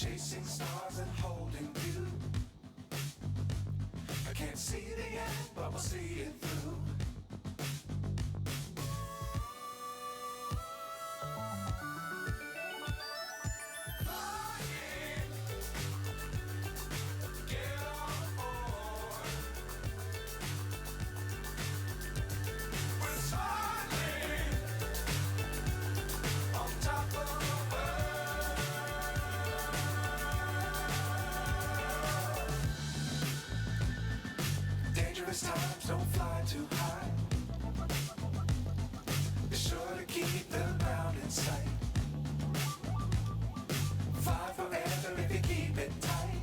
chasing stars and holding you. I can't see the end, but we'll see it through. Times don't fly too high. Be sure to keep the ground in sight. Fly forever if you keep it tight.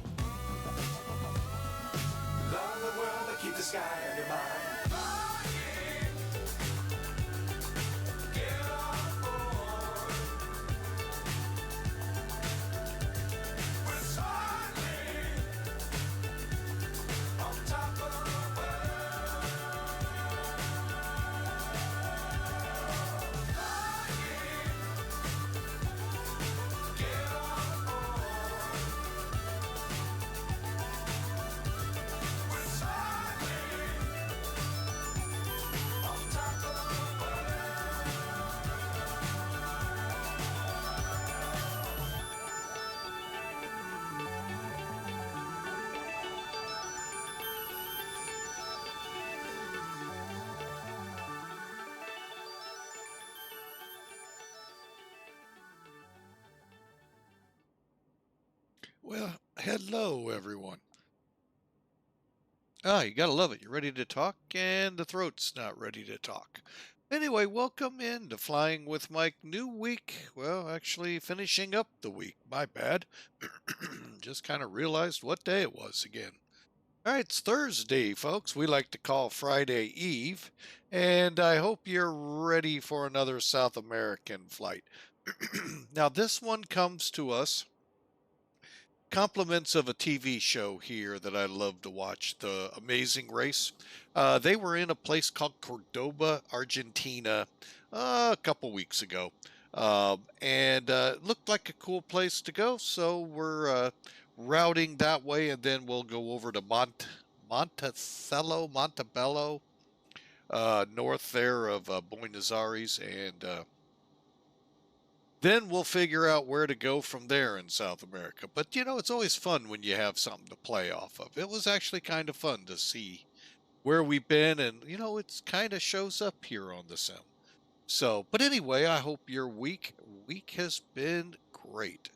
Love the world but keep the sky on your mind. Well, hello everyone. You gotta love it. You're ready to talk, and the throat's not ready to talk. Anyway, welcome in to Flying with Mike. New week. Well, actually finishing up the week. My bad. Just kind of realized what day it was again. All right, it's Thursday, folks. We like to call Friday Eve, and I hope you're ready for another South American flight. Now, this one comes to us compliments of a TV show here that I love to watch, The Amazing Race. They were in a place called Córdoba, Argentina, a couple weeks ago. And it looked like a cool place to go, so we're routing that way, and then we'll go over to Montebello, north there of Buenos Aires, and then we'll figure out where to go from there in South America. But, you know, it's always fun when you have something to play off of. It was actually kind of fun to see where we've been, and, you know, it kind of shows up here on the sim. So, but anyway, I hope your week has been great.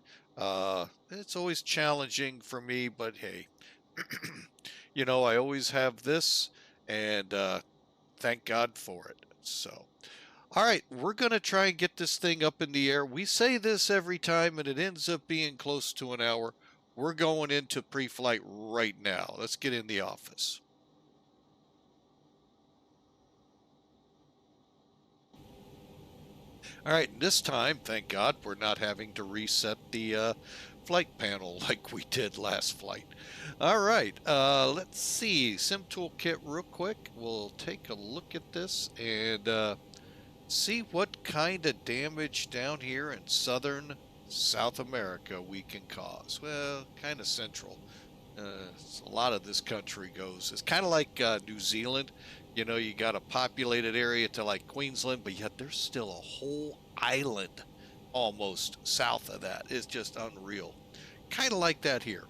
It's always challenging for me, but hey, you know, I always have this, and thank God for it. So. All right, we're going to try and get this thing up in the air. We say this every time, and it ends up being close to an hour. We're going into pre-flight right now. Let's get in the office. All right, this time, thank God, we're not having to reset the flight panel like we did last flight. All right, let's see. Sim Toolkit real quick. We'll take a look at this and see what kind of damage down here in southern South America we can cause. Well, kind of central. A lot of this country goes. It's kind of like New Zealand. You know, you got a populated area to like Queensland, but yet there's still a whole island almost south of that. It's just unreal. Kind of like that here.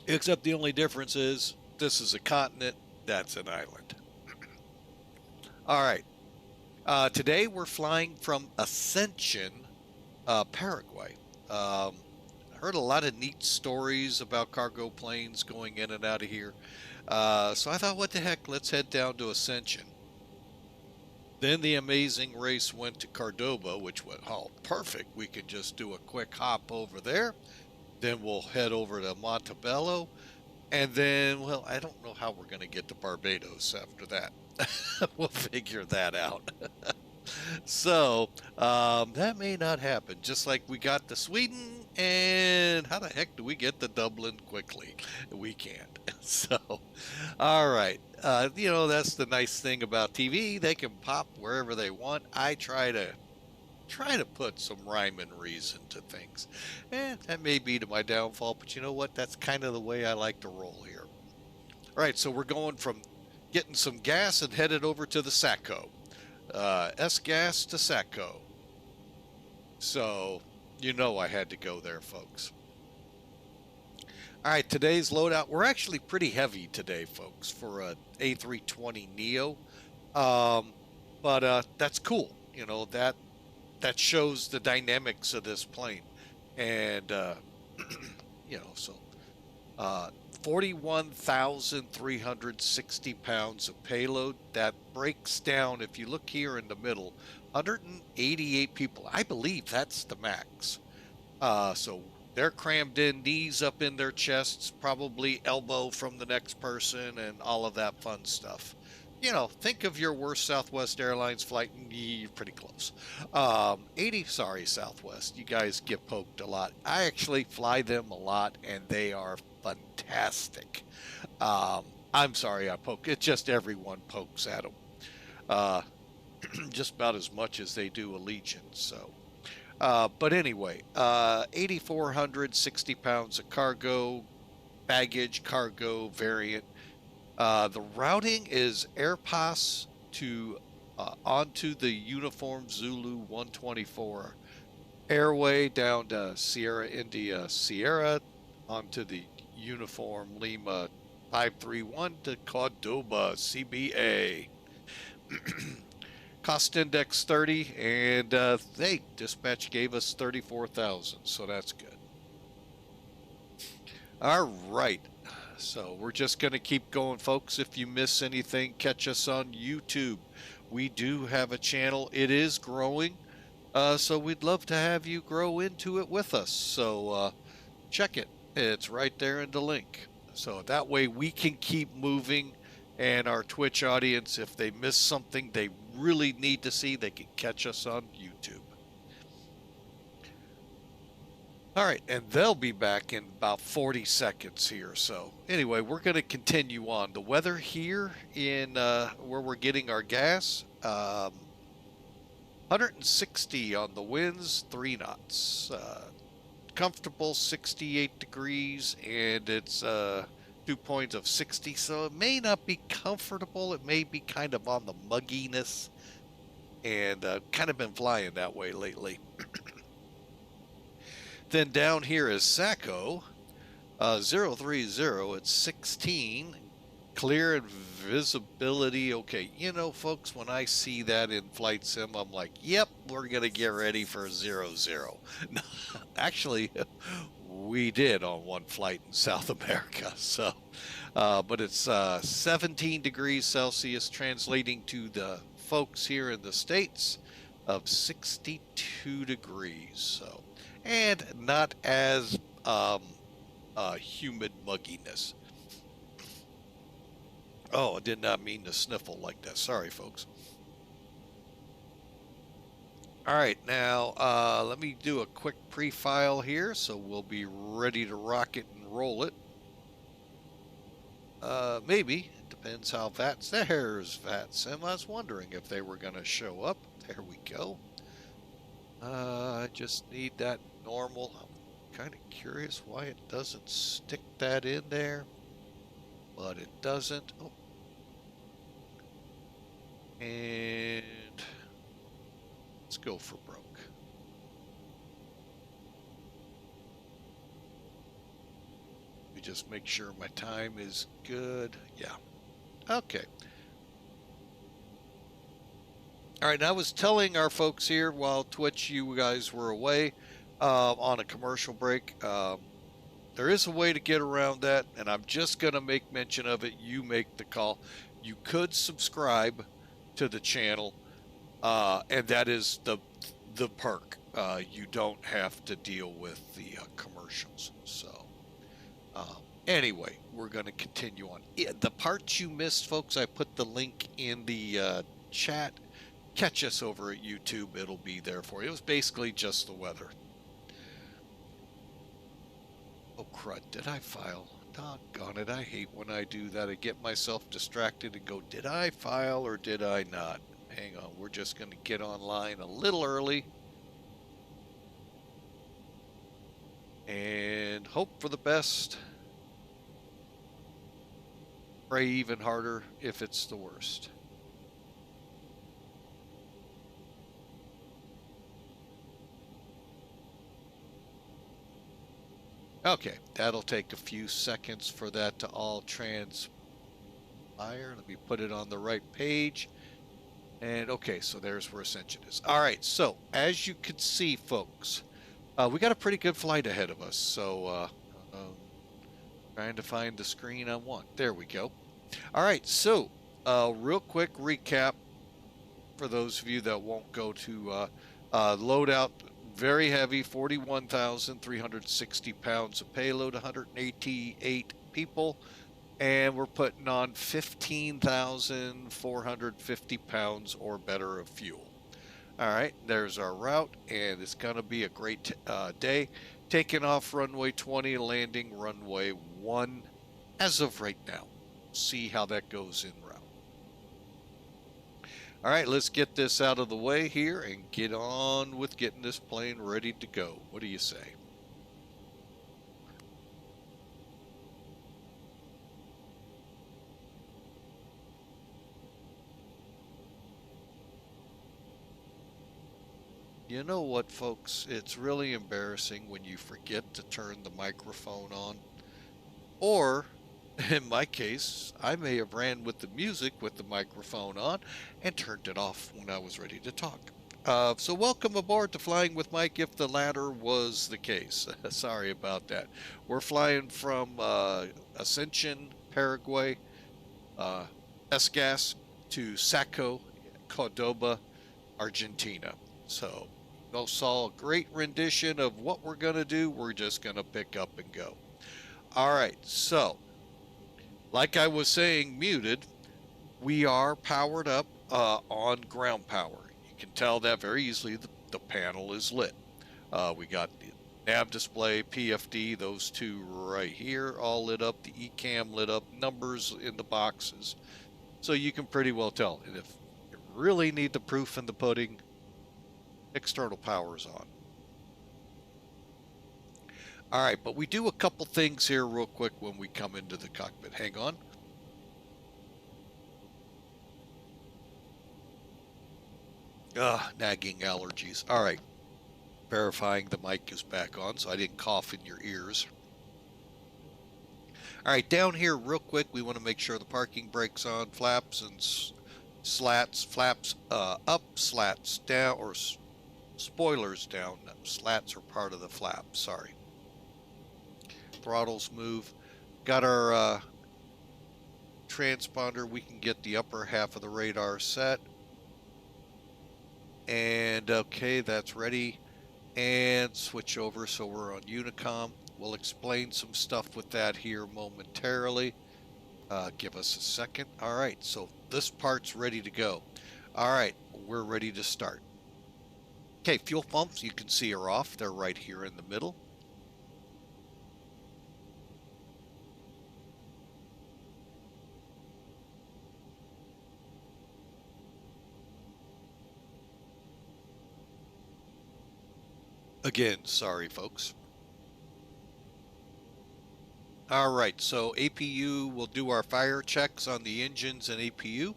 Except the only difference is this is a continent, that's an island. All right. Today we're flying from Asunción, Paraguay. I heard a lot of neat stories about cargo planes going in and out of here. So I thought, what the heck, let's head down to Asunción. Then the Amazing Race went to Córdoba, which went, oh, perfect. We could just do a quick hop over there. Then we'll head over to Montebello. And then, well, I don't know how we're going to get to Barbados after that. We'll figure that out. So, that may not happen. Just like we got to Sweden, and how the heck do we get to Dublin quickly? We can't. So, all right. You know, that's the nice thing about TV. They can pop wherever they want. I try to try to put some rhyme and reason to things. That may be to my downfall, but you know what? That's kind of the way I like to roll here. All right, so we're going from getting some gas and headed over to the SACO. SGAS to SACO. So, you know I had to go there, folks. All right, today's loadout, we're actually pretty heavy today, folks, for a A320NEO. But that's cool. You know, that shows the dynamics of this plane. And, you know, so 41,360 pounds of payload. That breaks down, if you look here in the middle, 188 people. I believe that's the max. So they're crammed in, knees up in their chests, probably elbow from the next person, and all of that fun stuff. You know, think of your worst Southwest Airlines flight, and you're pretty close. Sorry, Southwest. You guys get poked a lot. I actually fly them a lot, and they are fantastic. I'm sorry I poke. It's just everyone pokes at them. Just about as much as they do Allegiant. So, but anyway, 8,460 pounds of cargo, baggage, cargo variant. The routing is AirPass to onto the uniform Zulu 124 airway down to Sierra India Sierra onto the uniform Lima 531 to Córdoba CBA. Cost index 30, and dispatch gave us 34,000, so that's good. All right. So we're just going to keep going, folks. If you miss anything, catch us on YouTube. We do have a channel. It is growing, so we'd love to have you grow into it with us. So check it. It's right there in the link. So that way we can keep moving, and our Twitch audience, if they miss something they really need to see, they can catch us on YouTube. All right, and they'll be back in about 40 seconds here. So anyway, we're going to continue on. The weather here in where we're getting our gas, 160 on the winds, 3 knots. Comfortable 68 degrees, and it's dew points of 60. So it may not be comfortable. It may be kind of on the mugginess, and kind of been flying that way lately. Then down here is SACO, 030, it's 16, clear and visibility. Okay, you know, folks, when I see that in Flight Sim, I'm like, yep, we're going to get ready for 00. Actually, we did on one flight in South America. So, but it's 17 degrees Celsius, translating to the folks here in the States of 62 degrees. So, and not as humid mugginess. Oh, I did not mean to sniffle like that. Sorry, folks. All right, now let me do a quick pre-file here, so we'll be ready to rock it and roll it. Maybe. It depends how there's VATSIM. I was wondering if they were going to show up. There we go. I just need that normal. I'm kind of curious why it doesn't stick that in there, but it doesn't. Oh. And let's go for broke. Let me just make sure my time is good. Yeah. Okay. All right, I was telling our folks here while Twitch, you guys were away on a commercial break. There is a way to get around that, and I'm just going to make mention of it. You make the call. You could subscribe to the channel, and that is the perk. You don't have to deal with the commercials. So anyway, we're going to continue on. The parts you missed, folks, I put the link in the chat. Catch us over at YouTube. It'll be there for you. It was basically just the weather. Oh, crud. Did I file? Doggone it. I hate when I do that. I get myself distracted and go, did I file or did I not? Hang on. We're just going to get online a little early. and hope for the best. Pray even harder if it's the worst. Okay, that'll take a few seconds for that to all transpire. Let me put it on the right page. And okay, so there's where Ascension is. All right, so as you can see, folks, we got a pretty good flight ahead of us. So trying to find the screen I want. There we go. All right, so real quick recap for those of you that won't go to loadout. Very heavy, 41,360 pounds of payload, 188 people, and we're putting on 15,450 pounds or better of fuel. All right, there's our route, and it's going to be a great day. Taking off runway 20, landing runway 1 as of right now. See how that goes en route. All right, let's get this out of the way here and get on with getting this plane ready to go. What do you say? You know what, folks? It's really embarrassing when you forget to turn the microphone on. Or, in my case, I may have ran with the music with the microphone on and turned it off when I was ready to talk. So welcome aboard to Flying with Mike if the latter was the case. Sorry about that. We're flying from Asunción, Paraguay, SGAS to SACO, Córdoba, Argentina. So you saw a great rendition of what we're going to do. We're just going to pick up and go. All right, so like I was saying, muted, we are powered up on ground power. You can tell that very easily. The panel is lit. We got the nav display, PFD, those two right here, all lit up. The ECAM lit up, numbers in the boxes. So you can pretty well tell. And if you really need the proof in the pudding, external power is on. All right, but we do a couple things here real quick when we come into the cockpit. Hang on. Nagging allergies. All right. Verifying the mic is back on so I didn't cough in your ears. All right, down here real quick, we want to make sure the parking brake's on, flaps and slats, flaps up, slats down, or spoilers down. Slats are part of the flap, sorry. Throttles move. Got our transponder. We can get the upper half of the radar set. And okay, that's ready. And switch over so we're on Unicom. We'll explain some stuff with that here momentarily. Give us a second. All right, so this part's ready to go. All right, we're ready to start. Okay, fuel pumps, you can see are off. They're right here in the middle. Again, sorry, folks. All right, so APU, we'll do our fire checks on the engines and APU.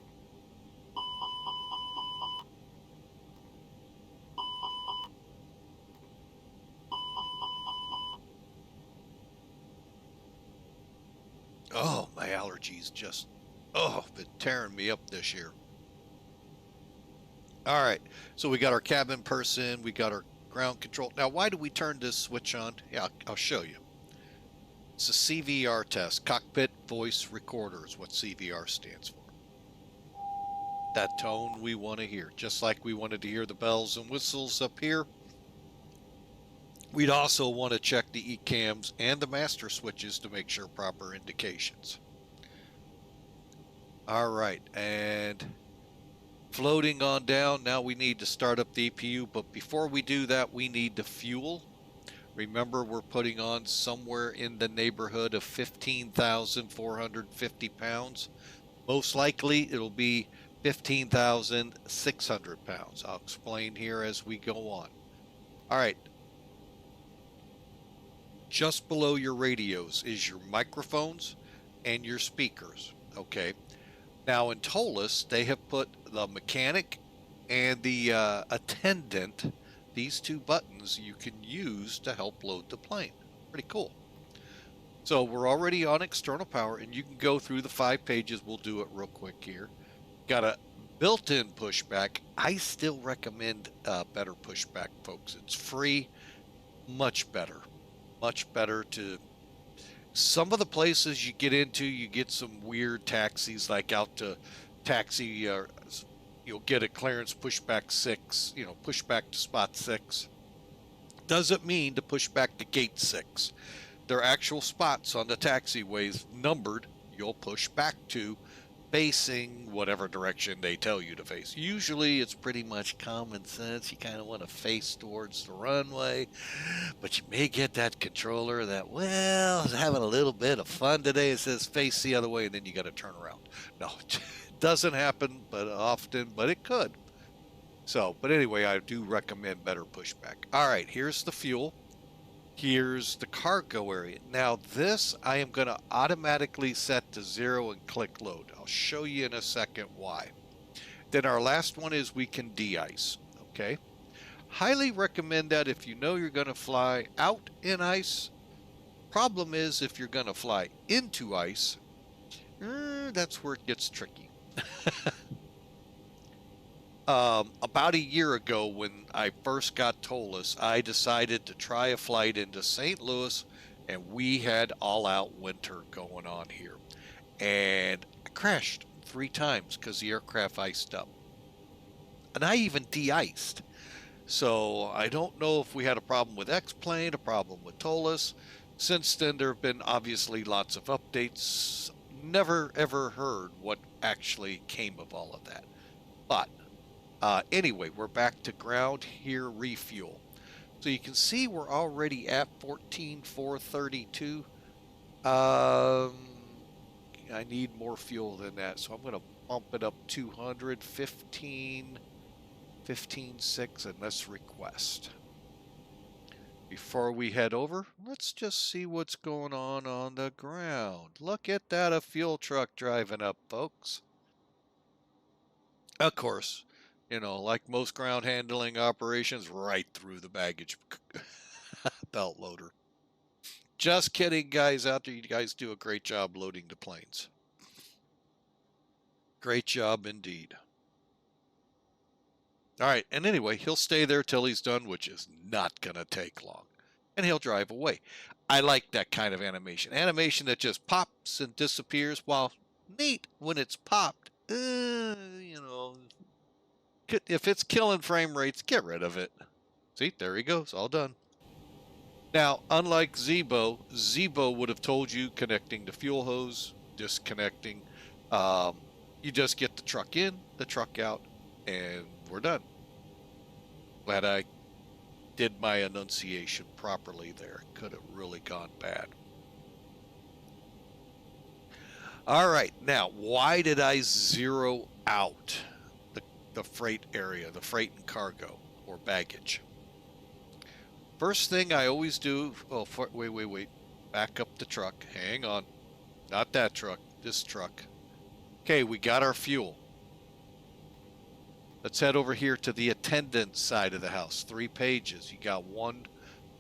Oh, my allergies just, been tearing me up this year. All right, so we got our cabin person, we got our ground control. Now, why do we turn this switch on? Yeah, I'll show you. It's a CVR test, Cockpit Voice Recorder is what CVR stands for. That tone we want to hear, just like we wanted to hear the bells and whistles up here. We'd also want to check the ECAMs and the master switches to make sure proper indications. All right, and floating on down, now we need to start up the EPU, but before we do that, we need the fuel. Remember, we're putting on somewhere in the neighborhood of 15,450 pounds. Most likely, it'll be 15,600 pounds. I'll explain here as we go on. All right. just below your radios is your microphones and your speakers, okay? Now in Toliss, they have put the mechanic and the attendant, these two buttons you can use to help load the plane. Pretty cool. So we're already on external power, and you can go through the 5 pages. We'll do it real quick here. Got a built-in pushback. I still recommend better pushback, folks. It's free, much better to some of the places you get into. You get some weird taxis, like out to taxi, you'll get a clearance pushback 6, pushback to spot 6. Doesn't mean to push back to gate 6. There are actual spots on the taxiways numbered you'll push back to, facing whatever direction they tell you to face. Usually it's pretty much common sense. You kind of want to face towards the runway, but you may get that controller that, well, is having a little bit of fun today. It says face the other way, and then you got to turn around. No, it doesn't happen but often, but it could. So, but anyway, I do recommend better pushback. All right, here's the fuel. Here's the cargo area. Now this I am going to automatically set to 0 and click load. I'll show you in a second why. Then our last one is we can de-ice. Okay. Highly recommend that if you know you're going to fly out in ice. Problem is if you're going to fly into ice, that's where it gets tricky. About a year ago when I first got Toliss, I decided to try a flight into St. Louis, and we had all-out winter going on here. And I crashed 3 times because the aircraft iced up. And I even de-iced. So I don't know if we had a problem with X-Plane, a problem with Toliss. Since then, there have been obviously lots of updates. Never ever heard what actually came of all of that. But anyway, we're back to ground here, refuel. So you can see we're already at 14,432. I need more fuel than that, so I'm going to bump it up 200, 15.6, and let's request. Before we head over, let's just see what's going on the ground. Look at that, a fuel truck driving up, folks. Of course, like most ground handling operations, right through the baggage belt loader. Just kidding, guys out there. You guys do a great job loading the planes. Great job indeed. All right, and anyway, he'll stay there till he's done, which is not going to take long. And he'll drive away. I like that kind of animation. Animation that just pops and disappears. While neat when it's popped, if it's killing frame rates, get rid of it. See, there he goes, all done. Now, unlike Zebo would have told you connecting the fuel hose, disconnecting. You just get the truck in, the truck out, and we're done. Glad I did my enunciation properly there. Could have really gone bad. All right, now, why did I zero out the freight area, the freight and cargo, or baggage? First thing I always do, wait, back up the truck. Hang on. Not that truck, this truck. Okay, we got our fuel. Let's head over here to the attendant side of the house. 3 pages. You got 1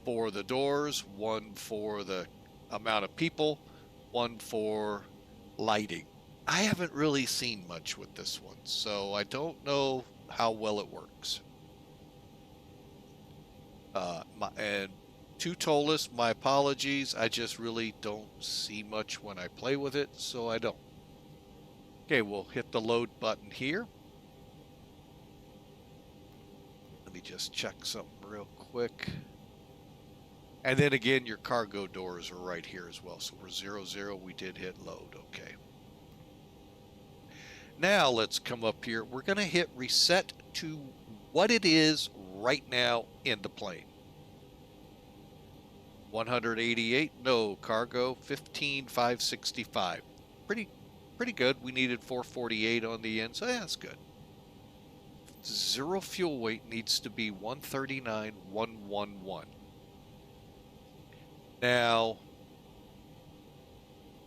for the doors, 1 for the amount of people, 1 for lighting. I haven't really seen much with this one, so I don't know how well it works. And to Toliss, my apologies. I just really don't see much when I play with it, so I don't. Okay, we'll hit the load button here. Let me just check something real quick. And then again, your cargo doors are right here as well. So we're 00. We did hit load. Okay. Now let's come up here. We're going to hit reset to what it is right now in the plane. 188, no cargo, 15,565. Pretty good. We needed 448 on the end, so that's good. 0 fuel weight needs to be 139,111. Now,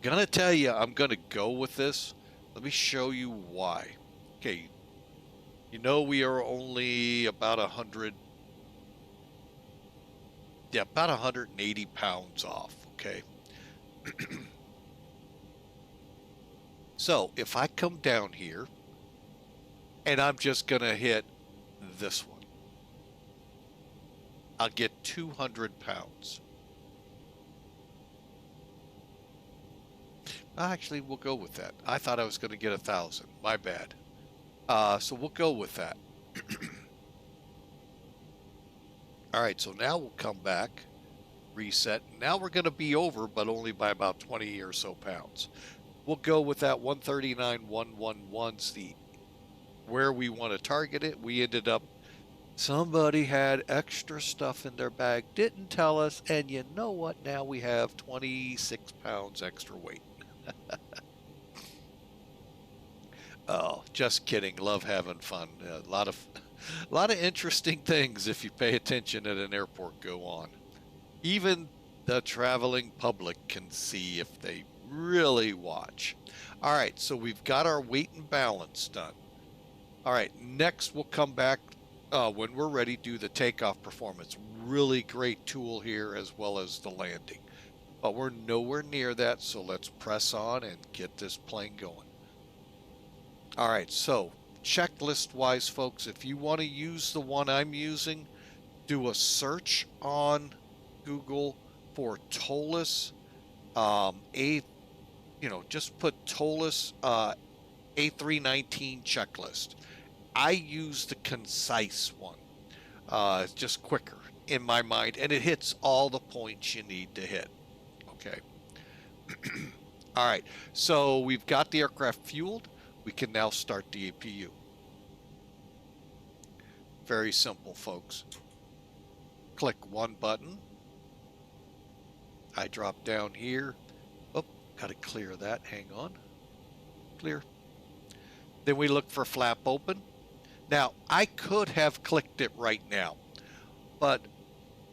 gonna tell you, I'm gonna go with this. Let me show you why. Okay, you know we are only about 100, yeah, about 180 pounds off, okay? So if I come down here and I'm just gonna hit this one, I'll get 200 pounds. Actually, we'll go with that. I thought I was going to get 1,000. My bad. So we'll go with that. All right, so now we'll come back, reset. Now we're going to be over, but only by about 20 or so pounds. We'll go with that 139,111's the where we want to target it. We ended up, somebody had extra stuff in their bag, didn't tell us, and you know what? Now we have 26 pounds extra weight. Oh, just kidding. Love having fun. A lot of interesting things if you pay attention at an airport go on. Even the traveling public can see if they really watch. All right, so we've got our weight and balance done. All right, next we'll come back when we're ready, do the takeoff performance. Really great tool here as well as the landing. But we're nowhere near that, so let's press on and get this plane going. All right, so checklist-wise, folks, if you want to use the one I'm using, do a search on Google for Toliss just put Toliss A319 checklist. I use the concise one. It's just quicker in my mind, and it hits all the points you need to hit. Okay. All right, so we've got the aircraft fueled. We can now start the APU. Very simple, folks. Click one button. I drop down here. Oh, got to clear that. Hang on. Clear. Then we look for flap open. Now, I could have clicked it right now, but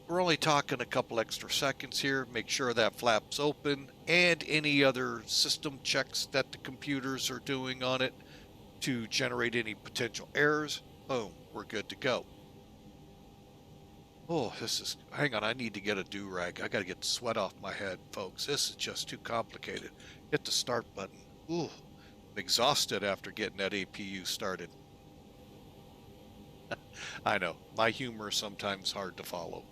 we're only talking a couple extra seconds here. Make sure that flap's open and any other system checks that the computers are doing on it to generate any potential errors. Boom, we're good to go. Oh, hang on, I need to get a do-rag. I got to get the sweat off my head, folks. This is just too complicated. Hit the start button. Ooh, I'm exhausted after getting that APU started. I know, my humor is sometimes hard to follow.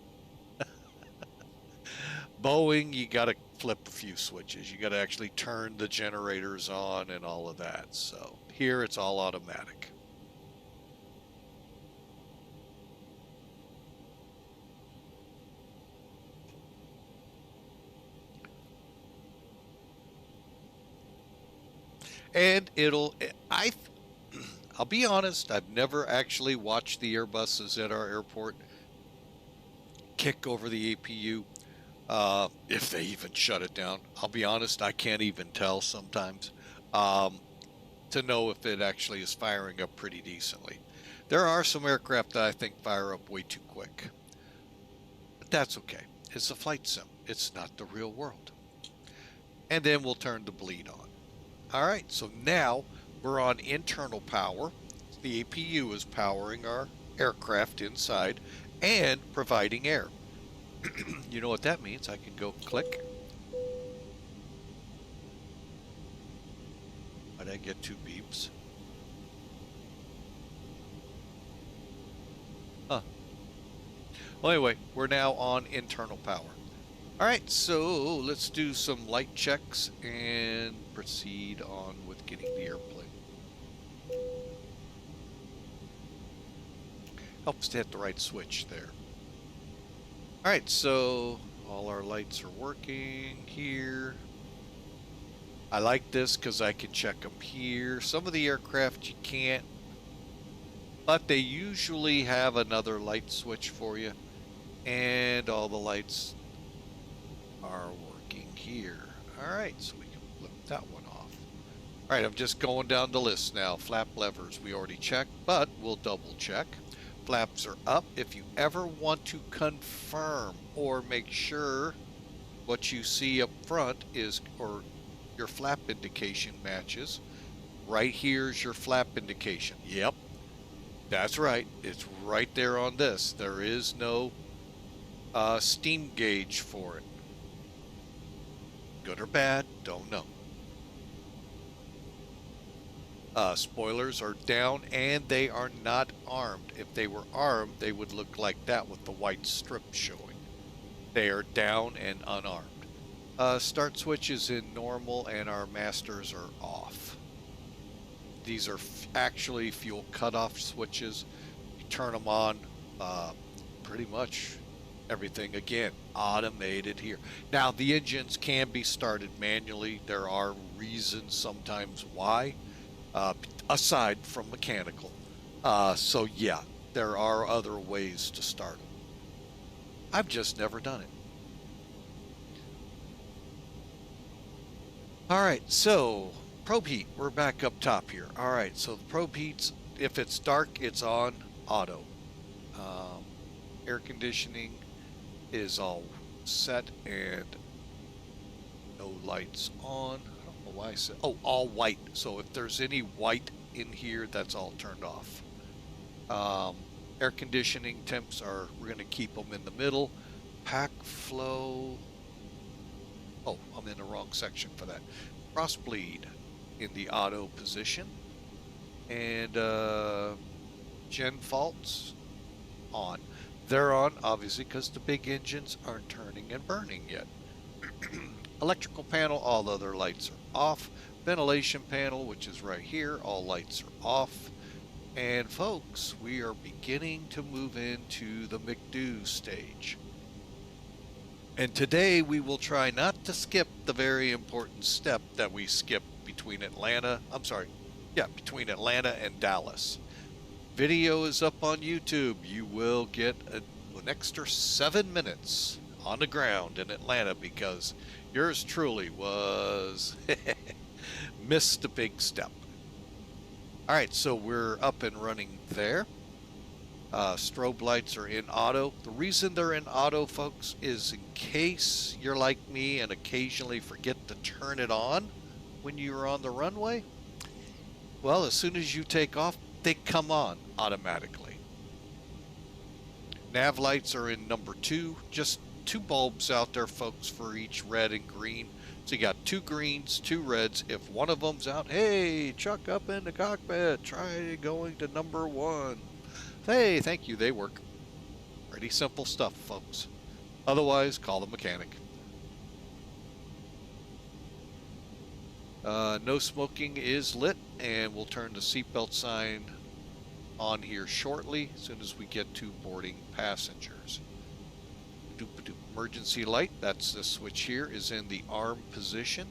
Boeing, you got to flip a few switches. You got to actually turn the generators on and all of that. So here it's all automatic. And I'll be honest, I've never actually watched the Airbuses at our airport kick over the APU. If they even shut it down. I'll be honest, I can't even tell sometimes to know if it actually is firing up pretty decently. There are some aircraft that I think fire up way too quick. But that's okay. It's a flight sim. It's not the real world. And then we'll turn the bleed on. All right, so now we're on internal power. The APU is powering our aircraft inside and providing air. You know what that means? I can go click. Why'd I get two beeps? Huh. Well, anyway, we're now on internal power. All right, so let's do some light checks and proceed on with getting the airplane. Helps to hit the right switch there. All right, so all our lights are working here. I like this because I can check them here. Some of the aircraft you can't, but they usually have another light switch for you. And all the lights are working here. All right, so we can flip that one off. All right, I'm just going down the list now. Flap levers we already checked, but we'll double check. Flaps are up. If you ever want to confirm or make sure, what you see up front is, or your flap indication matches. Right here's your flap indication. Yep, that's right. It's right there on this. There is no steam gauge for it. Good or bad, don't know. Spoilers are down, and they are not armed. If they were armed, they would look like that with the white strip showing. They are down and unarmed. Start switch is in normal, and our masters are off. These are actually fuel cutoff switches. You turn them on, pretty much everything, again, automated here. Now, the engines can be started manually. There are reasons sometimes why. Aside from mechanical. So yeah, there are other ways to start them. I've just never done it. All right, so probe heat, we're back up top here. All right, so the probe heats, if it's dark, it's on auto. Air conditioning is all set and no lights on. Why I said, oh, all white. So if there's any white in here, that's all turned off. Air conditioning temps are, we're going to keep them in the middle. Pack flow. Oh, I'm in the wrong section for that. Cross bleed in the auto position. And gen faults on. They're on, obviously, because the big engines aren't turning and burning yet. Electrical panel, all other lights are off. Ventilation panel, which is right here, all lights are off. And folks, we are beginning to move into the McDo stage. And today we will try not to skip the very important step that we skipped between Atlanta, between Atlanta and Dallas. Video is up on YouTube. You will get an extra 7 minutes on the ground in Atlanta because yours truly was missed a big step. All right, so we're up and running there. Strobe lights are in auto. The reason they're in auto, folks, is in case you're like me and occasionally forget to turn it on when you're on the runway. Well, as soon as you take off, they come on automatically. Nav lights are in number 2, just 2 bulbs out there, folks, for each red and green. So you got 2 greens, 2 reds. If one of them's out, hey, Chuck up in the cockpit, try going to number 1. Hey, thank you, they work. Pretty simple stuff, folks. Otherwise, call the mechanic. No smoking is lit, and we'll turn the seatbelt sign on here shortly as soon as we get to boarding passengers. Emergency light, that's the switch here, is in the arm position.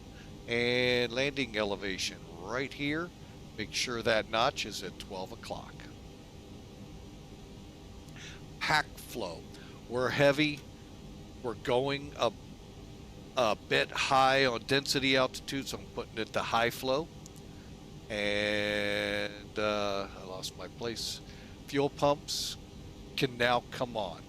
And landing elevation right here. Make sure that notch is at 12 o'clock. Pack flow. We're heavy. We're going a bit high on density altitude, so I'm putting it to high flow. And I lost my place. Fuel pumps can now come on.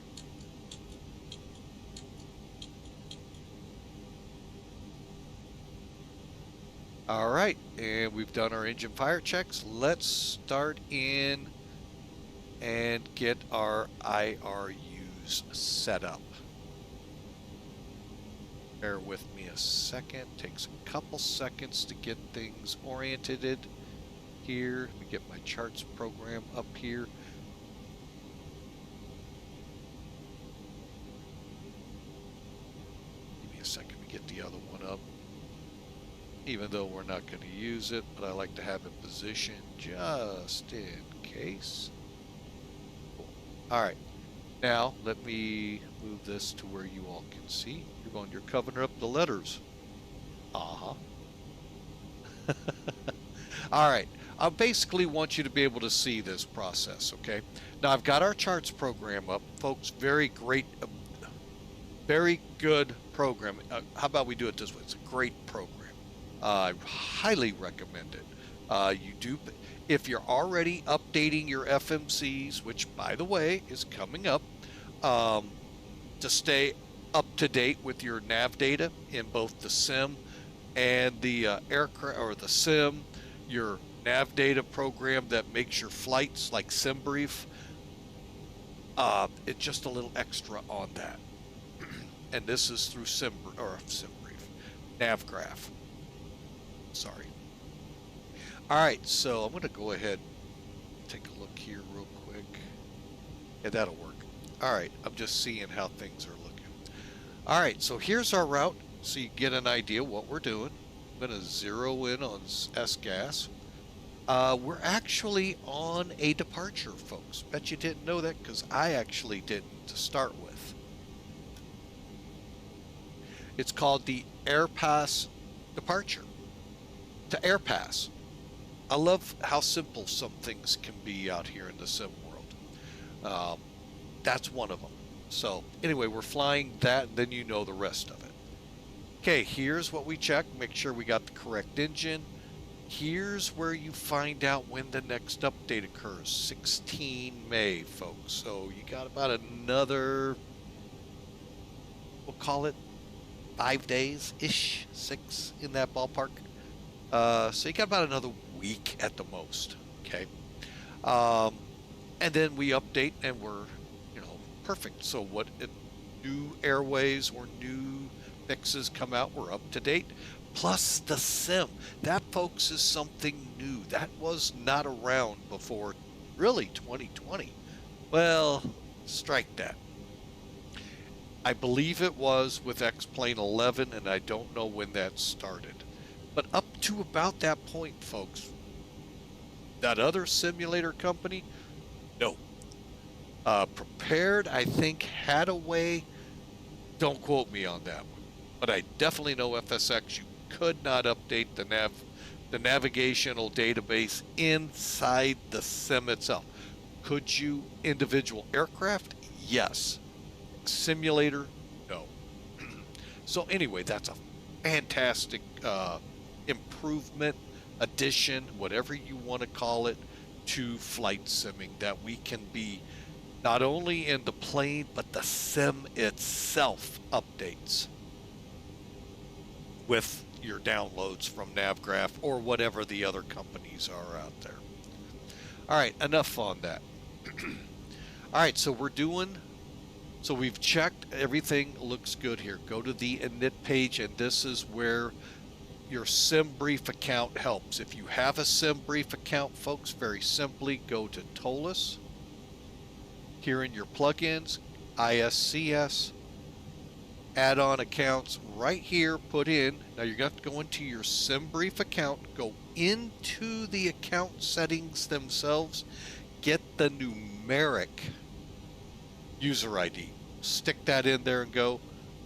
All right, and we've done our engine fire checks. Let's start in and get our IRUs set up. Bear with me a second. Takes a couple seconds to get things oriented here. Let me get my charts program up here. Give me a second to get the other one up. Even though we're not going to use it, but I like to have it positioned just in case. Cool. All right. Now, let me move this to where you all can see. You're covering up the letters. Uh-huh. All right. I basically want you to be able to see this process, okay? Now, I've got our charts program up. Folks, very great, very good program. How about we do it this way? It's a great program. I highly recommend it. If you're already updating your FMCs, which, by the way, is coming up, to stay up to date with your nav data in both the sim and the aircraft, or the sim, your nav data program that makes your flights like SimBrief. It's just a little extra on that. And this is through SimBrief, NavGraph. Sorry. All right, so I'm going to go ahead and take a look here real quick. Yeah, that'll work. All right, I'm just seeing how things are looking. All right, so here's our route, so you get an idea what we're doing. I'm going to zero in on SGAS. We're actually on a departure, folks. Bet you didn't know that, because I actually didn't to start with. It's called the AirPass departure to AirPass. I love how simple some things can be out here in the sim world. That's one of them. So anyway, we're flying that, and then you know the rest of it. Okay, here's what we check. Make sure we got the correct engine. Here's where you find out when the next update occurs. 16 May, folks. So you got about another, we'll call it 5 days-ish, 6 in that ballpark. So you got about another week at the most, okay? And then we update, and we're, perfect. So what if new airways or new fixes come out, we're up to date. Plus the sim. That, folks, is something new. That was not around before, really, 2020. Well, strike that. I believe it was with X-Plane 11, and I don't know when that started. But up to about that point, folks, that other simulator company, no. Prepared, I think, had a way. Don't quote me on that one. But I definitely know FSX, you could not update the navigational database inside the sim itself. Could you individual aircraft? Yes. Simulator? No. So anyway, that's a fantastic improvement, addition, whatever you want to call it, to flight simming, that we can be not only in the plane, but the sim itself updates with your downloads from NavGraph or whatever the other companies are out there. All right, enough on that. All right, so we've checked, everything looks good here. Go to the init page, and this is where your SimBrief account helps. If you have a SimBrief account, folks, very simply go to Toliss. Here in your plugins, ISCS, add-on accounts, right here, put in. Now you're going to have to go into your SimBrief account, go into the account settings themselves, get the numeric user ID. Stick that in there and go.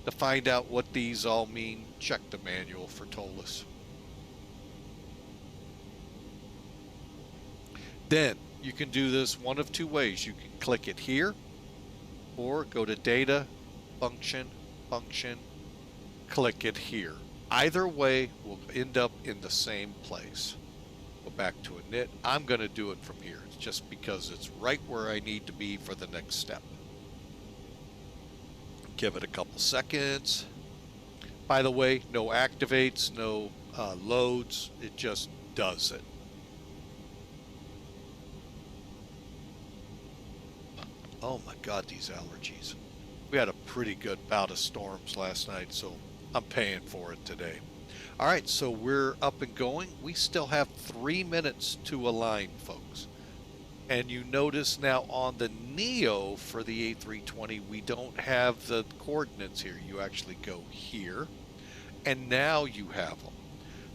To find out what these all mean, check the manual for Toliss. Then you can do this one of two ways. You can click it here, or go to Data, Function, click it here. Either way will end up in the same place. Go back to init. I'm going to do it from here, just because it's right where I need to be for the next step. Give it a couple seconds. By the way, no activates, no loads. It just does it. Oh my God, these allergies. We had a pretty good bout of storms last night, so I'm paying for it today. All right, so we're up and going. We still have 3 minutes to align, folks. And you notice now on the Neo for the A320, we don't have the coordinates here. You actually go here, and now you have them.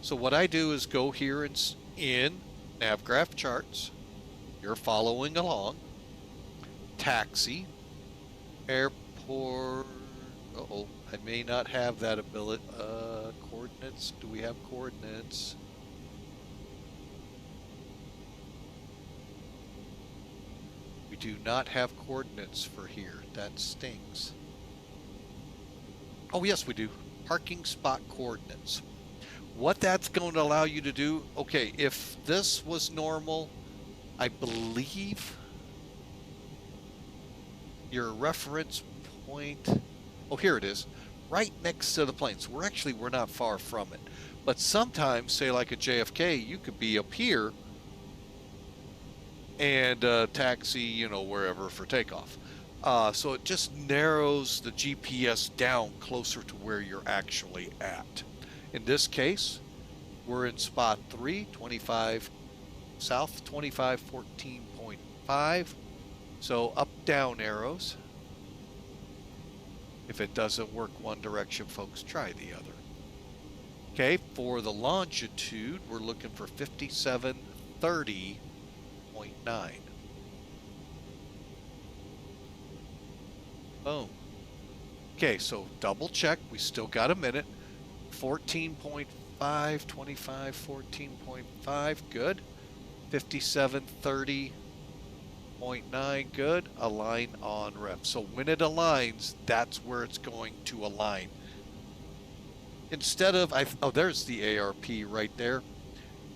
So what I do is go here in NavGraph charts. You're following along. Taxi, airport. Uh-oh, I may not have that ability. Coordinates. Do we have coordinates? We do not have coordinates for here. That stinks. Oh, yes, we do. Parking spot coordinates. What that's going to allow you to do, okay, if this was normal, I believe your reference point, Oh, here it is, right next to the plane. So we're not far from it. But sometimes, say like at JFK, you could be up here and taxi, you know, wherever for takeoff. So it just narrows the GPS down closer to where you're actually at. In this case, we're in spot 3, 25 south, 25, 14.5. So up, down arrows. If it doesn't work one direction, folks, try the other. Okay, for the longitude, we're looking for 5730.9. Boom. Okay, so double check. We still got a minute. 14.5, 25, 14.5. Good. 5730.9. Good. Align on ref. So when it aligns, that's where it's going to align. Instead of, oh, there's the ARP right there.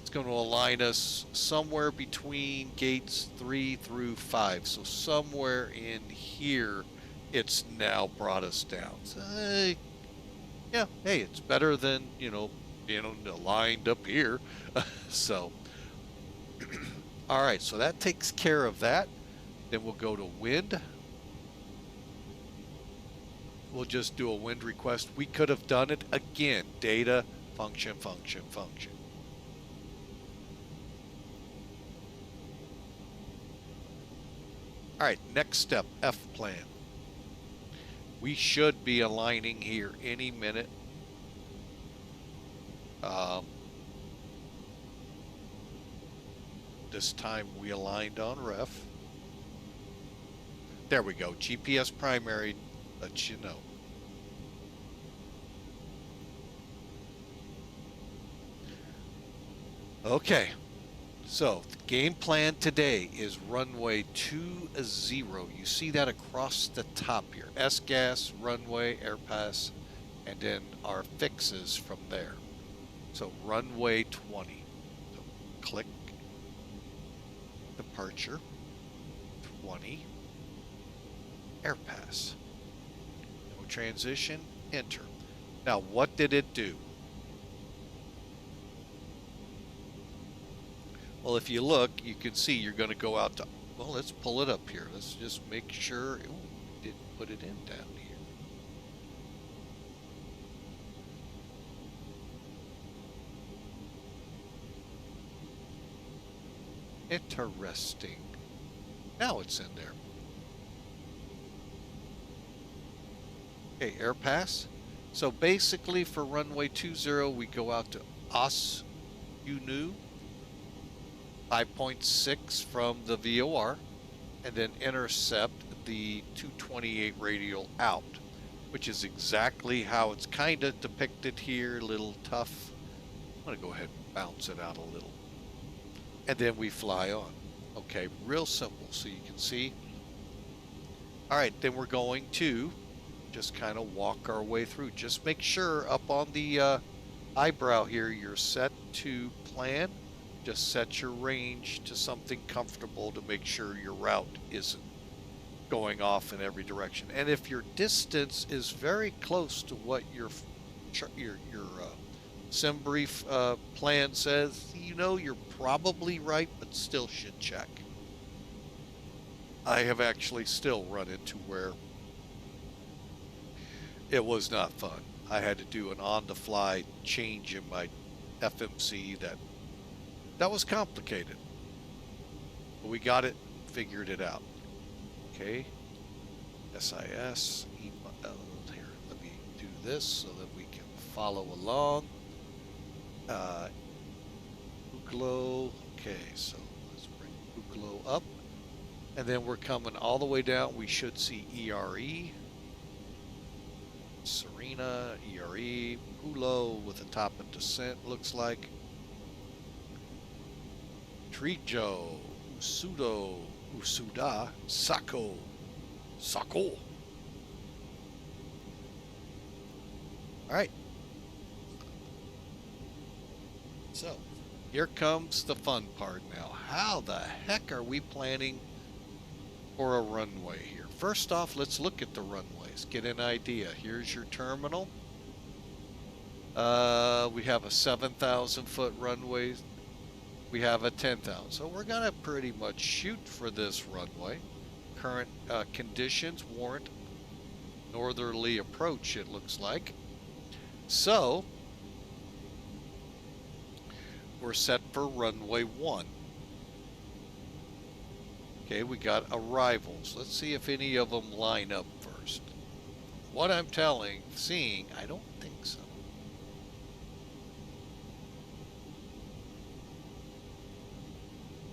It's going to align us somewhere between gates 3 through 5. So somewhere in here, it's now brought us down. So, yeah, hey, it's better than, you know, being aligned up here. So, all right, so that takes care of that. Then we'll go to wind. We'll just do a wind request. We could have done it again. Data, function, function, function. All right, next step, F plan. We should be aligning here any minute. This time we aligned on ref. There we go. GPS primary lets you know. Okay, so the game plan today is runway 20. You see that across the top here. SGAS, runway, AirPass, and then our fixes from there. So runway 20. So click departure, 20, AirPass. No transition, enter. Now what did it do? Well, if you look, you can see you're going to go out to, well, let's pull it up here. Let's just make sure. Ooh, didn't put it in down here. Interesting. Now it's in there. Okay, AirPass. So basically for runway 20, we go out to Asunción, 5.6 from the VOR, and then intercept the 228 radial out, which is exactly how it's kind of depicted here. A little tough. I'm going to go ahead and bounce it out a little. And then we fly on. Okay, real simple, so you can see. All right, then we're going to just kind of walk our way through. Just make sure up on the eyebrow here, you're set to plan. Just set your range to something comfortable to make sure your route isn't going off in every direction. And if your distance is very close to what your sim brief plan says, you know you're probably right, but still should check. I have actually still run into where it was not fun. I had to do an on-the-fly change in my FMC that was complicated, but we got it, figured it out. Okay, SIS, email, here, let me do this so that we can follow along. Buclo, okay, so let's bring Buclo up, and then we're coming all the way down. We should see ERE, Serena, ERE, Buclo with a top of descent, looks like. Trijo, Usudo, Usuda, SACO, SACO. All right. So, here comes the fun part now. How the heck are we planning for a runway here, first off, let's look at the runways, get an idea. Here's your terminal. We have a 7,000 foot runway. We have a 10,000. So we're gonna pretty much shoot for this runway. Current conditions warrant northerly approach, it looks like. So we're set for runway 1. Okay, we got arrivals. Let's see if any of them line up first. What I'm seeing, I don't think so.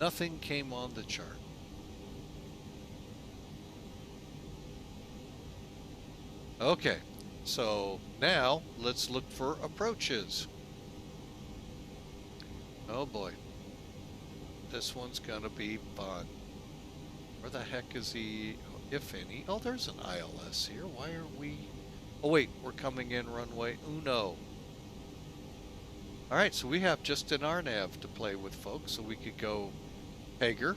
Nothing came on the chart. Okay, so now let's look for approaches. Oh boy, this one's gonna be fun. Where the heck is he, if any? Oh, there's an ILS here. Why are we... Oh wait, we're coming in runway uno. Alright, so we have just an RNAV to play with, folks, so we could go Hager.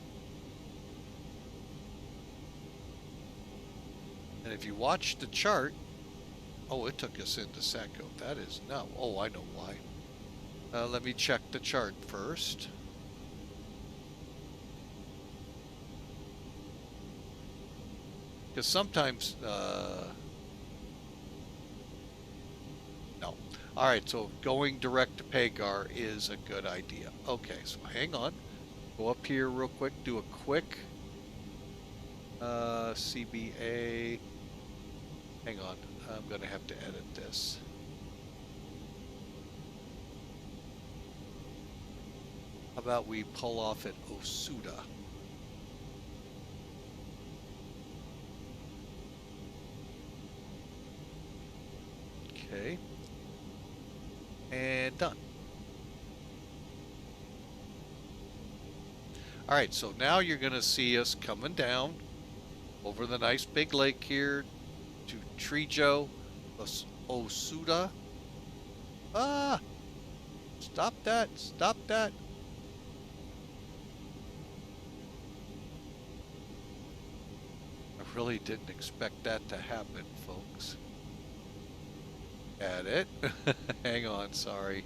And if you watch the chart, oh, it took us into SACO. That is not, oh, I know why. Let me check the chart first. Because sometimes, no. All right, so going direct to Pagar is a good idea. Okay, so hang on. Go up here real quick, do a quick CBA. Hang on, I'm going to have to edit this. How about we pull off at Osuda? Okay. And done. All right, so now you're going to see us coming down over the nice big lake here to Trijo, Osuda. Ah! Stop that! Stop that! I really didn't expect that to happen, folks. At it. Hang on, sorry.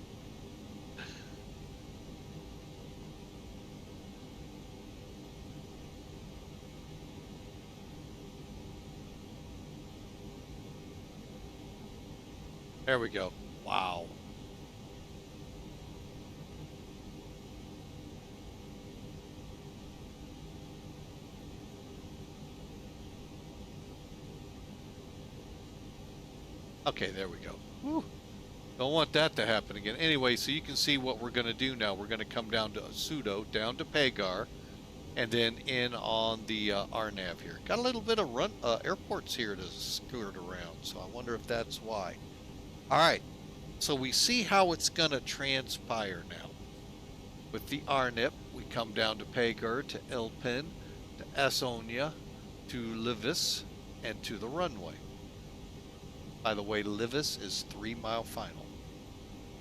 There we go. Wow. Okay, there we go. Whew. Don't want that to happen again. Anyway, so you can see what we're going to do now. We're going to come down to Pseudo, down to Pagar, and then in on the RNAV here. Got a little bit of airports here to skirt around, so I wonder if that's why. All right, so we see how it's going to transpire now. With the RNIP, we come down to Pagar, to Elpin, to Esonia, to Livis, and to the runway. By the way, Livis is 3 mile final,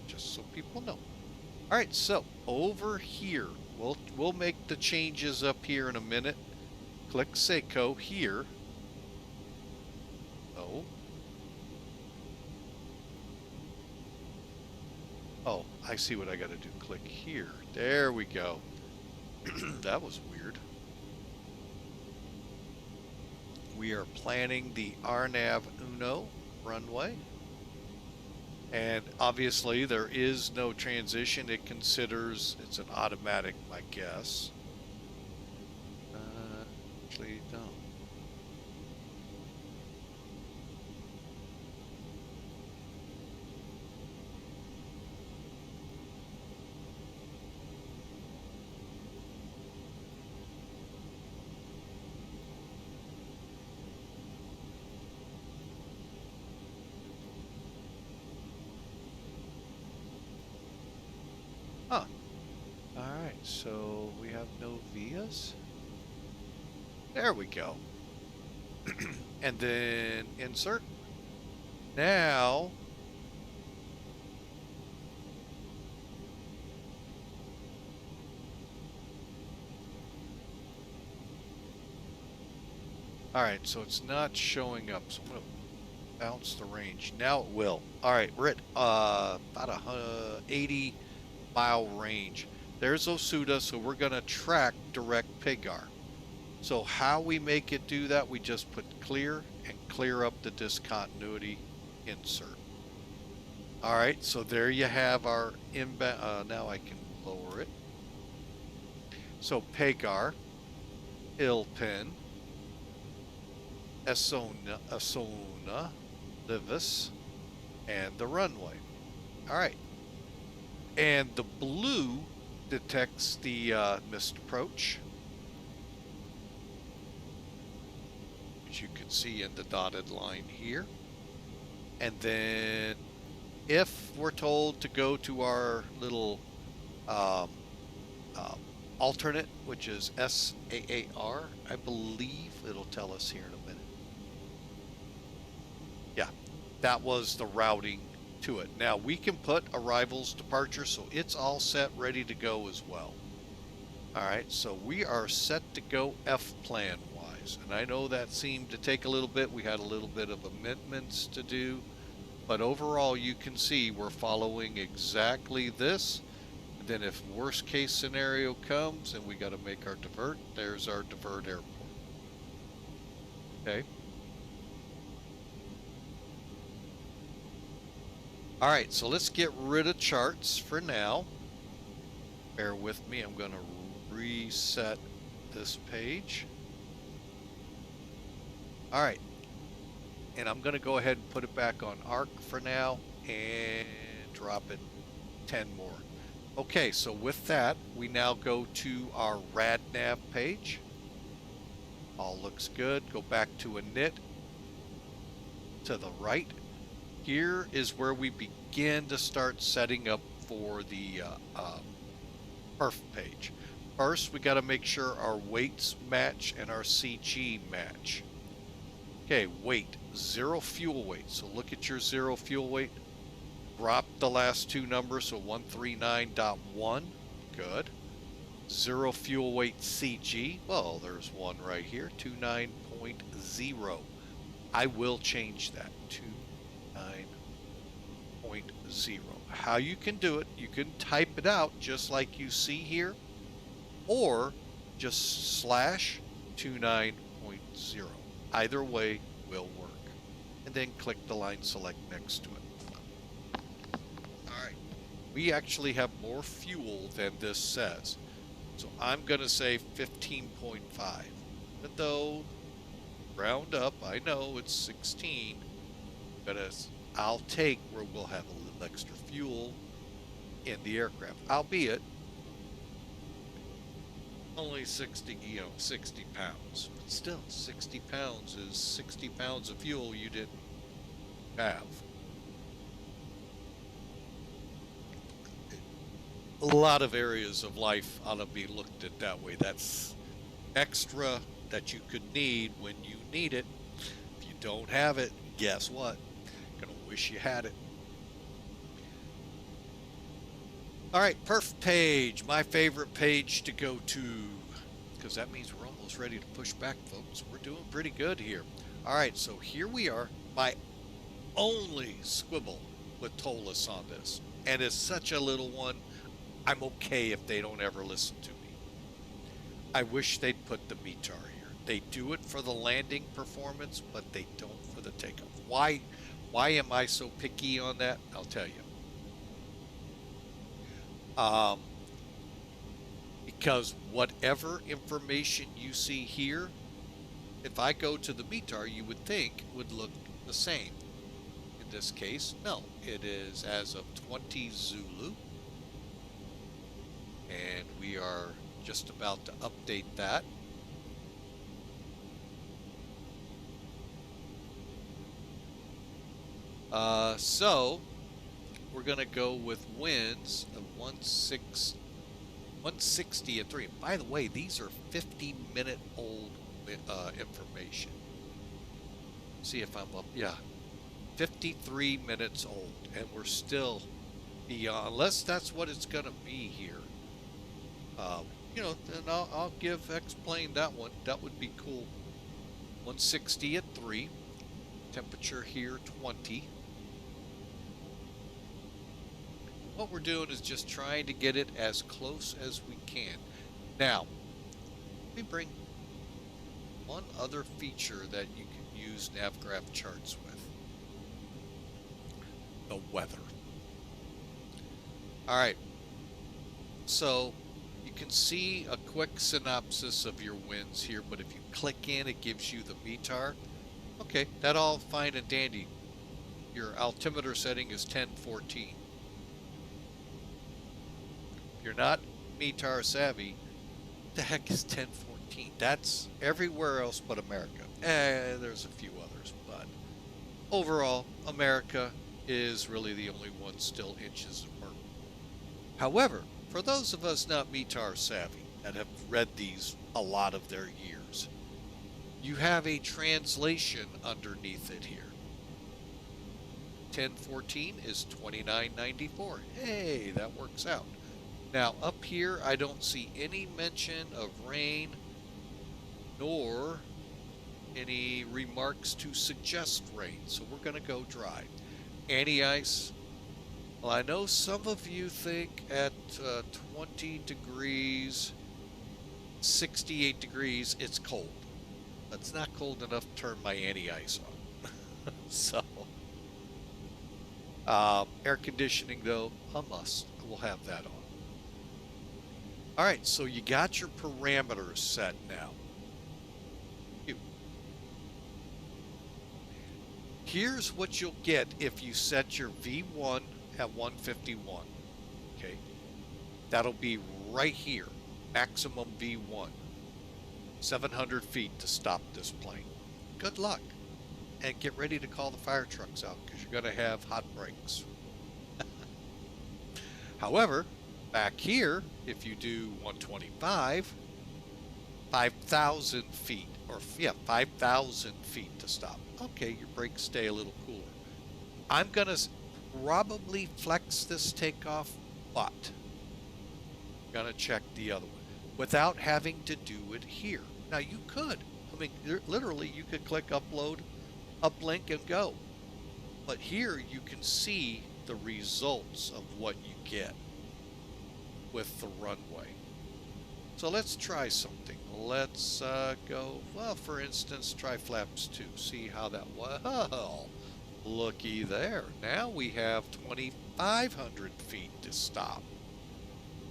just so people know. All right, so over here, we'll make the changes up here in a minute. Click SACO here. Oh. Oh, I see what I got to do. Click here. There we go. That was weird. We are planning the RNAV Uno runway. And obviously there is no transition. It considers it's an automatic, my guess. Actually, don't. Huh. Alright, so we have no vias. There we go. And then insert. Now, All right, so it's not showing up. So I'm going to bounce the range. Now it will. All right, we're at about a 80-mile range. There's Osuda, so we're going to track direct PIGAR. So how we make it do that, we just put clear and clear up the discontinuity insert. All right, so there you have our inbound. Now I can lower it. So PIGAR, Ilpin, Asona, Livis, and the runway. All right. And the blue detects the missed approach, as you can see in the dotted line here. And then if we're told to go to our little alternate, which is SAAR, I believe it'll tell us here in a minute. Yeah, that was the routing to it. Now we can put arrivals, departure, so it's all set, ready to go as well. All right, so we are set to go F-plan wise, and I know that seemed to take a little bit. We had a little bit of amendments to do, but overall you can see we're following exactly this. And then if worst case scenario comes and we got to make our divert, there's our divert airport. Okay. All right, so let's get rid of charts for now. Bear with me, I'm going to reset this page. All right, and I'm going to go ahead and put it back on ARC for now and drop it 10 more. Okay, so with that, we now go to our RadNav page. All looks good. Go back to init to the right. Here is where we begin to start setting up for the perf page. First, we got to make sure our weights match and our CG match. Okay, weight, 0 fuel weight. So look at your 0 fuel weight. Drop the last two numbers, so 139.1. Good. 0 fuel weight CG. Well, there's one right here, 29.0. I will change that to 9.0. How you can do it, you can type it out just like you see here, or just slash 29.0. Either way will work. And then click the line select next to it. Alright, we actually have more fuel than this says. So I'm going to say 15.5. But though, round up, I know it's 16, but I'll take where we'll have a little extra fuel in the aircraft. Albeit, only 60 pounds. But still, 60 pounds is 60 pounds of fuel you didn't have. A lot of areas of life ought to be looked at that way. That's extra that you could need when you need it. If you don't have it, guess what? Gonna wish you had it. All right, perf page, my favorite page to go to, because that means we're almost ready to push back, folks. We're doing pretty good here. All right, so here we are, my only squibble with Toliss on this, and it's such a little one. I'm okay if they don't ever listen to me. I wish they'd put the METAR here. They do it for the landing performance, but they don't for the takeoff. Why am I so picky on that? I'll tell you. Because whatever information you see here, if I go to the METAR, you would think would look the same. In this case, no. It is as of 20 Zulu. And we are just about to update that. So we're going to go with winds of 160 and 3. By the way, these are 50-minute old information. See if I'm up. Yeah, 53 minutes old, and we're still beyond. Unless that's what it's going to be here. You know, then I'll give explain that one. That would be cool. 160 at 3. Temperature here 20. What we're doing is just trying to get it as close as we can. Now, let me bring one other feature that you can use NavGraph charts with. The weather. All right. So you can see a quick synopsis of your winds here, but if you click in, it gives you the METAR. Okay, that all fine and dandy. Your altimeter setting is 1014. If you're not METAR savvy, what the heck is 1014? That's everywhere else but America. There's a few others, but overall, America is really the only one still inches of mercury. However, for those of us not METAR savvy that have read these a lot of their years, you have a translation underneath it here. 1014 is 2994. Hey, that works out. Now up here, I don't see any mention of rain nor any remarks to suggest rain, so we're going to go dry. Anti-ice. Well, I know some of you think at 20 degrees, 68 degrees, it's cold. It's not cold enough to turn my anti-ice on. So, air conditioning, though, a must. We'll have that on. All right, so you got your parameters set now. Here's what you'll get if you set your V1 at 151. Okay, that'll be right here, maximum V1, 700 feet to stop this plane. Good luck, and get ready to call the fire trucks out because you're going to have hot brakes. However, back here, if you do 125, 5,000 feet, or yeah, 5,000 feet to stop. Okay, your brakes stay a little cooler. I'm going to probably flex this takeoff, but I'm going to check the other one without having to do it here. Now you could. I mean, literally, you could click upload, uplink, and go. But here you can see the results of what you get with the runway. So let's try something. Let's go, well, for instance, try flaps 2. See how that, well, looky there. Now we have 2,500 feet to stop.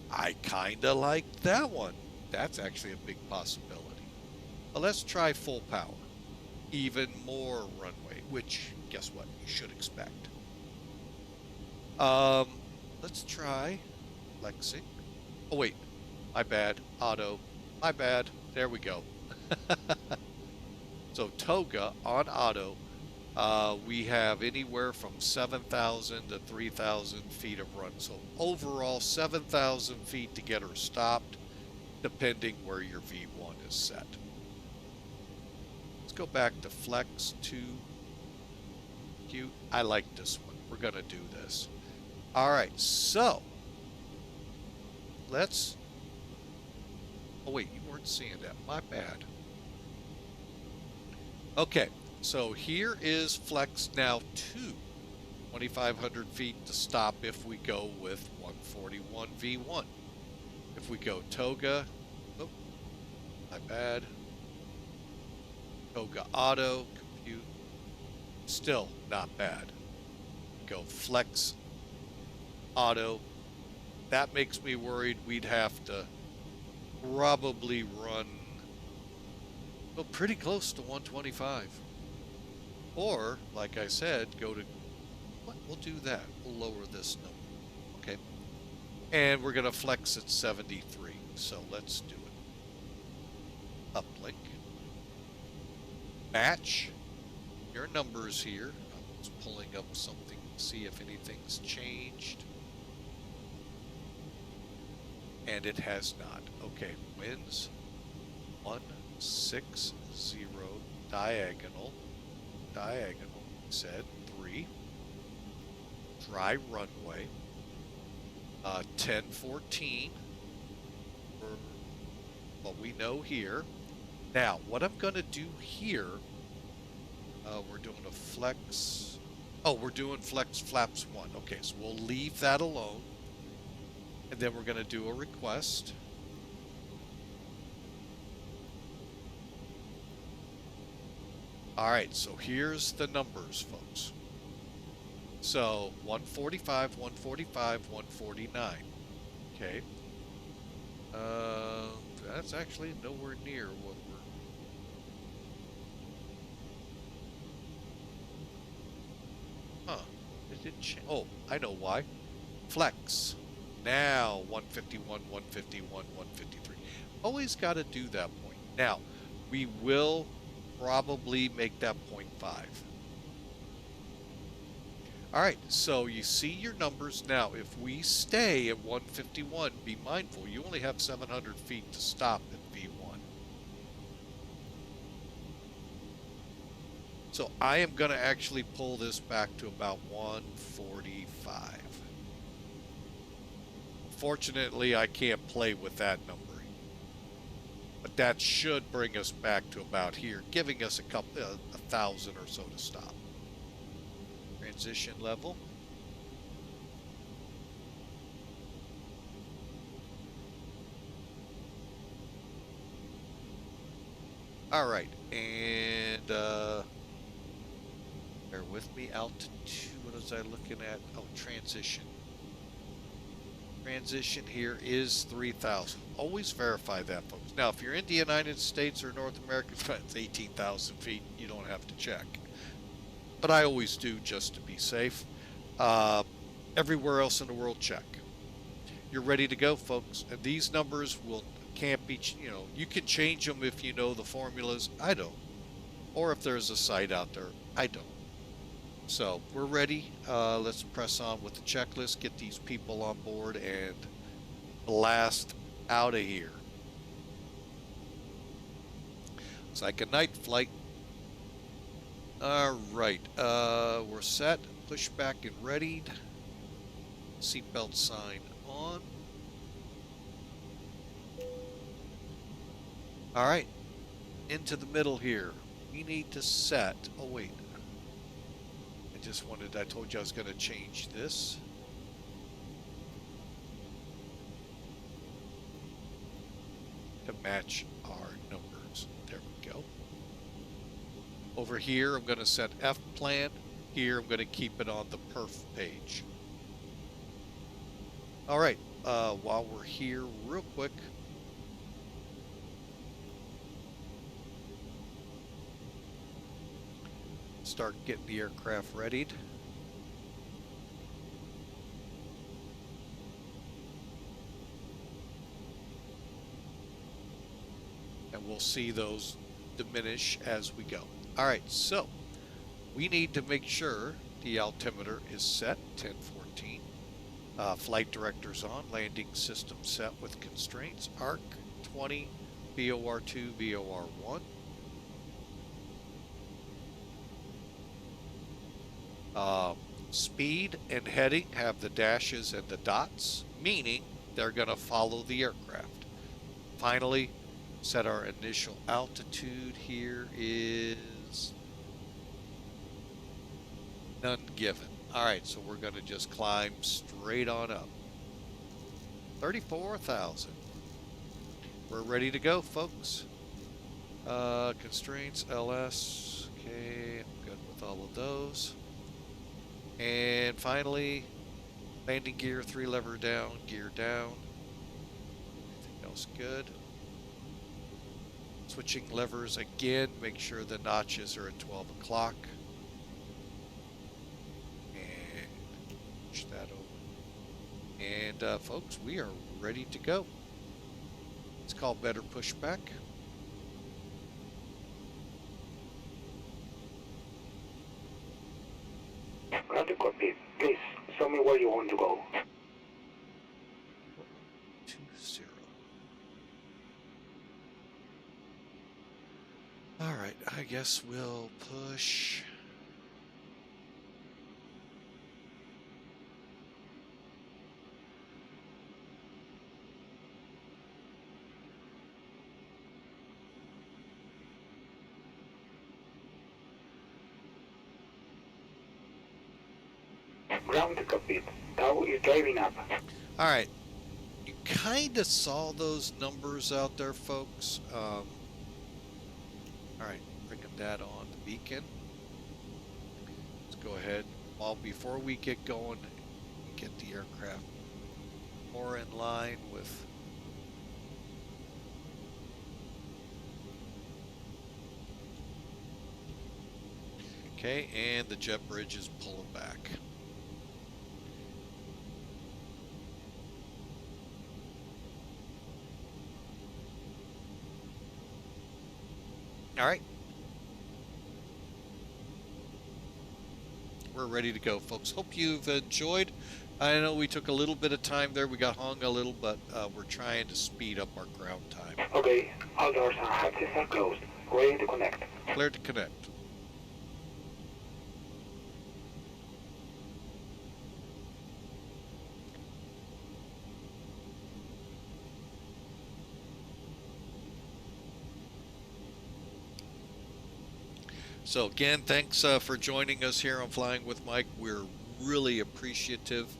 I kind of like that one. That's actually a big possibility. Well, let's try full power. Even more runway, which, guess what, you should expect. Let's try flexing. Oh, wait. My bad. Auto. My bad. There we go. So Toga on auto, we have anywhere from 7,000 to 3,000 feet of run. So overall 7,000 feet to get her stopped, depending where your V1 is set. Let's go back to flex 2. Cute. I like this one. We're going to do this. All right. So let's, oh wait, you weren't seeing that. My bad. Okay, so here is flex now 2. 2,500 feet to stop if we go with 141 V1. If we go Toga, oh, my bad. Toga auto, compute, still not bad. Go flex auto. That makes me worried we'd have to probably run, well, pretty close to 125. Or, like I said, go to, what? We'll do that. We'll lower this number. Okay. And we're going to flex at 73. So let's do it. Uplink. Match your numbers here. I'm just pulling up something to see if anything's changed. And it has not. Okay, winds 160 diagonal, said 3, dry runway, 1014 for what we know here. Now, what I'm going to do here, we're doing a flex. Oh, we're doing flex flaps 1. Okay, so we'll leave that alone. And then we're going to do a request. All right, so here's the numbers, folks. So 145, 145, 149. Okay. That's actually nowhere near what we're... Huh. It didn't change. Oh, I know why. Flex. Now 151, 151, 153. Always got to do that point. Now, we will probably make that 0.5. All right, so you see your numbers. Now, if we stay at 151, be mindful, you only have 700 feet to stop at V1. So I am going to actually pull this back to about 145. Fortunately, I can't play with that numbering. But that should bring us back to about here, giving us a 1,000 or so to stop. Transition level. All right, and bear with me. Altitude, what was I looking at? Oh, transition. Transition here is 3,000. Always verify that, folks. Now, if you're in the United States or North America, it's 18,000 feet. You don't have to check. But I always do just to be safe. Everywhere else in the world, check. You're ready to go, folks. And these numbers can't be, you can change them if you know the formulas. I don't. Or if there's a site out there. I don't. So we're ready. Let's press on with the checklist, get these people on board, and blast out of here. It's like a night flight. All right, we're set. Push back and readied. Seatbelt sign on. All right, into the middle here. We need to set. Oh wait. I told you I was going to change this. To match our numbers. There we go. Over here, I'm going to set F plan. Here, I'm going to keep it on the perf page. All right, while we're here, real quick. Start getting the aircraft readied. And we'll see those diminish as we go. All right, so we need to make sure the altimeter is set, 1014. Flight director's on, landing system set with constraints, ARC 20, VOR2, VOR1. Speed and heading have the dashes and the dots, meaning they're going to follow the aircraft. Finally, set our initial altitude. Here is none given. All right, so we're going to just climb straight on up. 34,000. We're ready to go, folks. Constraints, LS. Okay, I'm good with all of those. And finally, landing gear, 3 lever down, gear down. Everything else good. Switching levers again, make sure the notches are at 12 o'clock. And push that over. And folks, we are ready to go. It's called better pushback. Ground copy. Please, show me where you want to go. 20. All right, I guess we'll push. Ground cockpit. Tow is driving up. All right. You kind of saw those numbers out there, folks. All right, bringing that on the beacon. Let's go ahead. Well, before we get going, get the aircraft more in line with. Okay, and the jet bridge is pulling back. All right. We're ready to go, folks. Hope you've enjoyed. I know we took a little bit of time there. We got hung a little, but we're trying to speed up our ground time. Okay, all doors and hatches are closed. Ready to connect. Clear to connect. So again, thanks for joining us here on Flying with Mike. We're really appreciative.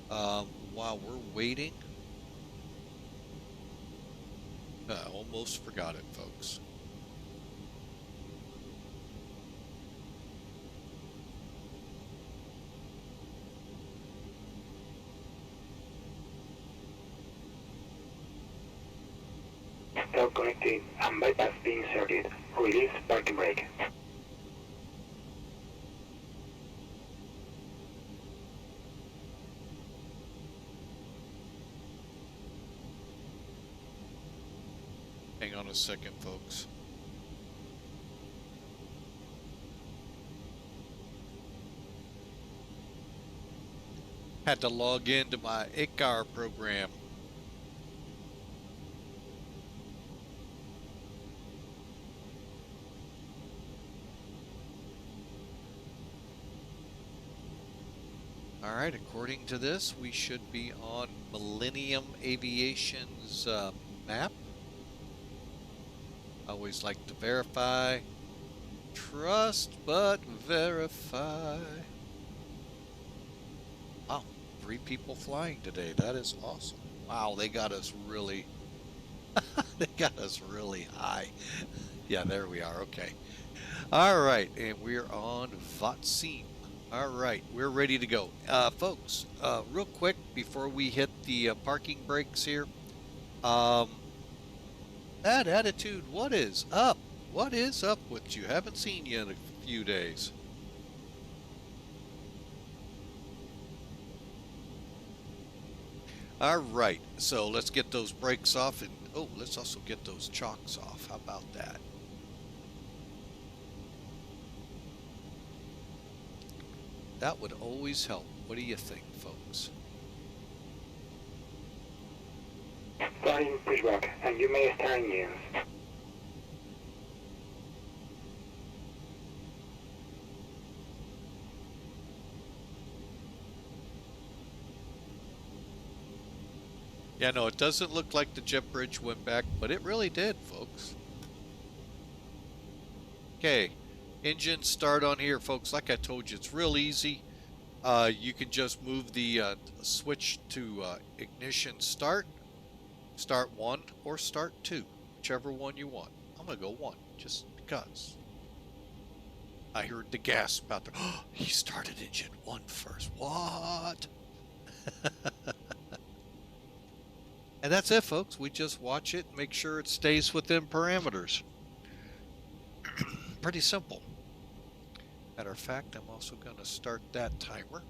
While we're waiting, I almost forgot it, folks. Stop connecting and bypass being inserted. Release parking brake. Hang on a second, folks. Had to log into my ICAR program. All right, according to this, we should be on Millennium Aviation's map. Always like to verify. Trust but verify. Wow, 3 people flying today. That is awesome. Wow, they got us really they got us really high. Yeah, there we are. Okay. All right, and we're on VATSIM. All right, we're ready to go. Folks, real quick before we hit the parking brakes here. That attitude, what is up? What is up with you? Haven't seen you in a few days. All right, so let's get those brakes off, and oh, let's also get those chocks off. How about that? That would always help. What do you think, folks? Starting pushback, and you may start engines. Yeah, no, it doesn't look like the jet bridge went back, but it really did, folks. Okay, engine start on here, folks. Like I told you, it's real easy. You can just move the switch to ignition start 1 or start 2, whichever one you want. I'm gonna go 1 just because. I heard the gasp out there. Oh, he started engine 1 first. What? And that's it, folks. We just watch it, make sure it stays within parameters. Pretty simple. Matter of fact, I'm also going to start that timer.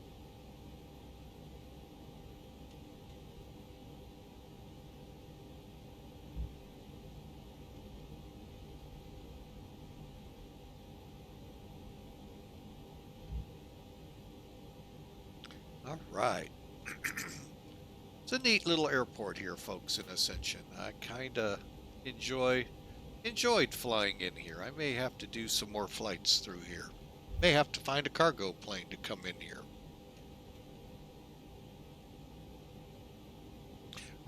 All right. It's a neat little airport here, folks, in Asunción. I kind of enjoyed flying in here. I may have to do some more flights through here. May have to find a cargo plane to come in here.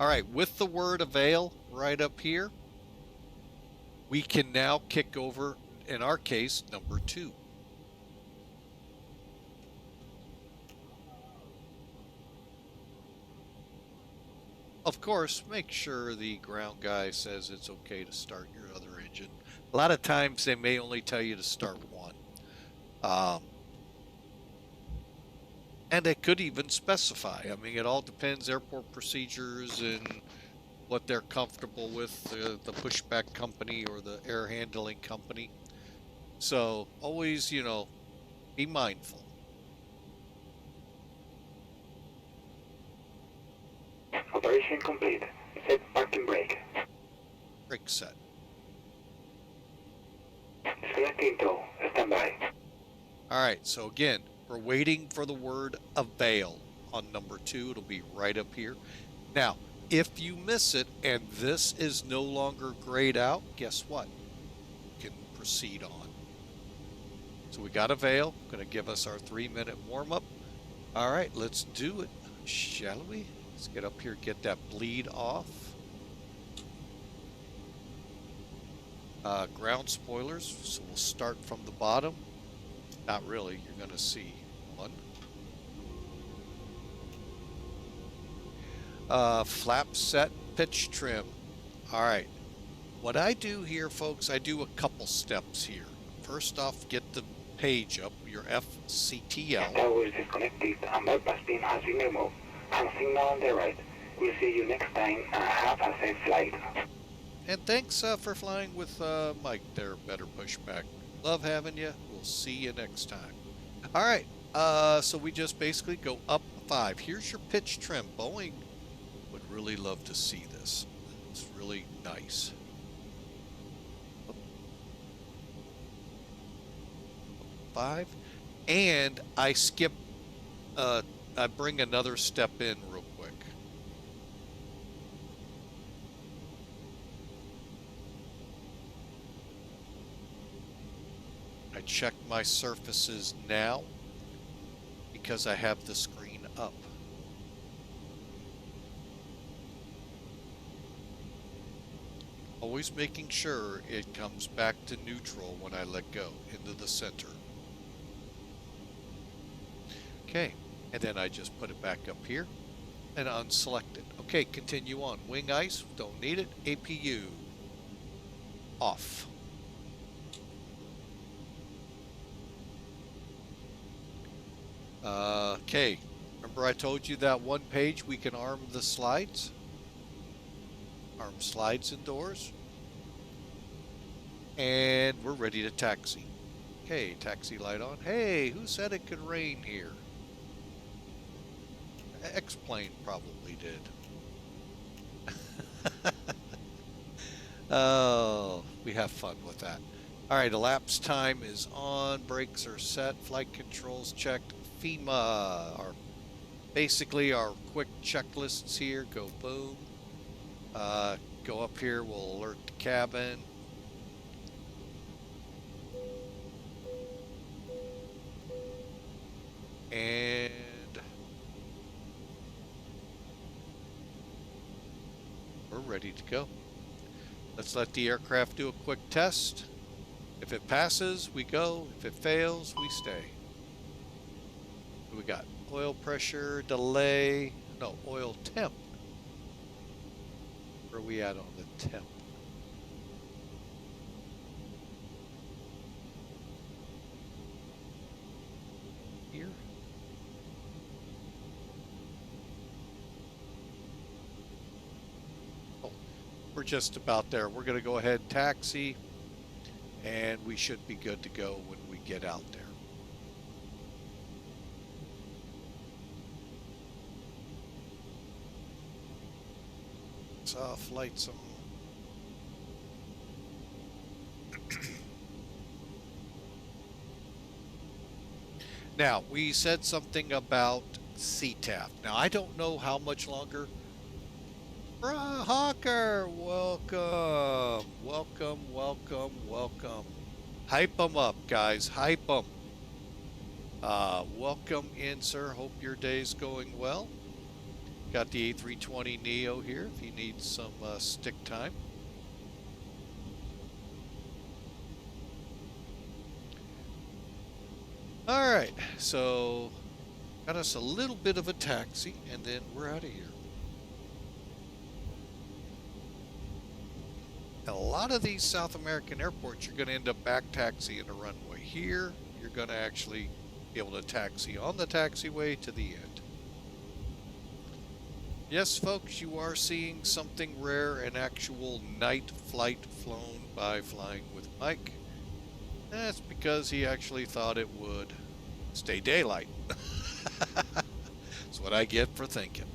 All right, with the word avail right up here, we can now kick over, in our case, number 2. Of course, make sure the ground guy says it's okay to start your other engine. A lot of times they may only tell you to start one. And it could even specify. I mean, it all depends, airport procedures and what they're comfortable with, the pushback company or the air handling company. So always, you know, be mindful. Operation complete. Set parking brake. Brake set. Disconnecting tow. Standby. All right, so again, we're waiting for the word avail on number 2. It'll be right up here. Now, if you miss it and this is no longer grayed out, guess what? You can proceed on. So we got avail. Going to give us our 3-minute warm-up. All right, let's do it, shall we? Let's get up here, get that bleed off. Ground spoilers, so we'll start from the bottom. Not really, you're going to see one. Flap set, pitch trim. All right, what I do here, folks, I do a couple steps here. First off, get the page up, your FCTL. Tower is disconnected and bypass beam has been removed. And signal on the right. We'll see you next time and have a safe flight. And thanks for flying with Mike there, Better Pushback. Love having you. We'll see you next time. All right, so we just basically go up 5. Here's your pitch trim. Boeing would really love to see this. It's really nice. 5. And I skip, I bring another step in real quick. I check my surfaces now because I have the screen up. Always making sure it comes back to neutral when I let go into the center. Okay, and then I just put it back up here and unselect it. Okay, continue on. Wing ice, don't need it. APU, off. Okay, remember I told you that one page we can arm the slides? Arm slides and doors. And we're ready to taxi. Okay, taxi light on. Hey, who said it could rain here? X-plane probably did. Oh, we have fun with that. All right, elapsed time is on. Brakes are set. Flight controls checked. FEMA, basically our quick checklists here. Go boom. Go up here. We'll alert the cabin. And we're ready to go. Let's let the aircraft do a quick test. If it passes, we go. If it fails, we stay. What we got? Oil pressure, delay. No, oil temp. Where are we at on the temp? Here. Oh, we're just about there. We're going to go ahead and taxi, and we should be good to go when we get out there. Off, lights on. Now, we said something about CTAF. Now, I don't know how much longer. Hawker, welcome. Welcome, welcome, welcome. Hype them up, guys. Hype them. Welcome in, sir. Hope your day's going well. Got the A320NEO here if you need some stick time. All right, so got us a little bit of a taxi, and then we're out of here. a lot of these South American airports, you're going to end up back taxiing a runway. Here, you're going to actually be able to taxi on the taxiway to the end. Yes, folks, you are seeing something rare, an actual night flight flown by Flying with Mike. That's because he actually thought it would stay daylight. That's what I get for thinking.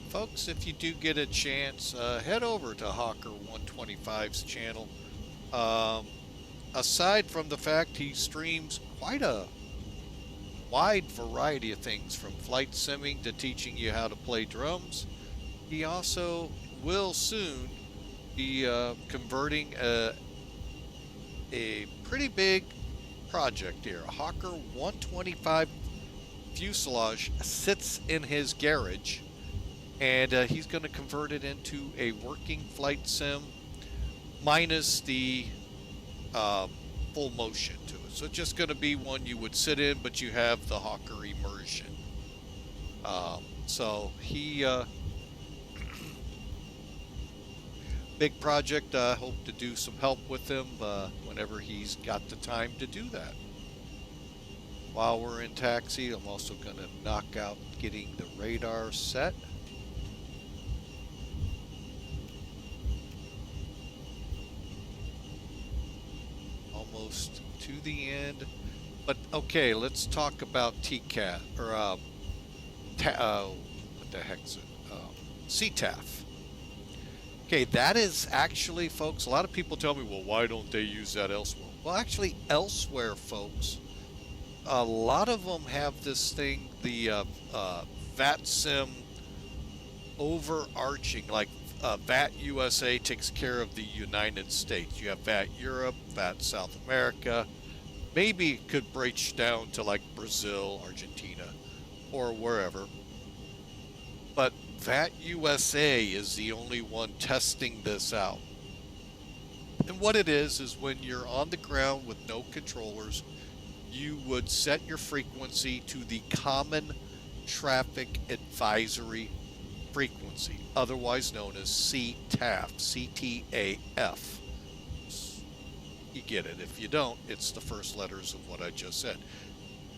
Folks, if you do get a chance, head over to Hawker 125's channel. Aside from the fact he streams quite a wide variety of things, from flight simming to teaching you how to play drums, he also will soon be converting a pretty big project here. A Hawker 125 fuselage sits in his garage, and he's going to convert it into a working flight sim minus the full motion to it. So it's just going to be one you would sit in, but you have the Hawker immersion. So he big project. I hope to do some help with him whenever he's got the time to do that. While we're in taxi, I'm also going to knock out getting the radar set. Almost to the end, but okay, let's talk about TCAS, or what the heck's it? CTAF. Okay, that is actually, folks, a lot of people tell me, well, why don't they use that elsewhere? Well, actually, elsewhere, folks, a lot of them have this thing, the VATSIM overarching, like VAT USA takes care of the United States. You have VAT Europe, VAT South America. Maybe it could breach down to like Brazil, Argentina, or wherever. But VAT USA is the only one testing this out. And what it is when you're on the ground with no controllers, you would set your frequency to the Common Traffic Advisory frequency, otherwise known as CTAF, C-T-A-F. You get it. If you don't, it's the first letters of what I just said.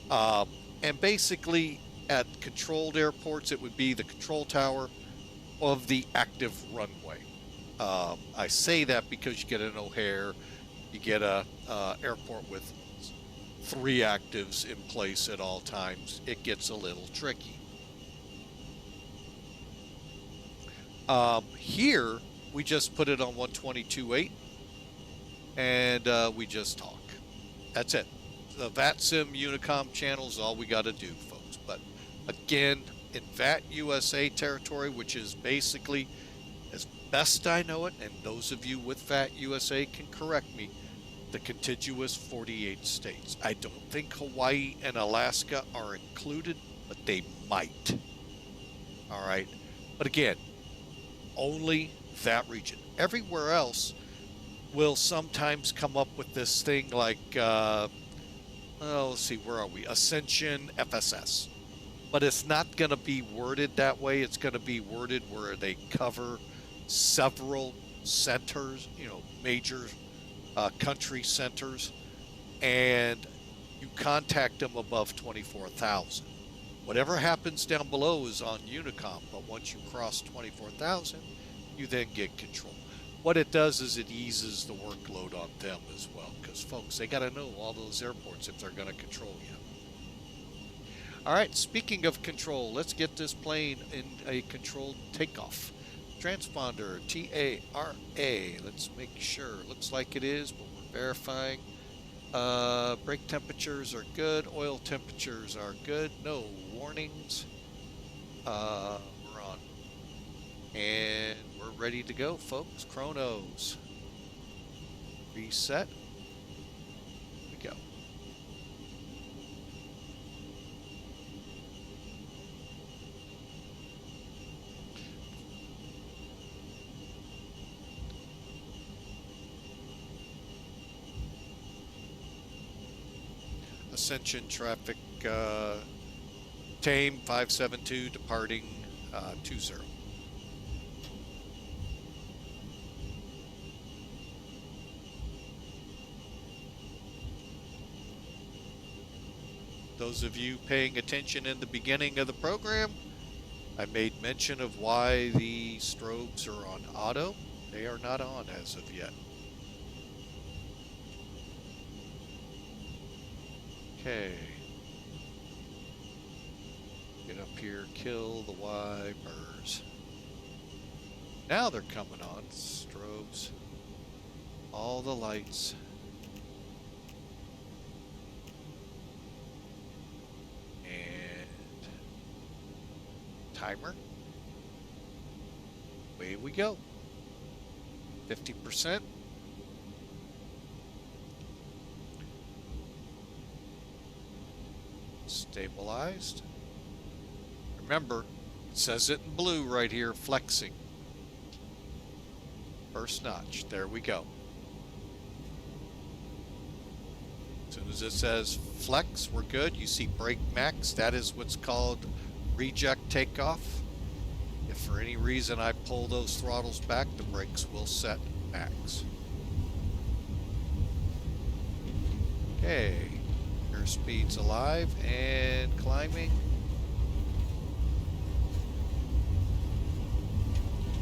And basically, at controlled airports, it would be the control tower of the active runway. I say that because you get an O'Hare, you get a airport with 3 actives in place at all times. It gets a little tricky. Here, we just put it on 122.8, and we just talk. That's it. The VATSIM Unicom channel is all we got to do, folks. But again, in VAT USA territory, which is basically, as best I know it, and those of you with VAT USA can correct me, the contiguous 48 states. I don't think Hawaii and Alaska are included, but they might. All right. But again, only that region. Everywhere else will sometimes come up with this thing like, let's see, where are we? Ascension FSS. But it's not going to be worded that way. It's going to be worded where they cover several centers, major country centers, and you contact them above 24,000. Whatever happens down below is on Unicom, but once you cross 24,000, you then get control. What it does is it eases the workload on them as well, because folks, they got to know all those airports if they're going to control you. All right, speaking of control, let's get this plane in a controlled takeoff. Transponder TARA. Let's make sure. Looks like it is, but we're verifying. Brake temperatures are good. Oil temperatures are good. No warnings. We're on. And we're ready to go, folks. Chronos. Reset. Here we go. Ascension traffic, Tame 572 departing 20. Those of you paying attention in the beginning of the program, I made mention of why the strobes are on auto. They are not on as of yet. Okay. Get up here, kill the wipers. Now they're coming on. Strobes. All the lights. And timer. Away we go. 50%. Stabilized. Remember, it says it in blue right here, flexing. First notch. There we go. As soon as it says flex, we're good. You see brake max. That is what's called reject takeoff. If for any reason I pull those throttles back, the brakes will set max. Okay. Speed's alive and climbing.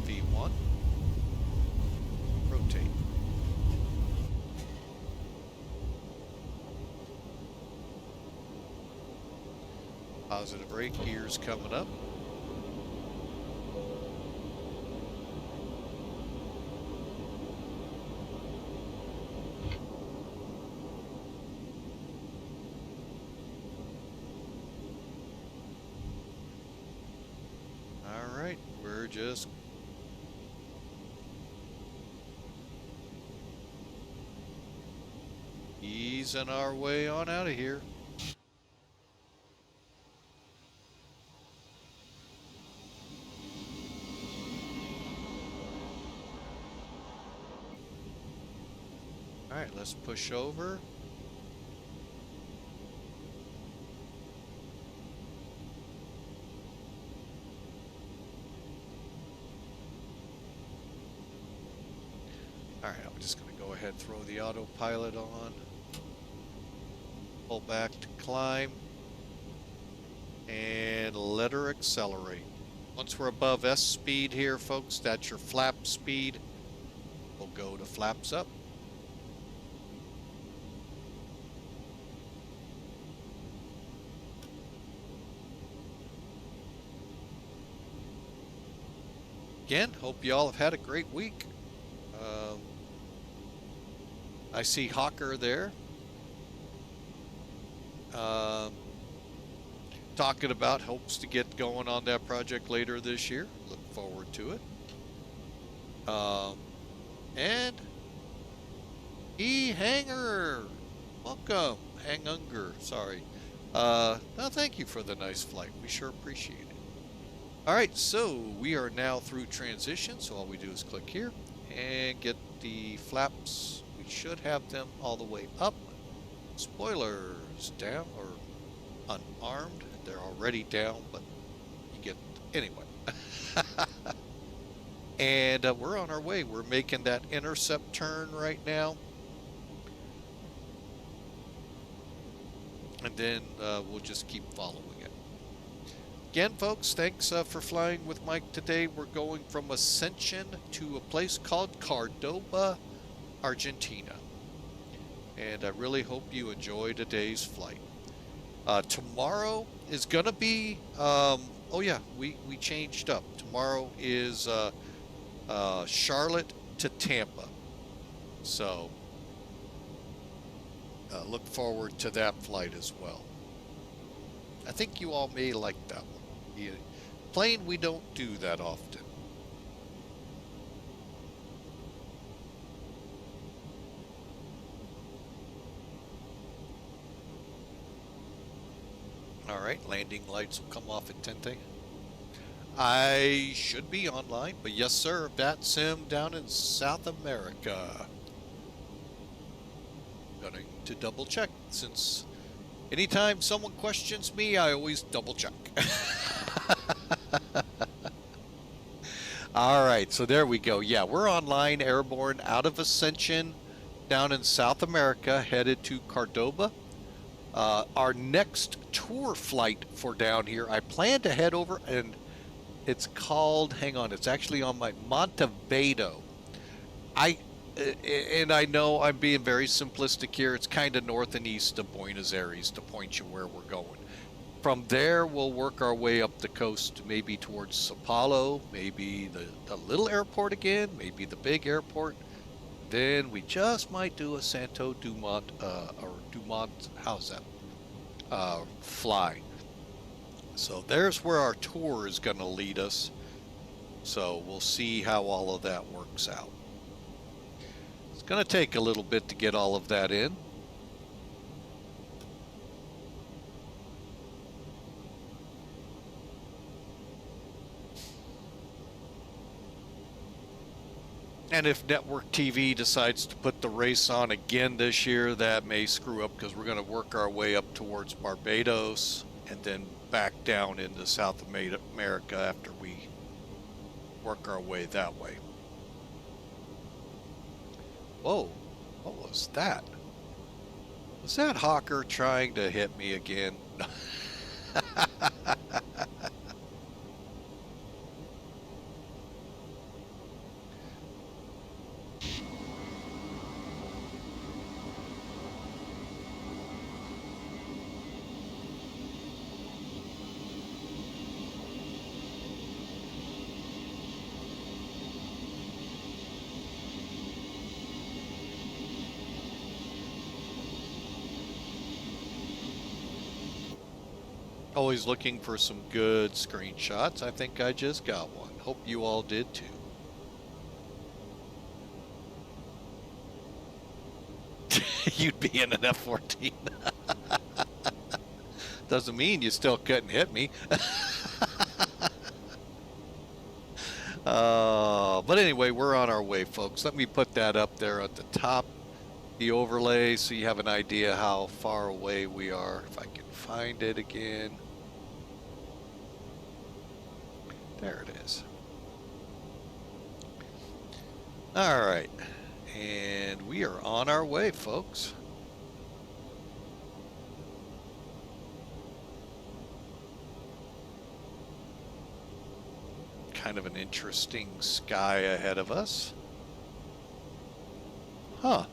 V1. Rotate. Positive brake gears coming up. Just easing our way on out of here. All right, let's push over. All right, I'm just going to go ahead and throw the autopilot on. Pull back to climb. And let her accelerate. Once we're above S speed here, folks, that's your flap speed. We'll go to flaps up. Again, hope you all have had a great week. I see Hawker there. Talking about hopes to get going on that project later this year. Look forward to it. And E-Hanger, welcome. Hangunger, sorry. No, thank you for the nice flight. We sure appreciate it. All right, so we are now through transition. So all we do is click here and get the flaps. We should have them all the way up. Spoilers down or unarmed. They're already down, but you get anyway. And we're on our way. We're making that intercept turn right now. And then we'll just keep following it. Again, folks, thanks for flying with Mike today. We're going from Ascension to a place called Córdoba, Argentina. And I really hope you enjoy today's flight. Tomorrow is going to be, oh yeah, we changed up. Tomorrow is Charlotte to Tampa. So look forward to that flight as well. I think you all may like that one. Plane we don't do that often. All right, landing lights will come off at 10:30. I should be online, but yes, sir, VATSIM down in South America. Going to double check, since anytime someone questions me, I always double check. All right, so there we go. Yeah, we're online, airborne out of Asunción, down in South America, headed to Córdoba. Our next tour flight for down here, I plan to head over, and it's called, hang on, it's actually on my Montevideo. And I know I'm being very simplistic here. It's kind of north and east of Buenos Aires to point you where we're going. From there, we'll work our way up the coast, maybe towards Sao Paulo, maybe the little airport again, maybe the big airport. Then we just might do a Santo Dumont, or Dumont, how's that, fly. So there's where our tour is going to lead us. So we'll see how all of that works out. It's going to take a little bit to get all of that in. And if Network TV decides to put the race on again this year, that may screw up, because we're going to work our way up towards Barbados and then back down into South America after we work our way that way. Whoa, what was that? Was that Hawker trying to hit me again? Always looking for some good screenshots. I think I just got one. Hope you all did too. You'd be in an F-14. Doesn't mean you still couldn't hit me. But anyway, we're on our way, folks. Let me put that up there at the top, the overlay, so you have an idea how far away we are. If I can find it again. There it is. All right. And we are on our way, folks. Kind of an interesting sky ahead of us. Huh.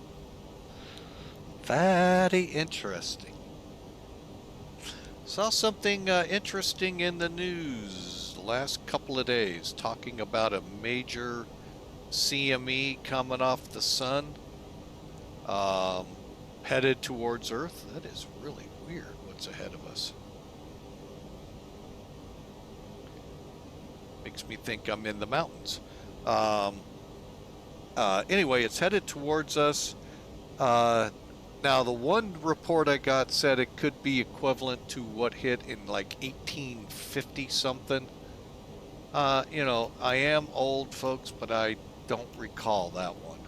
Very interesting. Saw something interesting in the news last couple of days, talking about a major CME coming off the sun, headed towards Earth. That is really weird what's ahead of us. Makes me think I'm in the mountains. Anyway, it's headed towards us. Now, the one report I got said it could be equivalent to what hit in like 1850 something. You know, I am old, folks, but I don't recall that one.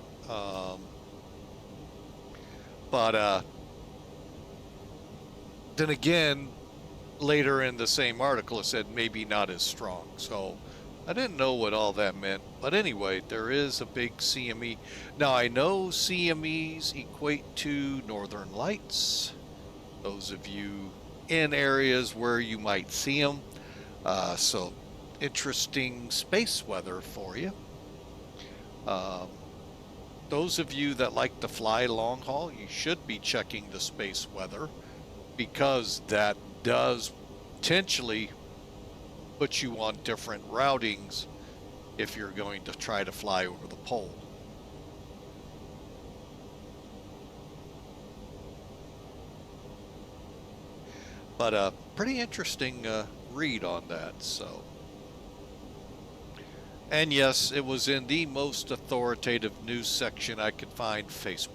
Then again, later in the same article, it said maybe not as strong. So I didn't know what all that meant. But anyway, there is a big CME. Now, I know CMEs equate to northern lights. Those of you in areas where you might see them. So interesting space weather for you. Those of you that like to fly long haul, you should be checking the space weather, because that does potentially put you on different routings if you're going to try to fly over the pole. But a pretty interesting read on that. So, and yes, it was in the most authoritative news section I could find, Facebook.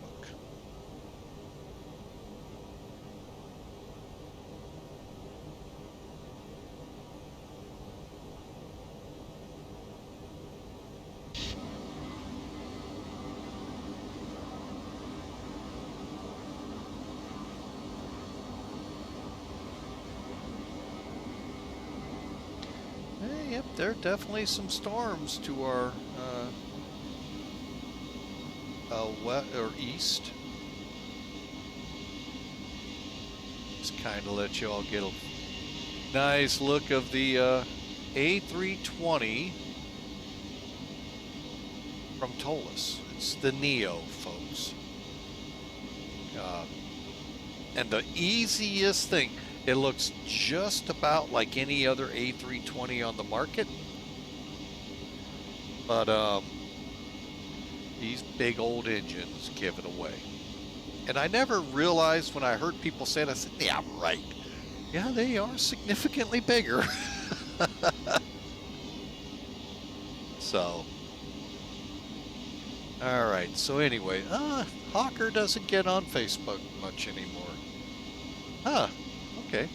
Yep, there are definitely some storms to our west or east. Just kind of let you all get a nice look of the A320 from Toliss. It's the Neo, folks. And the easiest thing, it looks just about like any other A320 on the market, but these big old engines give it away. And I never realized when I heard people say it, I said, yeah, right. Yeah, they are significantly bigger. So, all right. So anyway, Hawker doesn't get on Facebook much anymore. Huh. Okay.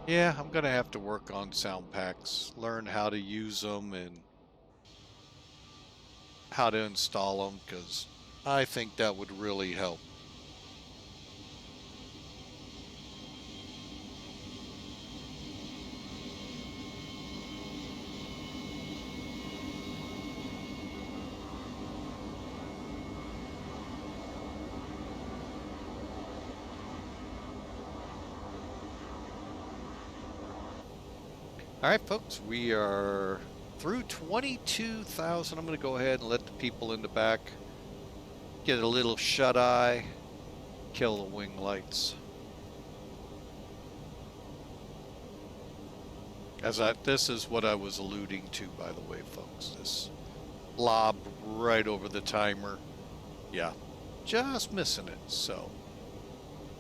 Yeah, I'm gonna have to work on sound packs, learn how to use them and how to install them, because I think that would really help. All right, folks, we are through 22,000. I'm going to go ahead and let the people in the back get a little shut-eye, kill the wing lights. This is what I was alluding to, by the way, folks. This lob right over the timer. Yeah, just missing it. So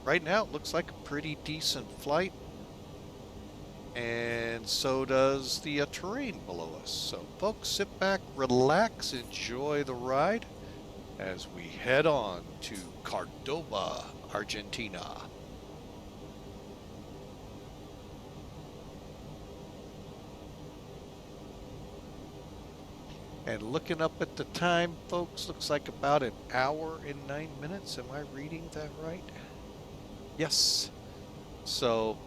right now it looks like a pretty decent flight. And so does the terrain below us. So folks, sit back, relax, enjoy the ride as we head on to Córdoba, Argentina. And looking up at the time, folks, looks like about an hour and 9 minutes. Am I reading that right? Yes. So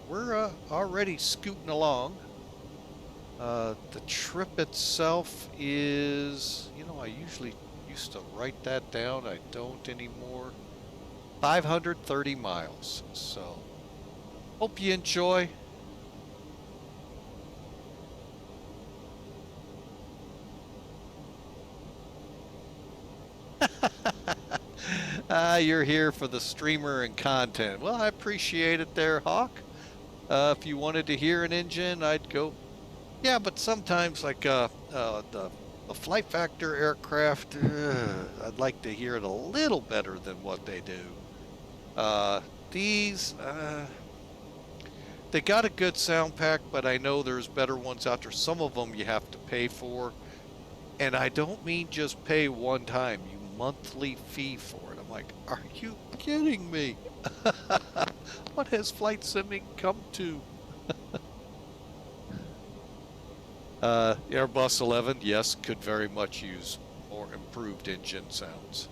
we're already scooting along. The trip itself is, you know, I usually used to write that down. I don't anymore. 530 miles. So hope you enjoy. You're here for the streamer and content. Well, I appreciate it there, Hawk. If you wanted to hear an engine, I'd go, yeah, but sometimes like the flight factor aircraft, I'd like to hear it a little better than what they do. These, they got a good sound pack, but I know there's better ones out there. Some of them you have to pay for. And I don't mean just pay one time, you monthly fee for it. I'm like, are you kidding me? What has flight simming come to? Airbus 11, yes, could very much use more improved engine sounds.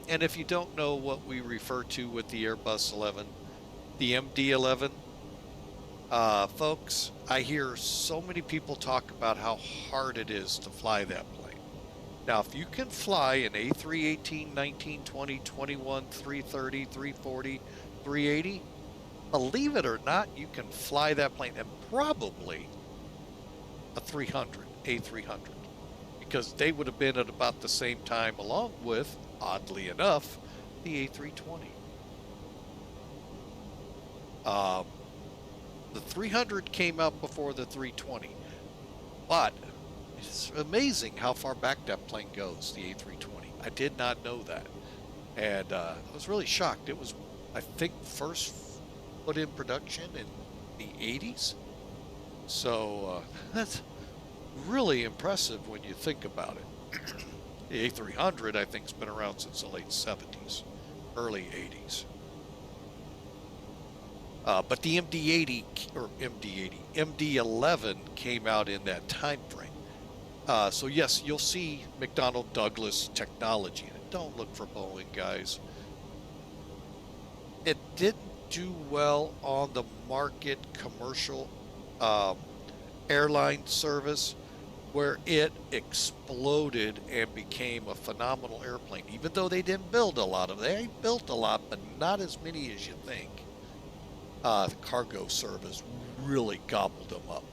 And if you don't know what we refer to with the Airbus 11, the MD-11, folks, I hear so many people talk about how hard it is to fly that plane. Now, if you can fly an A318, 19, 20, 21, 330, 340, 380, believe it or not, you can fly that plane, and probably a 300, A300, because they would have been at about the same time along with, oddly enough, the A320. The 300 came out before the 320, but it's amazing how far back that plane goes, the A320. I did not know that, and I was really shocked. It was, I think, first put in production in the 80s, so that's really impressive when you think about it. The A300, I think, has been around since the late 70s, early 80s. But the MD-11 came out in that time frame. So yes, you'll see McDonnell Douglas technology in it. Don't look for Boeing, guys. It didn't do well on the market commercial airline service, where it exploded and became a phenomenal airplane. Even though they didn't build a lot of it. They built a lot, but not as many as you think. The cargo service really gobbled them up.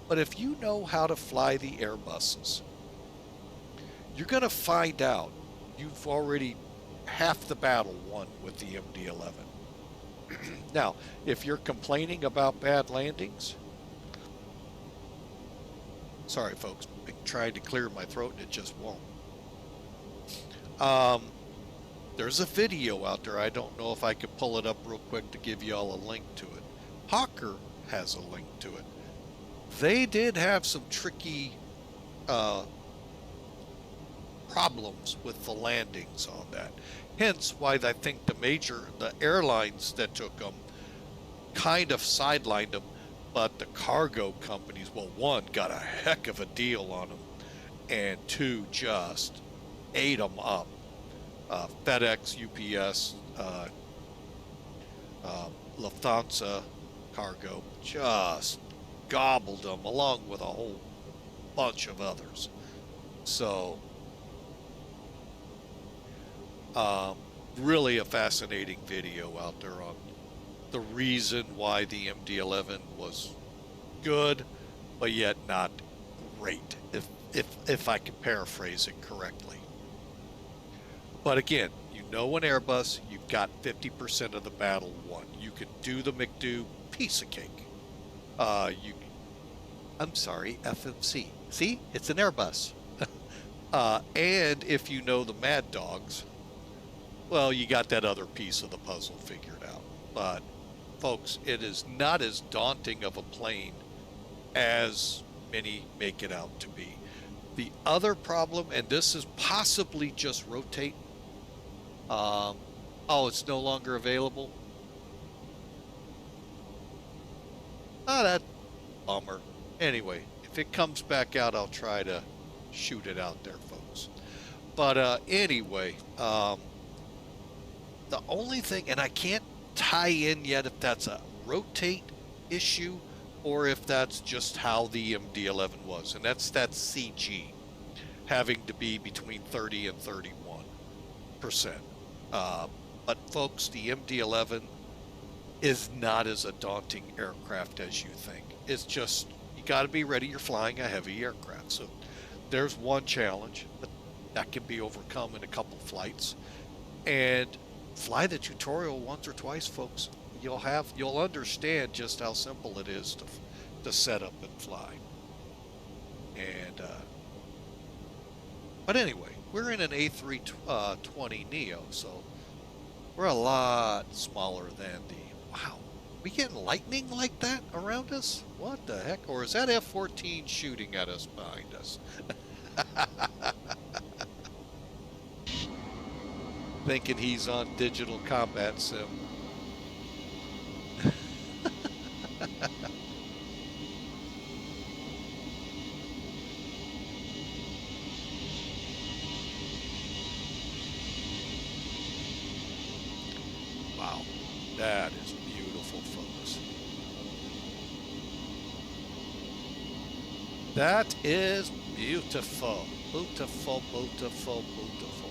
But if you know how to fly the Airbuses, you're going to find out you've already half the battle won with the MD-11. Now, if you're complaining about bad landings, sorry folks, I'm trying to clear my throat and it just won't. There's a video out there. I don't know if I could pull it up real quick to give you all a link to it. Hawker has a link to it. They did have some tricky problems with the landings on that. Hence why I think the airlines that took them kind of sidelined them, but the cargo companies, well, one, got a heck of a deal on them, and two, just ate them up. FedEx, UPS, Lufthansa cargo just gobbled them, along with a whole bunch of others. So really a fascinating video out there on the reason why the MD-11 was good, but yet not great, if I can paraphrase it correctly. But again, you know an Airbus, you've got 50% of the battle won. You can do the McDo, piece of cake. I'm sorry, FMC. See, it's an Airbus. And if you know the Mad Dogs, well, you got that other piece of the puzzle figured out. But folks, it is not as daunting of a plane as many make it out to be. The other problem, and this is possibly just rotate. Oh, it's no longer available. Oh, that bummer. Anyway, if it comes back out, I'll try to shoot it out there, folks. But anyway, the only thing, and I can't tie in yet if that's a rotate issue or if that's just how the MD-11 was, and that's that CG having to be between 30 and 31%. But folks, the MD-11 is not as a daunting aircraft as you think. It's just, you got to be ready. You're flying a heavy aircraft. So there's one challenge, but that can be overcome in a couple flights. And fly the tutorial once or twice, folks. You'll understand just how simple it is to set up and fly. And but anyway, we're in an A320NEO, so we're a lot smaller than the. Wow, we getting lightning like that around us? What the heck? Or is that F-14 shooting at us behind us? Thinking he's on digital combat sim. Wow, that is beautiful, folks. That is beautiful. Beautiful, beautiful, beautiful.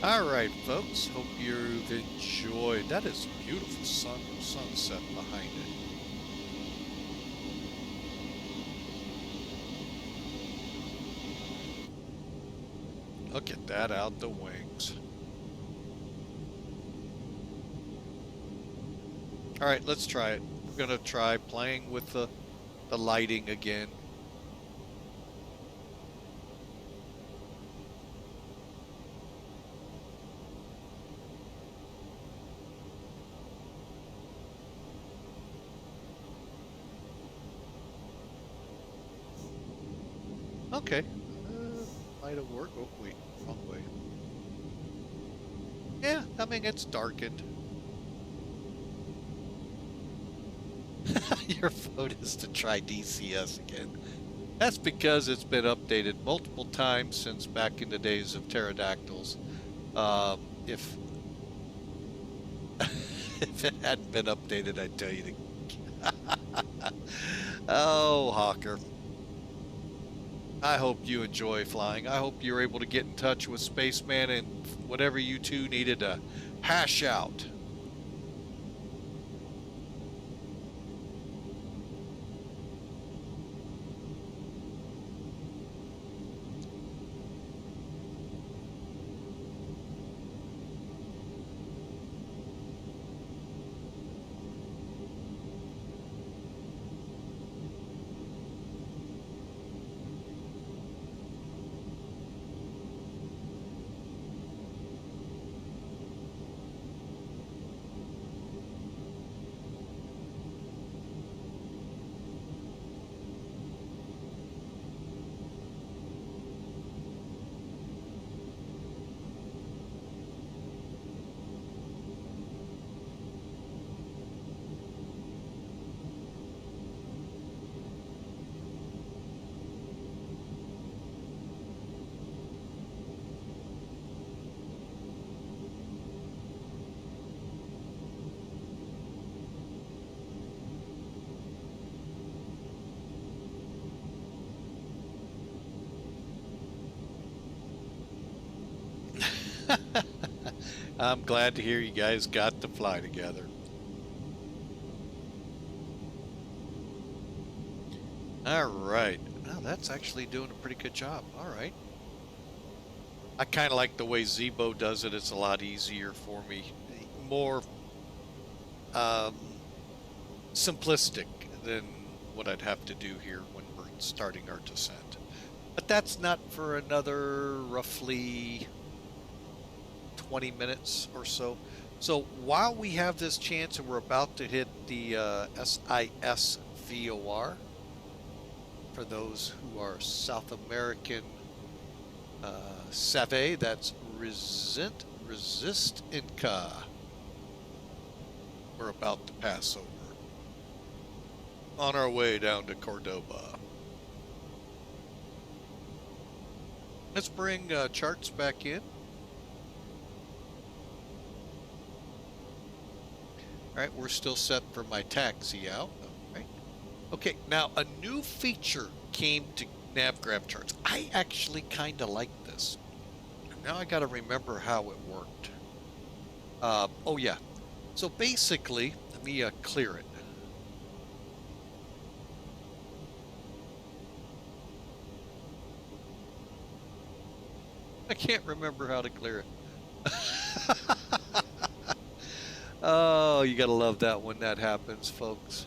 All right, folks. Hope you've enjoyed. That is beautiful sunset behind it. Look at that out the wings. All right, let's try it. We're gonna try playing with the lighting again. Okay. Might have worked. Oh, wait. Wrong way. Yeah, I mean, it's darkened. Your vote is to try DCS again. That's because it's been updated multiple times since back in the days of pterodactyls. If if it hadn't been updated, I'd tell you to... Oh, Hawker. I hope you enjoy flying. I hope you're able to get in touch with Spaceman and whatever you two needed to hash out. I'm glad to hear you guys got to fly together. All right. Now that's actually doing a pretty good job. All right. I kind of like the way Zebo does it. It's a lot easier for me. More simplistic than what I'd have to do here when we're starting our descent. But that's not for another roughly 20 minutes or so. So while we have this chance and we're about to hit the SIS VOR, for those who are South American SAVE, that's resist Inca. We're about to pass over on our way down to Cordoba. Let's bring charts back in. All right, we're still set for my taxi out. All right. Okay, now a new feature came to NavGrav charts. I actually kind of like this. Now I got to remember how it worked. Oh yeah. So basically, let me clear it. I can't remember how to clear it. Oh, you gotta love that when that happens, folks.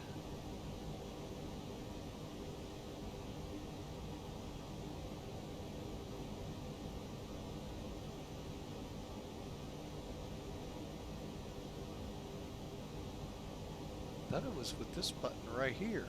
Thought it was with this button right here.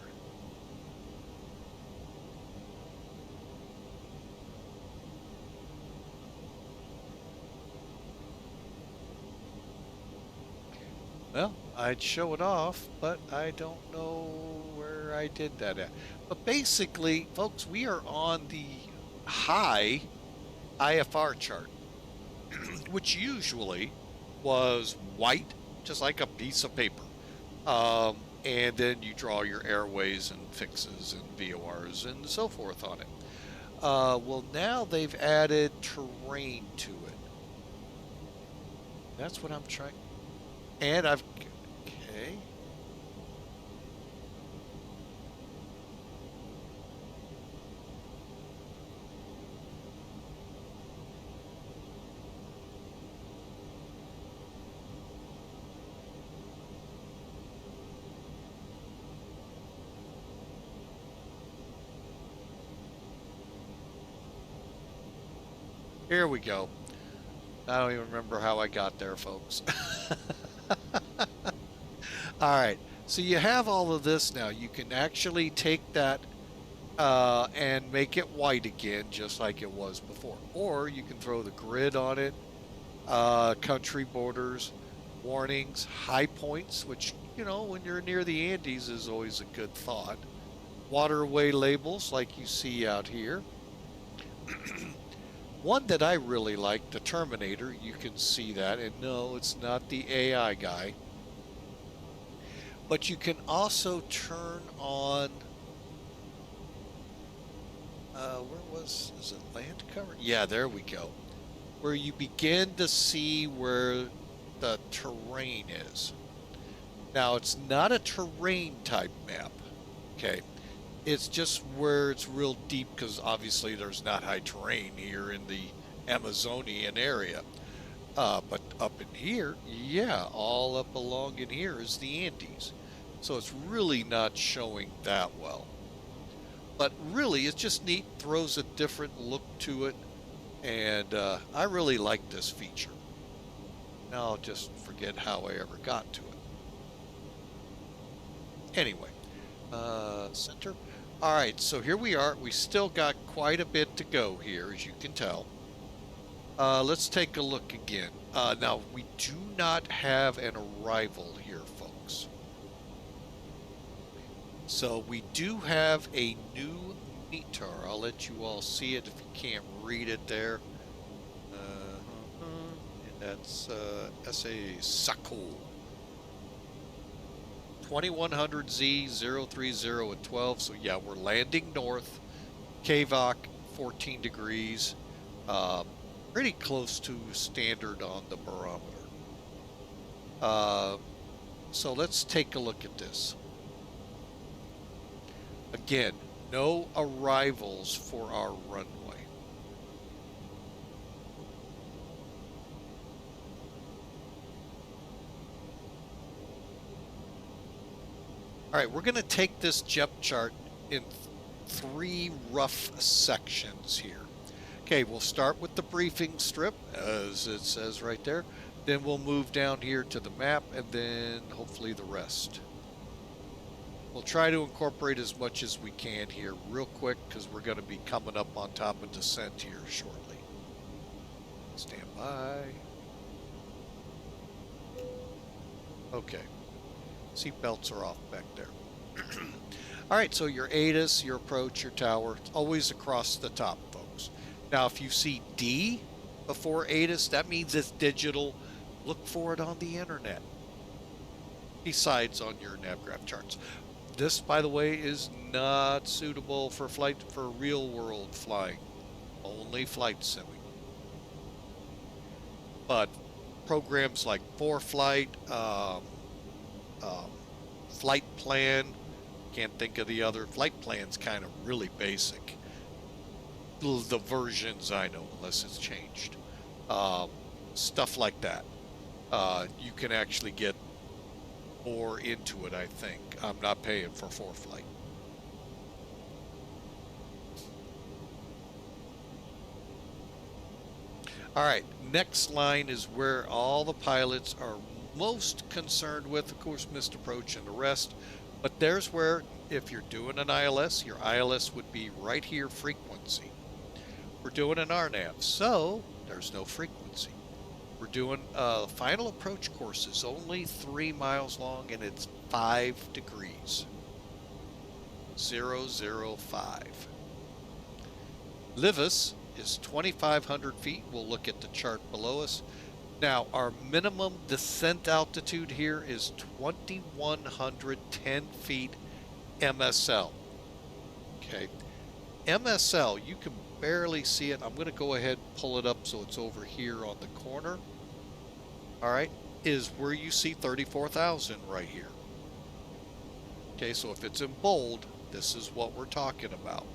Well, I'd show it off, but I don't know where I did that at. But basically, folks, we are on the high IFR chart, which usually was white, just like a piece of paper. And then you draw your airways and fixes and VORs and so forth on it. Well, now they've added terrain to it. That's what I'm trying. And I've, okay. Here we go. I don't even remember how I got there, folks. All right, so you have all of this now. You can actually take that and make it white again, just like it was before. Or you can throw the grid on it, country borders, warnings, high points, which, you know, when you're near the Andes is always a good thought. Waterway labels like you see out here. One that I really like, the Terminator, you can see that, and no, it's not the AI guy. But you can also turn on, is it land cover? Yeah, there we go. Where you begin to see where the terrain is. Now, it's not a terrain type map, okay? It's just where it's real deep, because obviously there's not high terrain here in the Amazonian area. But up in here, yeah, all up along in here is the Andes. So it's really not showing that well. But really, it's just neat, throws a different look to it. And I really like this feature. Now I'll just forget how I ever got to it. Anyway, center. All right, so here we are. We still got quite a bit to go here, as you can tell. Let's take a look again. Now, we do not have an arrival here, folks. So we do have a new meter. I'll let you all see it if you can't read it there. And that's SACO. 2100Z030 at 12. So yeah, we're landing north. KVOC 14 degrees. Pretty close to standard on the barometer. So let's take a look at this. Again, no arrivals for our runway. All right, we're going to take this jet chart in three rough sections here. Okay, we'll start with the briefing strip, as it says right there. Then we'll move down here to the map, and then hopefully the rest. We'll try to incorporate as much as we can here real quick, because we're going to be coming up on top of descent here shortly. Stand by. Okay. Seatbelts are off back there. All right, so your ATIS, your approach, your tower, it's always across the top, folks. Now, if you see D before ATIS, that means it's digital. Look for it on the internet, besides on your navgraph charts. This, by the way, is not suitable for flight, for real-world flying. Only flight simming. But programs like ForeFlight, Flight Plan, can't think of the other. Flight Plan's kind of really basic. The versions I know, unless it's changed. Stuff like that. You can actually get more into it, I think. I'm not paying for ForeFlight. All right, next line is where all the pilots are most concerned with, of course, missed approach and the rest. But there's where, if you're doing an ILS, your ILS would be right here, frequency. We're doing an RNAV, so there's no frequency. We're doing final approach course is only 3 miles long and it's 5 degrees. 005. Livis is 2,500 feet. We'll look at the chart below us. Now, our minimum descent altitude here is 2,110 feet MSL. Okay. MSL, you can barely see it. I'm going to go ahead and pull it up so it's over here on the corner. All right, is where you see 34,000 right here. Okay, so if it's in bold, this is what we're talking about.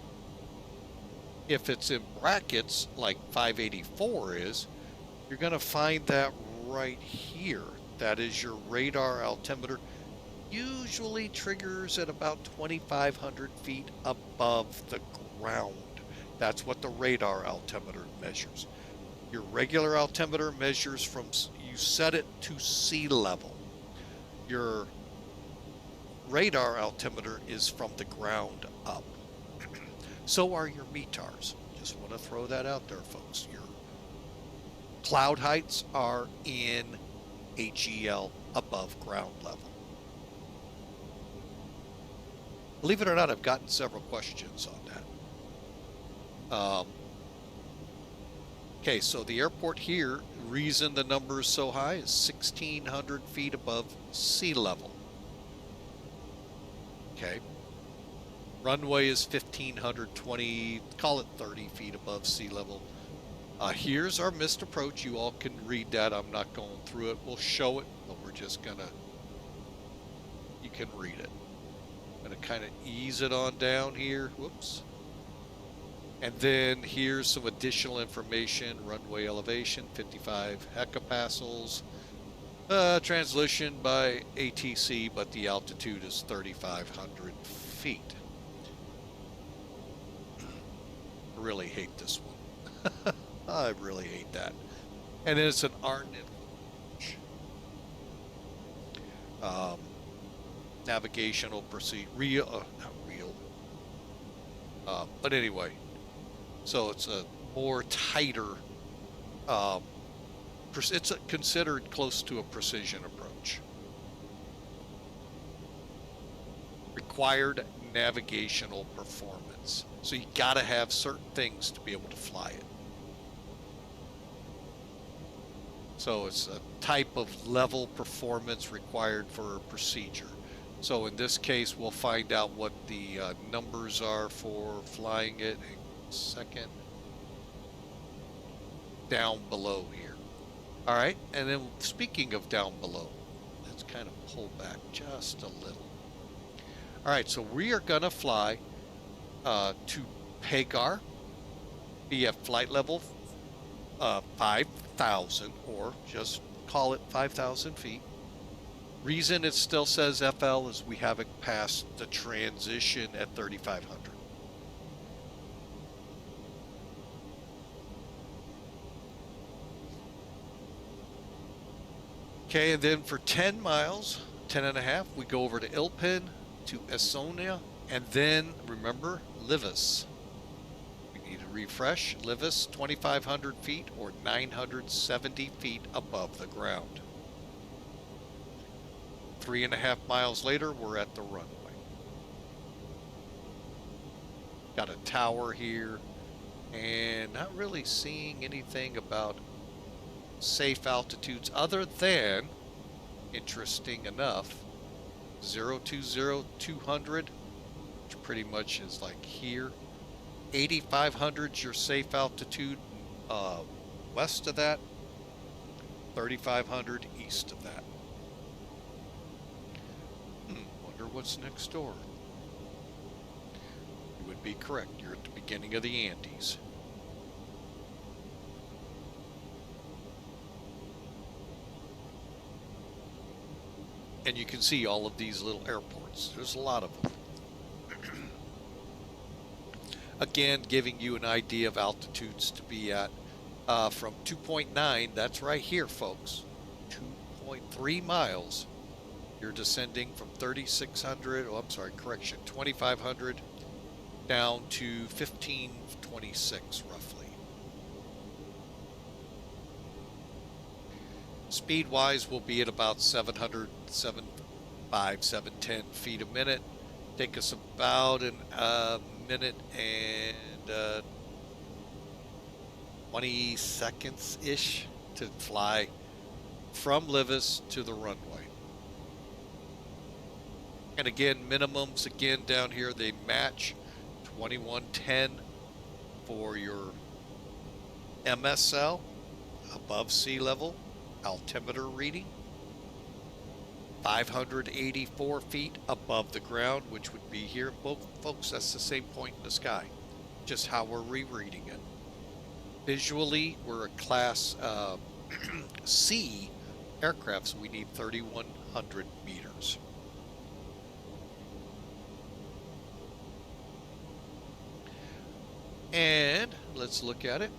If it's in brackets, like 584 is, you're going to find that right here. That is your radar altimeter. Usually triggers at about 2,500 feet above the ground. That's what the radar altimeter measures. Your regular altimeter measures from, you set it to sea level. Your radar altimeter is from the ground up. So are your METARs. Just want to throw that out there, folks. Your cloud heights are in HEL above ground level. Believe it or not, I've gotten several questions on that. Okay, so the airport here, reason the number is so high is 1,600 feet above sea level. Okay. Runway is 1,520, call it 30 feet above sea level. Here's our missed approach. You all can read that. I'm not going through it. We'll show it, but we're just gonna, you can read it. I'm gonna kind of ease it on down here. Whoops. And then here's some additional information. Runway elevation, 55 hectopascals. Translation by ATC, but the altitude is 3,500 feet. I really hate this one. I really hate that. And then it's an RNIV. Navigational procedure, not real. But anyway, so it's a more tighter, it's considered close to a precision approach. Required navigational performance. So you got to have certain things to be able to fly it. So it's a type of level performance required for a procedure. So in this case, we'll find out what the numbers are for flying it in a second. Down below here. All right, and then speaking of down below, let's kind of pull back just a little. All right, so we are gonna fly to Pagar, be at flight level 5,000, or just call it 5,000 feet. Reason it still says FL is we haven't passed the transition at 3,500. Okay, and then for 10 miles, 10 and a half, we go over to Ilpin, to Estonia, and then, remember, Livis. We need to refresh. Livis, 2,500 feet or 970 feet above the ground. 3.5 miles later, we're at the runway. Got a tower here, and not really seeing anything about safe altitudes other than, interesting enough, 020-200, which pretty much is like here. 8,500 is your safe altitude west of that, 3,500 east of that. Wonder what's next door. You would be correct. You're at the beginning of the Andes. And you can see all of these little airports. There's a lot of them. Again, giving you an idea of altitudes to be at from 2.9, that's right here, folks. 2.3 miles. You're descending from 3,600, oh, I'm sorry, correction, 2,500 down to 1,526 roughly. Speed-wise, we'll be at about 700, 710 feet a minute. Take us about a minute and 20 seconds-ish to fly from Livis to the runway. And again, minimums again down here, they match 2110 for your MSL, above sea level, altimeter reading. 584 feet above the ground, which would be here. Folks, that's the same point in the sky, just how we're rereading it. Visually, we're a class C aircraft, so we need 3,100 meters. And let's look at it.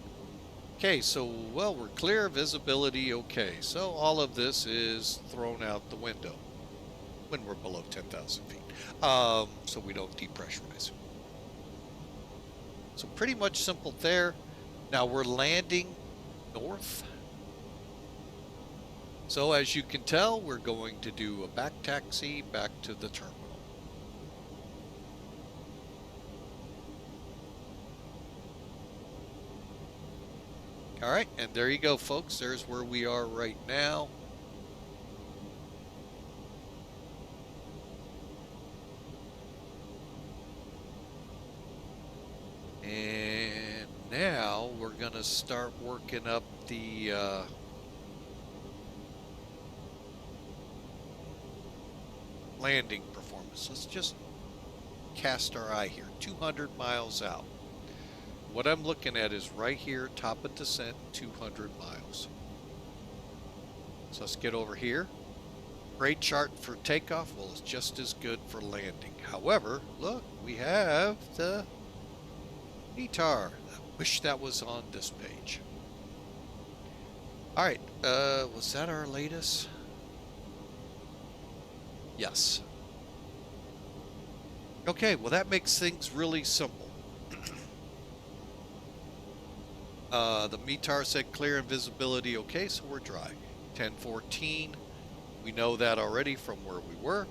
Okay, so, well, we're clear, visibility, okay. So all of this is thrown out the window when we're below 10,000 feet. So we don't depressurize. So pretty much simple there. Now we're landing north. So as you can tell, we're going to do a back taxi back to the terminal. All right, and there you go, folks. There's where we are right now. And now we're going to start working up the landing performance. Let's just cast our eye here. 200 miles out. What I'm looking at is right here, top of descent, 200 miles. So let's get over here. Great chart for takeoff. Well, it's just as good for landing. However, look, we have the METAR. I wish that was on this page. All right, was that our latest? Yes. Okay, well, that makes things really simple. The METAR said clear and visibility okay, so we're dry. 1014, we know that already from where we were.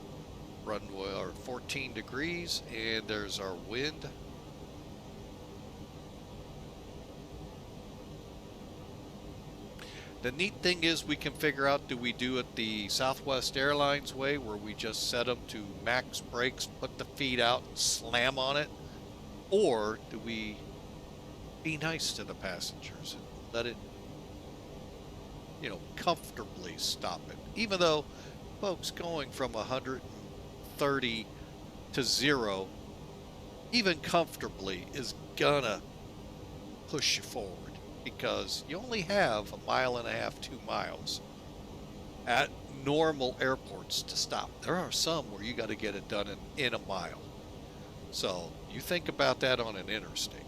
Runway are 14 degrees, and there's our wind. The neat thing is we can figure out, do we do it the Southwest Airlines way, where we just set them to max brakes, put the feet out, and slam on it? Or do we be nice to the passengers and let it, you know, comfortably stop it? Even though, folks, going from 130 to 0, even comfortably, is gonna push you forward, because you only have 1.5 miles, 2 miles at normal airports to stop. There are some where you got to get it done in a mile. So you think about that on an interstate.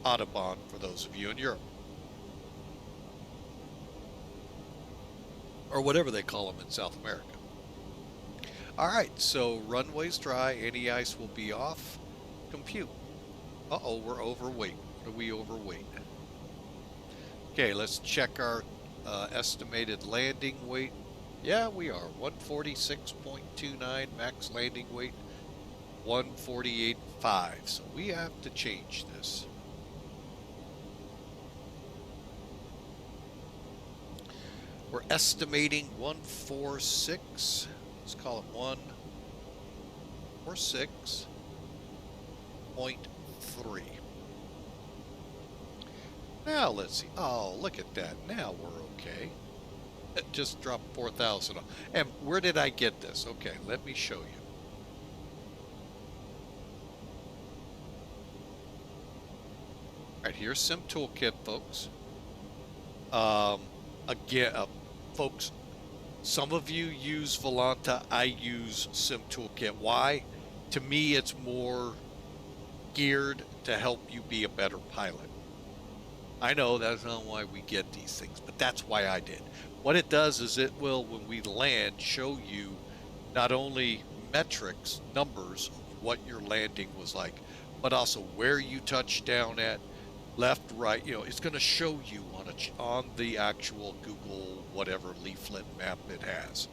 Autobahn for those of you in Europe, or whatever they call them in South America. All right, so runway's dry, any ice will be off. Compute. Uh-oh, we're overweight. What are we overweight? Okay, let's check our estimated landing weight. Yeah, we are 146.29, max landing weight 148.5. So we have to change this. We're estimating 146. Let's call it 146.3. Now let's see. Oh, look at that. Now we're okay. It just dropped 4,000. And where did I get this? Okay, let me show you. All right, here's Sim Toolkit, folks. Again, folks, Some of you use Volanta. I use Sim Toolkit. Why? To me, it's more geared to help you be a better pilot. I know that's not why we get these things, but that's why I did. What it does is it will, when we land, show you not only metrics, numbers of what your landing was like, but also where you touched down at, left, right. It's going to show you on the actual Google whatever leaflet map it has.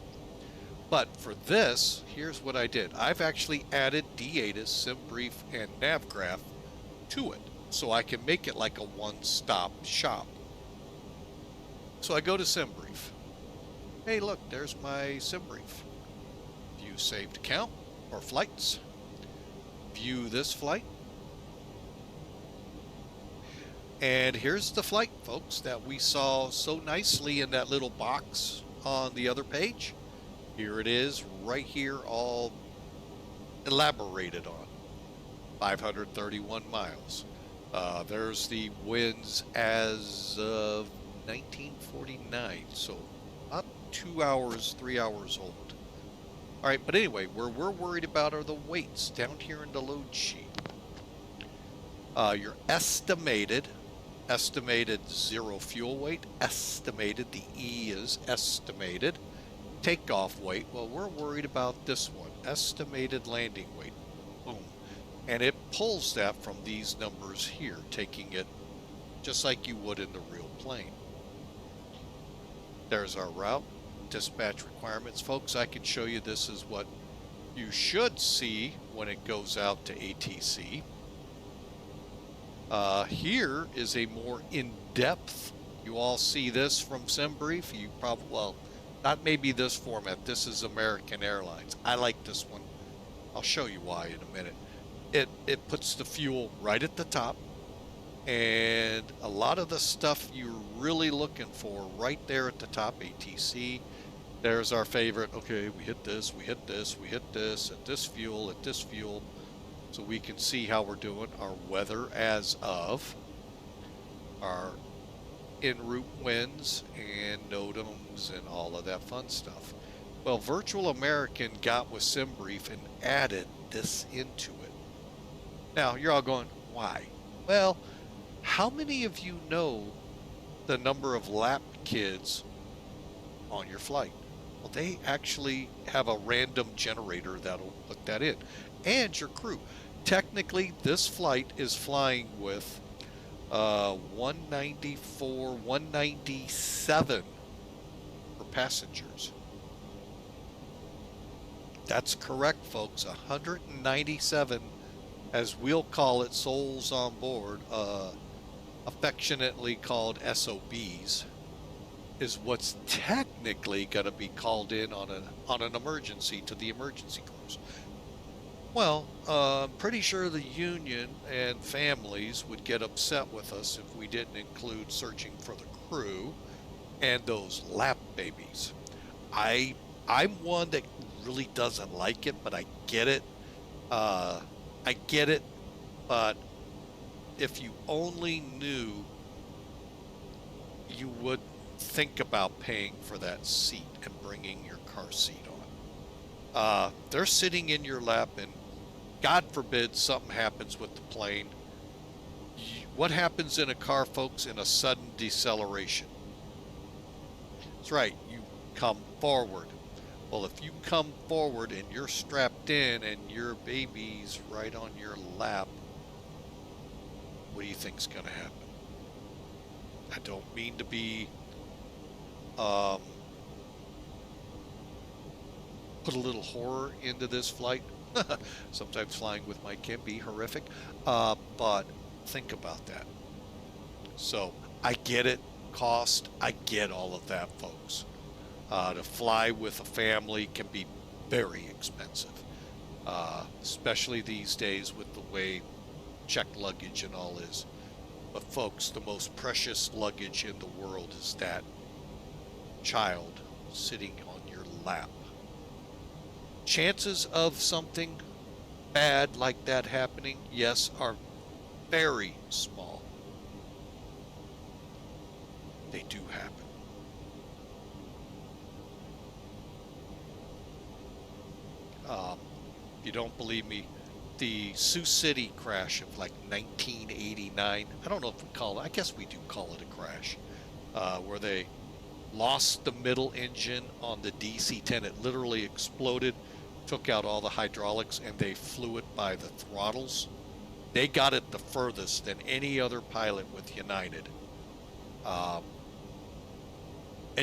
But for this, here's what I did. I've actually added DATIS, SimBrief, and NavGraph to it, so I can make it like a one-stop shop. So I go to SimBrief. Hey, look, there's my SimBrief. View saved account or flights. View this flight. And here's the flight, folks, that we saw so nicely in that little box on the other page. Here it is, right here, all elaborated on. 531 miles. There's the winds as of 1949, so about 2 hours, 3 hours old. All right, but anyway, where we're worried about are the weights down here in the load sheet. Your estimated zero fuel weight, estimated, the E is estimated. Takeoff weight, well, we're worried about this one, estimated landing weight. Boom. And it pulls that from these numbers here, taking it just like you would in the real plane. There's our route, dispatch requirements. Folks, I can show you this is what you should see when it goes out to ATC. Here is a more in-depth, you all see this from SimBrief, you probably, well, not maybe this format, this is American Airlines. I like this one. I'll show you why in a minute. It puts the fuel right at the top, and a lot of the stuff you're really looking for right there at the top, ATC. There's our favorite, okay, we hit this, we hit this, we hit this, at this fuel, so we can see how we're doing. Our weather as of, our en route winds and NOTAMs and all of that fun stuff. Well, Virtual American got with SimBrief and added this into it. Now, you're all going, why? Well, how many of you know the number of lap kids on your flight? Well, they actually have a random generator that'll put that in. And your crew. Technically, this flight is flying with 194, 197 for passengers. That's correct, folks. 197, as we'll call it, souls on board, affectionately called SOBs, is what's technically going to be called in on an emergency to the emergency crews. Well, I'm pretty sure the union and families would get upset with us if we didn't include searching for the crew and those lap babies. I'm one that really doesn't like it, but I get it. I get it, but if you only knew, you would think about paying for that seat and bringing your car seat on. They're sitting in your lap, and God forbid something happens with the plane. What happens in a car, folks, in a sudden deceleration? That's right, you come forward. Well, if you come forward and you're strapped in and your baby's right on your lap, what do you think's going to happen? I don't mean to be put a little horror into this flight. Sometimes flying with Mike can be horrific, but think about that. So I get it, cost, I get all of that, folks. To fly with a family can be very expensive, especially these days with the way checked luggage and all is. But folks, the most precious luggage in the world is that child sitting on your lap. Chances of something bad like that happening, yes, are very small. They do happen. If you don't believe me, the Sioux City crash of like 1989, I don't know if we call it, I guess we do call it a crash, where they lost the middle engine on the DC-10. It literally exploded, took out all the hydraulics, and they flew it by the throttles. They got it the furthest than any other pilot with United. And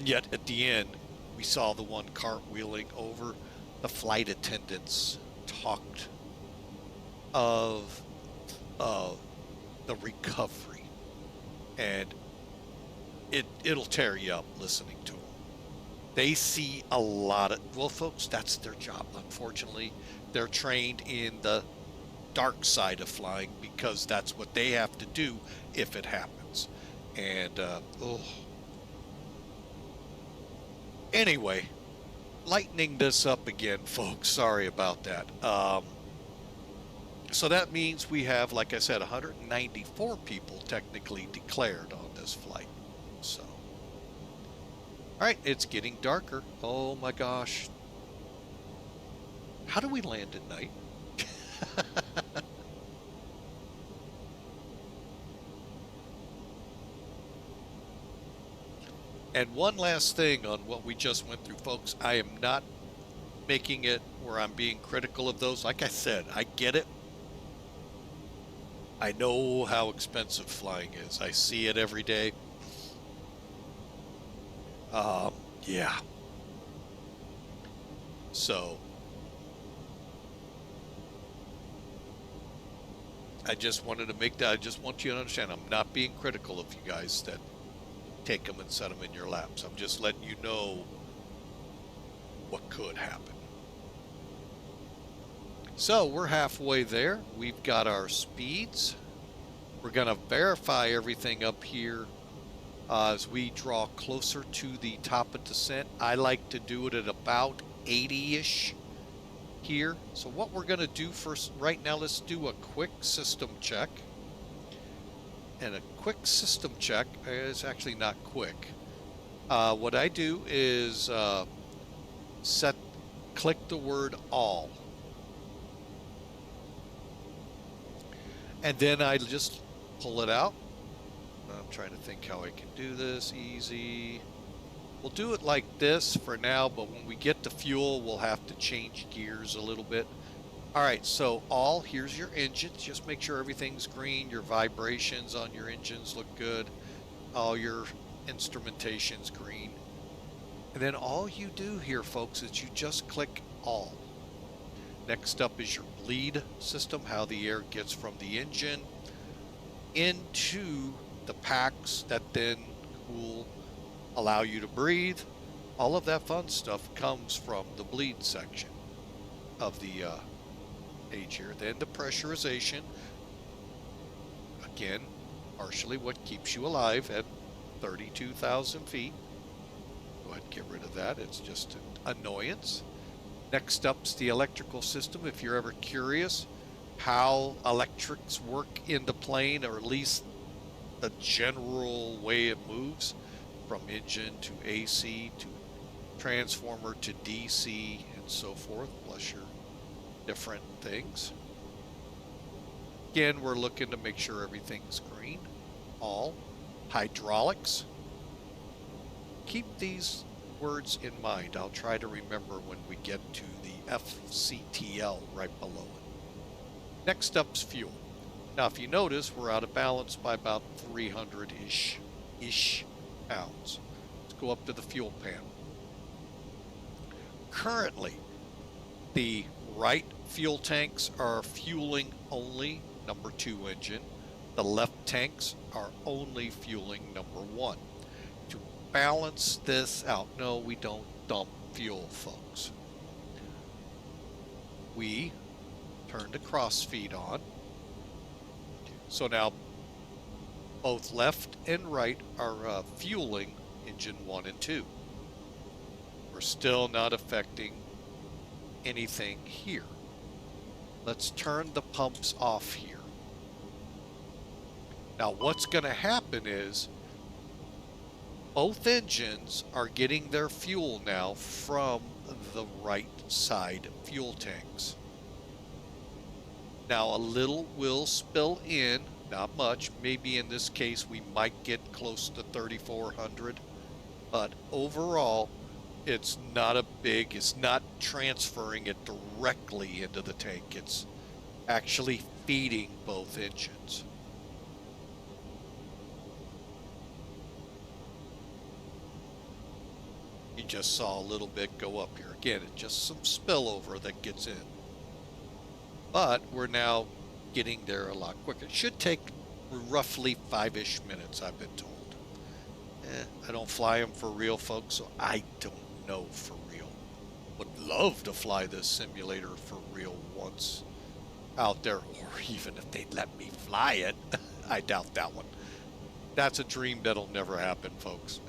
yet at the end, we saw the one cartwheeling over. The flight attendants talked of the recovery, and it'll tear you up listening to them. They see a lot of, well, folks, that's their job. Unfortunately, they're trained in the dark side of flying because that's what they have to do if it happens. And anyway, lightening this up again, folks. Sorry about that. So that means we have, like I said, 194 people technically declared on this flight. So, all right, it's getting darker. Oh my gosh. How do we land at night? And one last thing on what we just went through, folks. I am not making it where I'm being critical of those. Like I said, I get it. I know how expensive flying is. I see it every day. Yeah. So, I just wanted to make that. I just want you to understand I'm not being critical of you guys that take them and set them in your laps. I'm just letting you know what could happen. So we're halfway there. We've got our speeds. We're going to verify everything up here as we draw closer to the top of descent. I like to do it at about 80-ish here. So what we're going to do first, right now, let's do a quick system check. And a quick system check is actually not quick. What I do is click the word all. And then I just pull it out. I'm trying to think how I can do this easy. We'll do it like this for now, but when we get to fuel, we'll have to change gears a little bit. All right, so all, here's your engines. Just make sure everything's green. Your vibrations on your engines look good. All your instrumentation's green. And then all you do here, folks, is you just click all. Next up is your bleed system, how the air gets from the engine into the packs that then will allow you to breathe. All of that fun stuff comes from the bleed section of the page here. Then the pressurization, again, partially what keeps you alive at 32,000 feet. Go ahead and get rid of that. It's just an annoyance. Next up's the electrical system. If you're ever curious how electrics work in the plane, or at least the general way it moves from engine to AC to transformer to DC and so forth, plus your different things. Again, we're looking to make sure everything's green. All. Hydraulics. Keep these words in mind. I'll try to remember when we get to the FCTL right below it. Next up's fuel. Now, if you notice, we're out of balance by about 300-ish pounds. Let's go up to the fuel panel. Currently, the right fuel tanks are fueling only number 2 engine. The left tanks are only fueling number 1. To balance this out, no, we don't dump fuel, folks. We turn the cross feed on. So now both left and right are fueling engine 1 and 2. We're still not affecting anything here. Let's turn the pumps off here. Now what's going to happen is Both engines are getting their fuel now from the right side fuel tanks. Now a little will spill in, not much. Maybe in this case we might get close to 3,400, but overall it's not transferring it directly into the tank. It's actually feeding both engines. You just saw a little bit go up here. Again, it's just some spillover that gets in. But we're now getting there a lot quicker. It should take roughly 5-ish minutes, I've been told. I don't fly them for real, folks, so I don't know for real. Would love to fly this simulator for real once out there, or even if they'd let me fly it. I doubt that one. That's a dream that'll never happen, folks.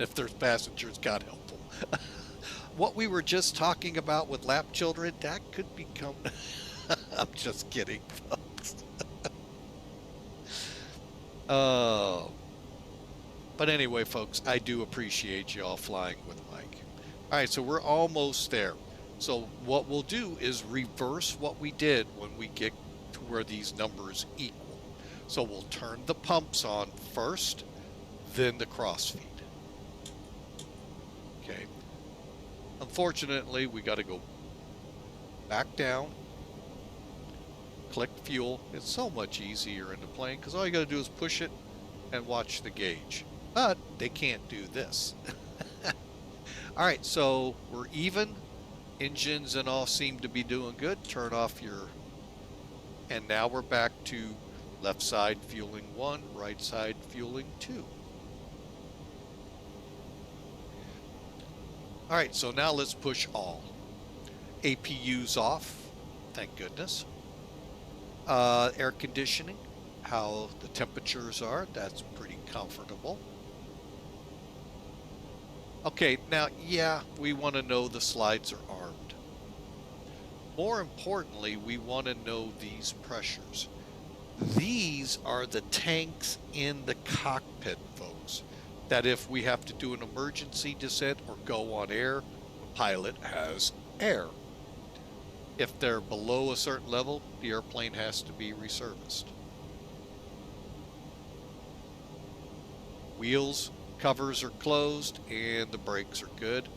If there's passengers, God help them. What we were just talking about with lap children, that could become... I'm just kidding, folks. Oh. But anyway, folks, I do appreciate you all flying with Mike. All right, so we're almost there. So what we'll do is reverse what we did when we get to where these numbers equal. So we'll turn the pumps on first, then the crossfeed. Okay. Unfortunately, we got to go back down, click fuel. It's so much easier in the plane because all you got to do is push it and watch the gauge. But they can't do this. All right, so we're even. Engines and all seem to be doing good. Turn off your... And now we're back to left side fueling 1, right side fueling 2. All right, so now let's push all. APU's off, thank goodness. Air conditioning, how the temperatures are, that's pretty comfortable. Okay, now, yeah, we want to know the slides are armed. More importantly, we want to know these pressures. These are the tanks in the cockpit, folks, that if we have to do an emergency descent or go on air, the pilot has air. If they're below a certain level, the airplane has to be resurfaced. Wheels, covers are closed, and the brakes are good.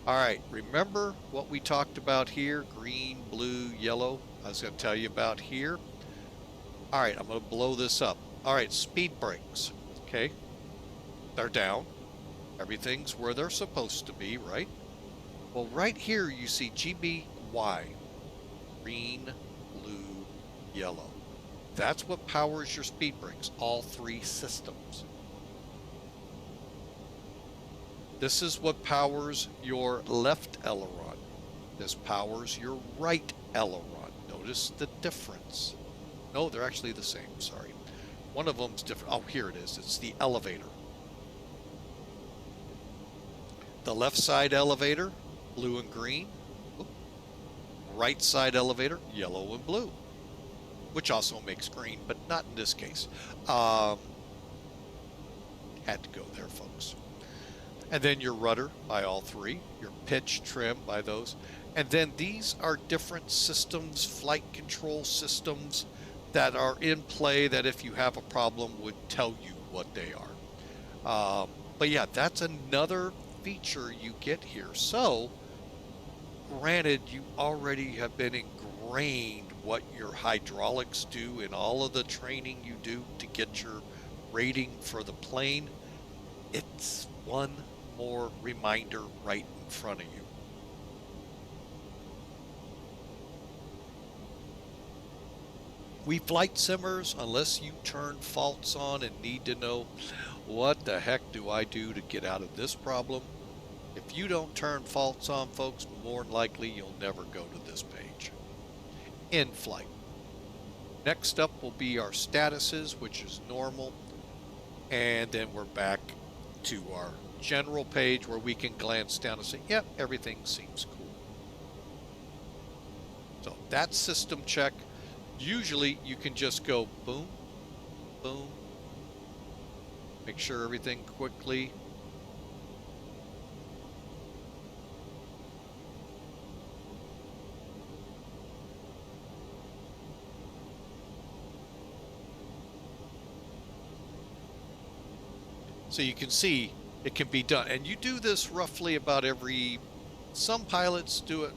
All right, remember what we talked about here, green, blue, yellow. I was going to tell you about here. All right, I'm going to blow this up. All right, speed brakes, okay? They're down. Everything's where they're supposed to be, right? Well, right here you see GBY, green, blue, yellow. That's what powers your speed brakes, all 3 systems. This is what powers your left aileron. This powers your right aileron. Notice the difference. No, they're actually the same, sorry. One of them's different. Oh, here it is. It's the elevator. The left side elevator, blue and green. Right side elevator, yellow and blue. Which also makes green, but not in this case. Had to go there, folks. And then your rudder by all 3, your pitch trim by those. And then these are different systems, flight control systems that are in play that if you have a problem would tell you what they are. But yeah, that's another feature you get here. So, granted, you already have been ingrained what your hydraulics do and all of the training you do to get your rating for the plane. It's one more reminder right in front of you. We flight simmers, unless you turn faults on and need to know what the heck do I do to get out of this problem, if you don't turn faults on, folks, more than likely you'll never go to this page. In flight. Next up will be our statuses, which is normal, and then we're back to our general page where we can glance down and say, yep, everything seems cool. So that's system check. Usually you can just go boom, boom, Make sure everything quickly. So you can see it can be done. And you do this roughly about some pilots do it,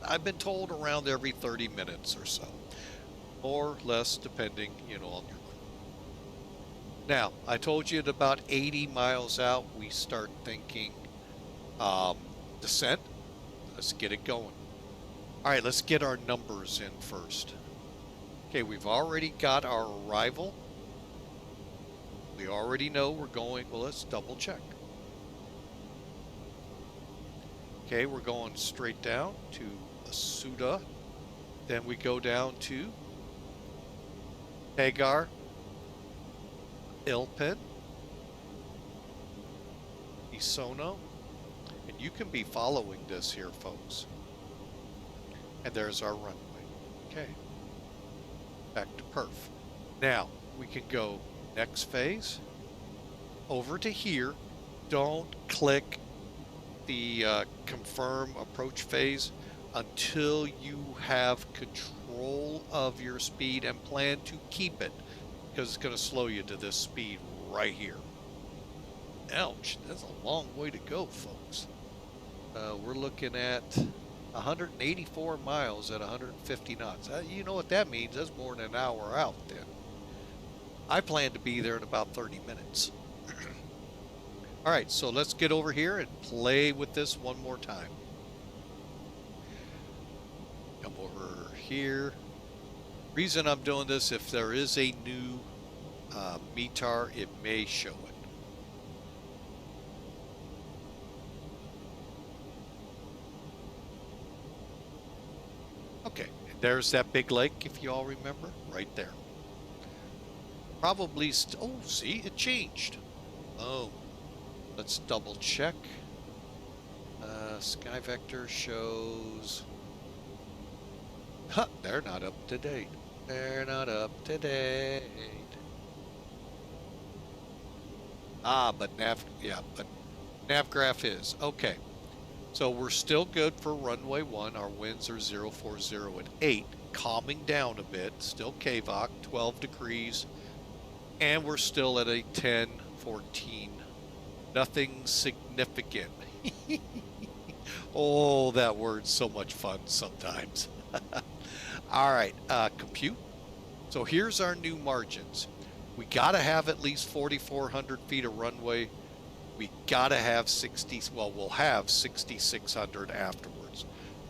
I've been told, around every 30 minutes or so. More or less, depending, on your crew. Now, I told you at about 80 miles out, we start thinking descent. Let's get it going. All right, let's get our numbers in first. Okay, we've already got our arrival. We already know we're going, well, let's double check. Okay, we're going straight down to Asuda. Then we go down to Hagar, Ilpen, Isono, and you can be following this here, folks. And there's our runway. Okay, back to perf. Now, we can go next phase, over to here. Don't click the confirm approach phase until you have control of your speed and plan to keep it, because it's going to slow you to this speed right here. Ouch, that's a long way to go, folks. We're looking at 184 miles at 150 knots. You know what that means? That's more than an hour out then. I plan to be there in about 30 minutes. All right, so let's get over here and play with this one more time. Come over here. Reason I'm doing this, if there is a new METAR, it may show it. Okay, and there's that big lake, if you all remember, right there. Probably, oh, see, it changed. Oh, let's double check. Sky Vector shows, huh, they're not up to date. They're not up to date. But NavGraph is. Okay. So we're still good for runway 1. Our winds are 040 at 8, calming down a bit. Still KVOC, 12 degrees. And we're still at a 10-14. Nothing significant. Oh, that word's so much fun sometimes. All right, compute. So here's our new margins. We got to have at least 4,400 feet of runway. We got to have 60, well, we'll have 6,600 afterwards.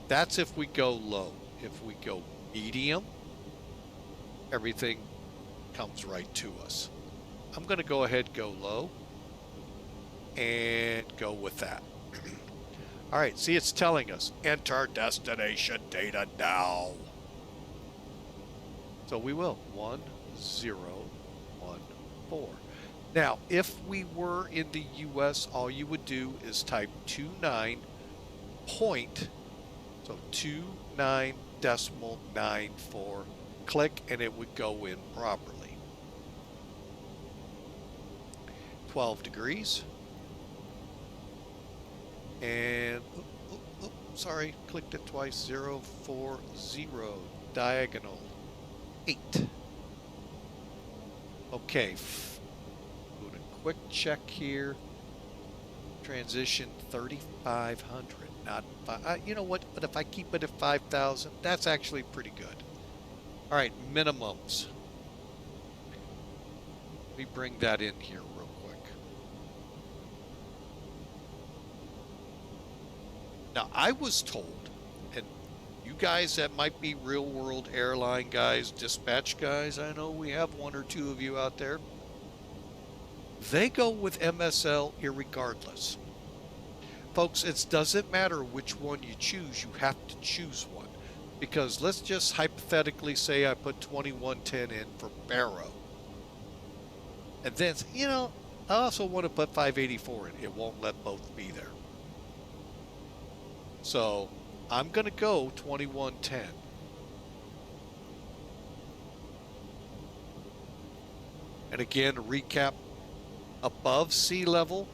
That's if we go low. If we go medium, everything comes right to us. I'm going to go ahead and go low and go with that. All right, see, it's telling us enter destination data now. So we will 1014. Now, if we were in the US, all you would do is type 29 point, so 29.94, click, and it would go in properly. 12 degrees. And, sorry, clicked it twice, 040, diagonal, 8. Okay, doing a quick check here. Transition 3,500, not 5. You know what, but if I keep it at 5,000, that's actually pretty good. All right, minimums. Let me bring that in here real quick. Now, I was told, and you guys that might be real world airline guys, dispatch guys, I know we have one or two of you out there, they go with MSL irregardless. Folks, it doesn't matter which one you choose, you have to choose one. Because let's just hypothetically say I put 2110 in for Barrow. And then, you know, I also want to put 584 in. It won't let both be there. So I'm going to go 2110. And again, recap, above sea level,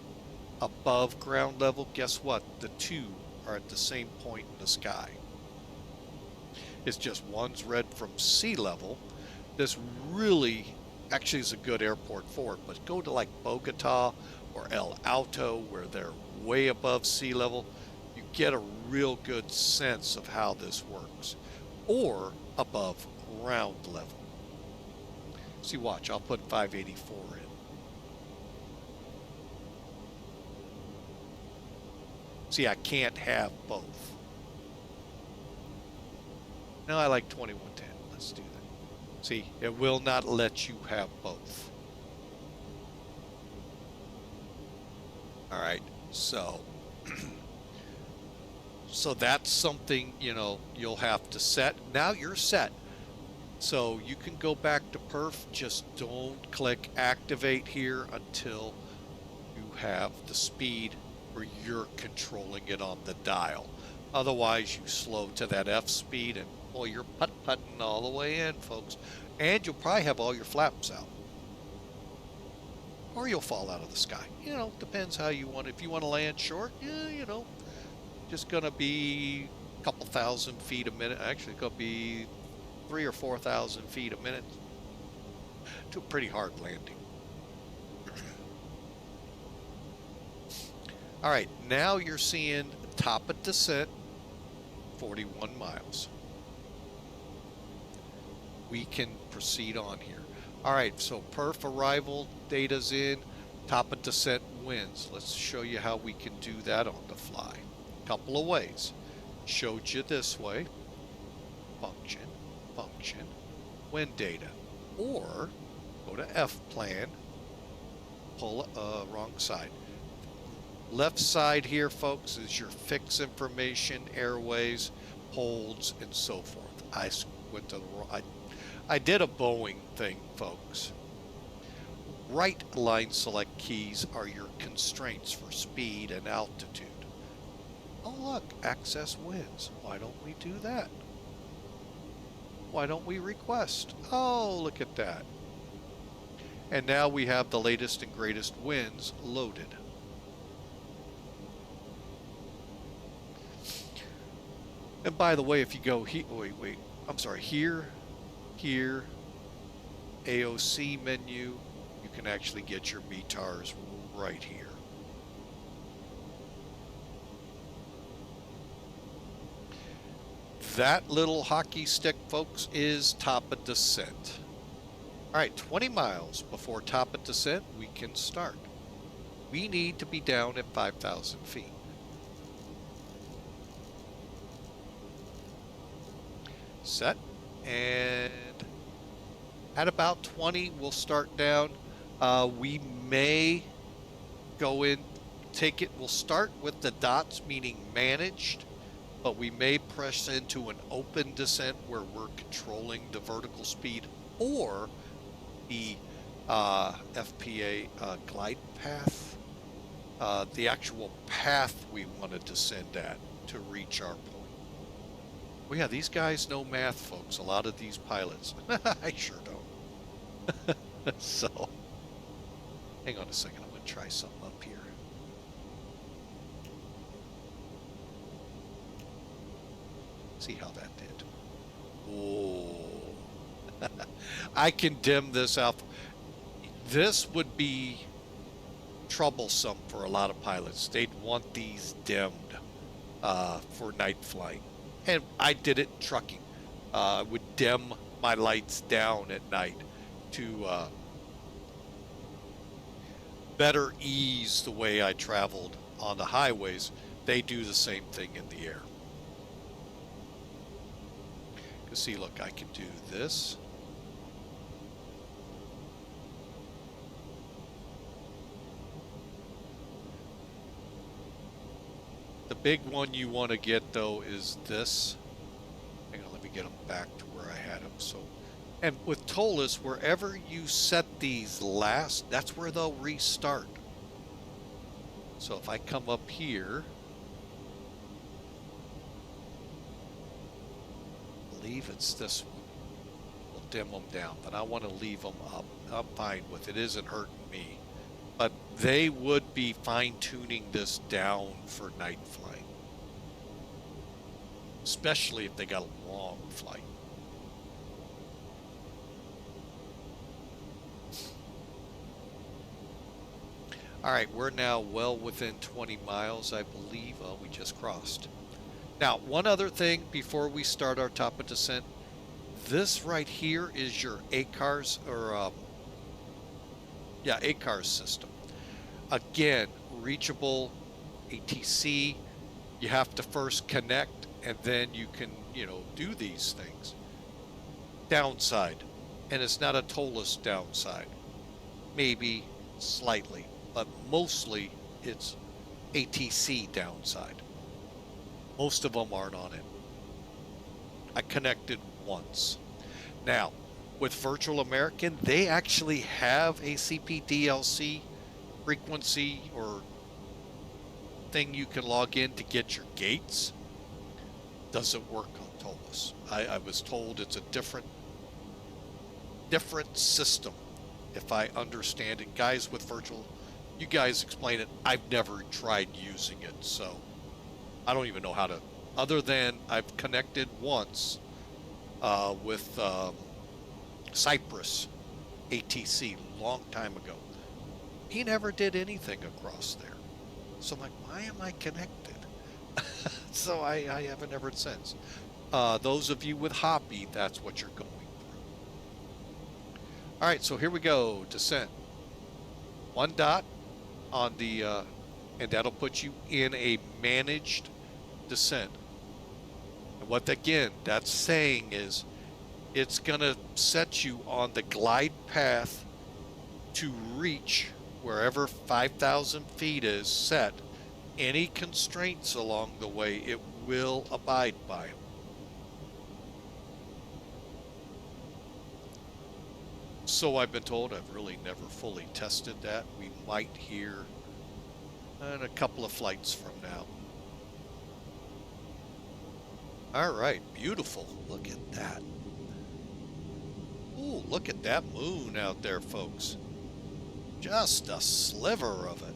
above ground level, guess what? The two are at the same point in the sky. It's just one's read from sea level. This really actually is a good airport for it, but go to like Bogota or El Alto where they're way above sea level, you get a real good sense of how this works. Or above ground level. See, watch, I'll put 584 in. See, I can't have both. Now I like 2110. Let's do that. See, it will not let you have both. All right, so so that's something, you know, you'll have to set. Now you're set. So you can go back to perf, just don't click activate here until you have the speed where you're controlling it on the dial. Otherwise you slow to that F speed and boy, you're putt-putting all the way in, folks. And you'll probably have all your flaps out. Or you'll fall out of the sky. You know, depends how you want. If you want to land short, yeah, you know, just gonna be a couple thousand feet a minute. Actually, it's gonna be 3,000 or 4,000 feet a minute. To a pretty hard landing. All right, now you're seeing top of descent, 41 miles. We can proceed on here. All right, so perf arrival data's in, top of descent winds. Let's show you how we can do that on the fly. Couple of ways. Showed you this way. Function, wind data. Or go to F plan, pull wrong side. Left side here, folks, is your fix information, airways, holds, and so forth. I went to the wrong. I did a Boeing thing, folks. Right line select keys are your constraints for speed and altitude. Oh look, access winds. Why don't we do that? Why don't we request? Oh, look at that. And now we have the latest and greatest winds loaded. And by the way, if you go here, wait, I'm sorry, here, AOC menu, you can actually get your METARs right here. That little hockey stick, folks, is top of descent. All right, 20 miles before top of descent, we can start. We need to be down at 5,000 feet. Set, and at about 20 we'll start down. We may go in, take it, we'll start with the dots, meaning managed, but we may press into an open descent where we're controlling the vertical speed or the FPA glide path, the actual path we want to descend at to reach our point. Well, yeah, these guys know math, folks. A lot of these pilots. I sure don't. So, hang on a second. I'm going to try something up here. See how that did. Oh. I can dim this out. This would be troublesome for a lot of pilots. They'd want these dimmed for night flight. And I did it trucking. I would dim my lights down at night to better ease the way I traveled on the highways. They do the same thing in the air. You see, look, I can do this. The big one you want to get, though, is this. Hang on, let me get them back to where I had them. So, and with Toliss, wherever you set these last, that's where they'll restart. So if I come up here, I believe it's this one. We'll dim them down, but I want to leave them up. I'm fine with it. It isn't hurting me. But they would be fine-tuning this down for night flight, especially if they got a long flight. All right, we're now well within 20 miles, I believe. Oh, we just crossed. Now, one other thing before we start our top of descent. This right here is your ACARS, or ACARS system. Again, reachable ATC. You have to first connect, and then you can, do these things. Downside, and it's not a Toliss downside. Maybe slightly, but mostly it's ATC downside. Most of them aren't on it. I connected once. Now, with Virtual American, they actually have a CPDLC frequency or thing you can log in to get your gates. Doesn't work on Toliss. I was told it's a different system, if I understand it. Guys with Virtual, you guys explain it. I've never tried using it, so I don't even know how to, other than I've connected once with Cypress ATC long time ago. He never did anything across there. So I'm like, why am I connected? So I haven't ever since. Those of you with Hoppy, that's what you're going through. All right, so here we go. Descent. 1 dot on the, and that'll put you in a managed descent. And what, again, that's saying is it's going to set you on the glide path to reach wherever 5,000 feet is set. Any constraints along the way, it will abide by them. So I've been told. I've really never fully tested that. We might hear in a couple of flights from now. All right, beautiful. Look at that. Ooh, look at that moon out there, folks. Just a sliver of it.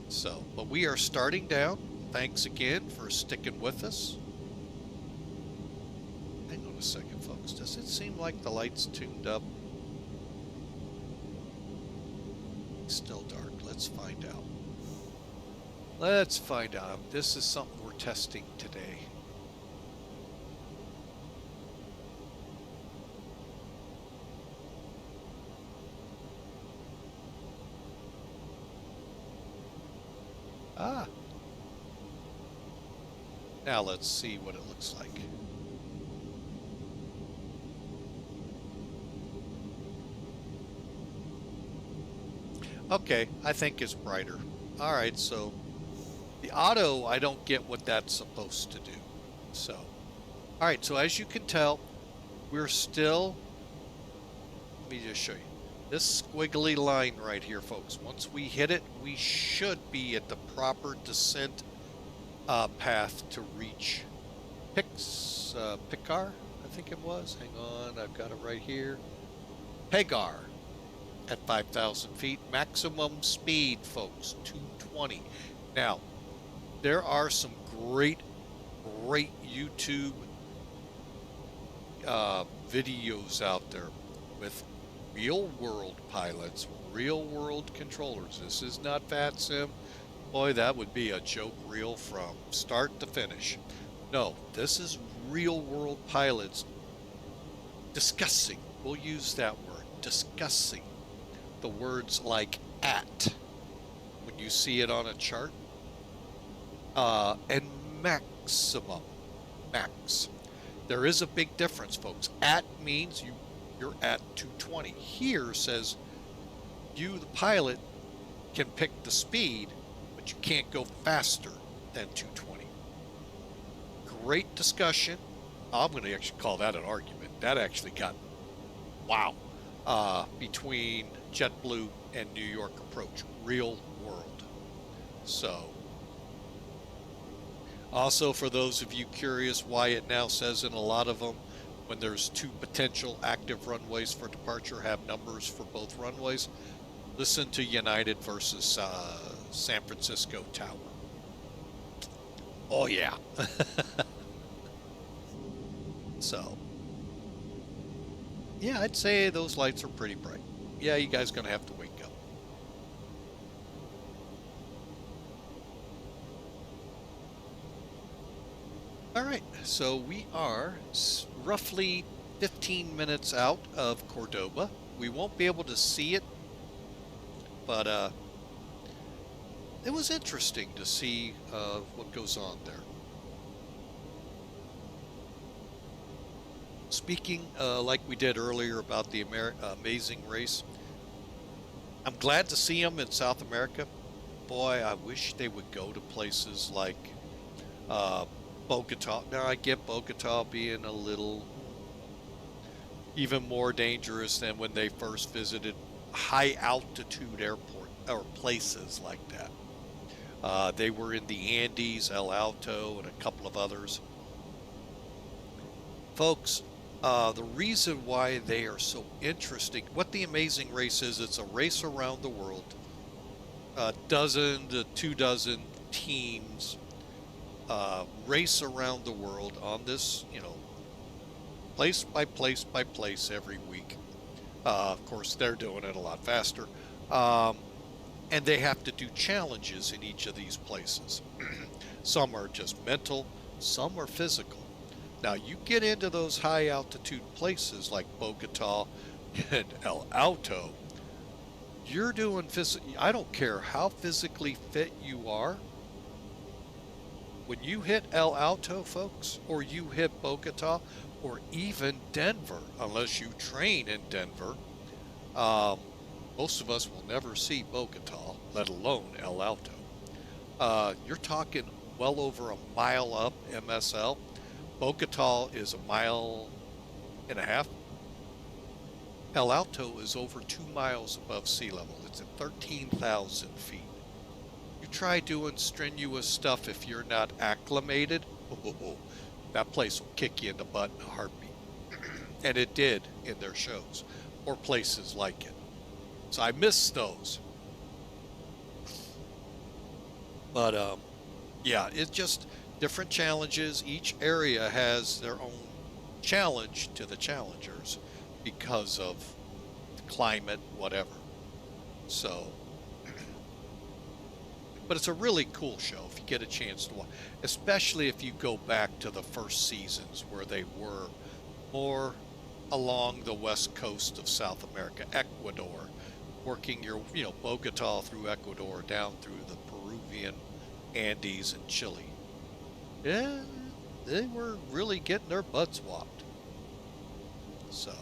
So, but we are starting down. Thanks again for sticking with us. Hang on a second, folks. Does it seem like the light's tuned up? Still dark. Let's find out. Let's find out. This is something we're testing today. Ah. Now let's see what it looks like. Okay, I think it's brighter. All right, so the auto, I don't get what that's supposed to do. So, all right, so as you can tell, we're still, let me just show you. This squiggly line right here, folks, once we hit it, we should be at the proper descent path to reach Picar, I think it was. Hang on, I've got it right here. Pegar at 5,000 feet. Maximum speed, folks, 220. Now, there are some great YouTube videos out there with real world pilots, real world controllers. This is not VATSIM. Boy, that would be a joke reel from start to finish. No, this is real world pilots discussing, we'll use that word, discussing the words like at, when you see it on a chart, and maximum, max. There is a big difference, folks. At means you're at 220. Here says you, the pilot, can pick the speed, but you can't go faster than 220. Great discussion. I'm going to actually call that an argument. That actually got, wow, between JetBlue and New York Approach, real world. So, also for those of you curious why it now says in a lot of them, when there's 2 potential active runways for departure, have numbers for both runways. Listen to United versus San Francisco Tower. Oh yeah. So, yeah, I'd say those lights are pretty bright. Yeah, you guys gonna have to wake up. All right, so we are roughly 15 minutes out of Cordoba. We won't be able to see it, but it was interesting to see what goes on there. Speaking like we did earlier about the amazing race, I'm glad to see them in South America. Boy, I wish they would go to places like Bogota. Now, I get Bogota being a little even more dangerous than when they first visited high altitude airport or places like that. They were in the Andes, El Alto, and a couple of others. Folks, the reason why they are so interesting, what the amazing race is, it's a race around the world. A dozen to 2 dozen teams race around the world on this, place by place by place every week. Of course, they're doing it a lot faster. And they have to do challenges in each of these places. Some are just mental, some are physical. Now, you get into those high altitude places like Bogota and El Alto, you're doing I don't care how physically fit you are. When you hit El Alto, folks, or you hit Bogota, or even Denver, unless you train in Denver, most of us will never see Bogota, let alone El Alto. You're talking well over a mile up MSL. Bogota is 1.5 miles. El Alto is over 2 miles above sea level. It's at 13,000 feet. You try doing strenuous stuff if you're not acclimated, that place will kick you in the butt in a heartbeat. And it did in their shows, or places like it. So I miss those. But yeah, it's just different challenges. Each area has their own challenge to the challengers because of the climate, whatever. So, but it's a really cool show if you get a chance to watch, especially if you go back to the first seasons where they were more along the west coast of South America, Ecuador, working your, Bogota through Ecuador down through the Peruvian Andes and Chile. Yeah, they were really getting their butts whopped. So.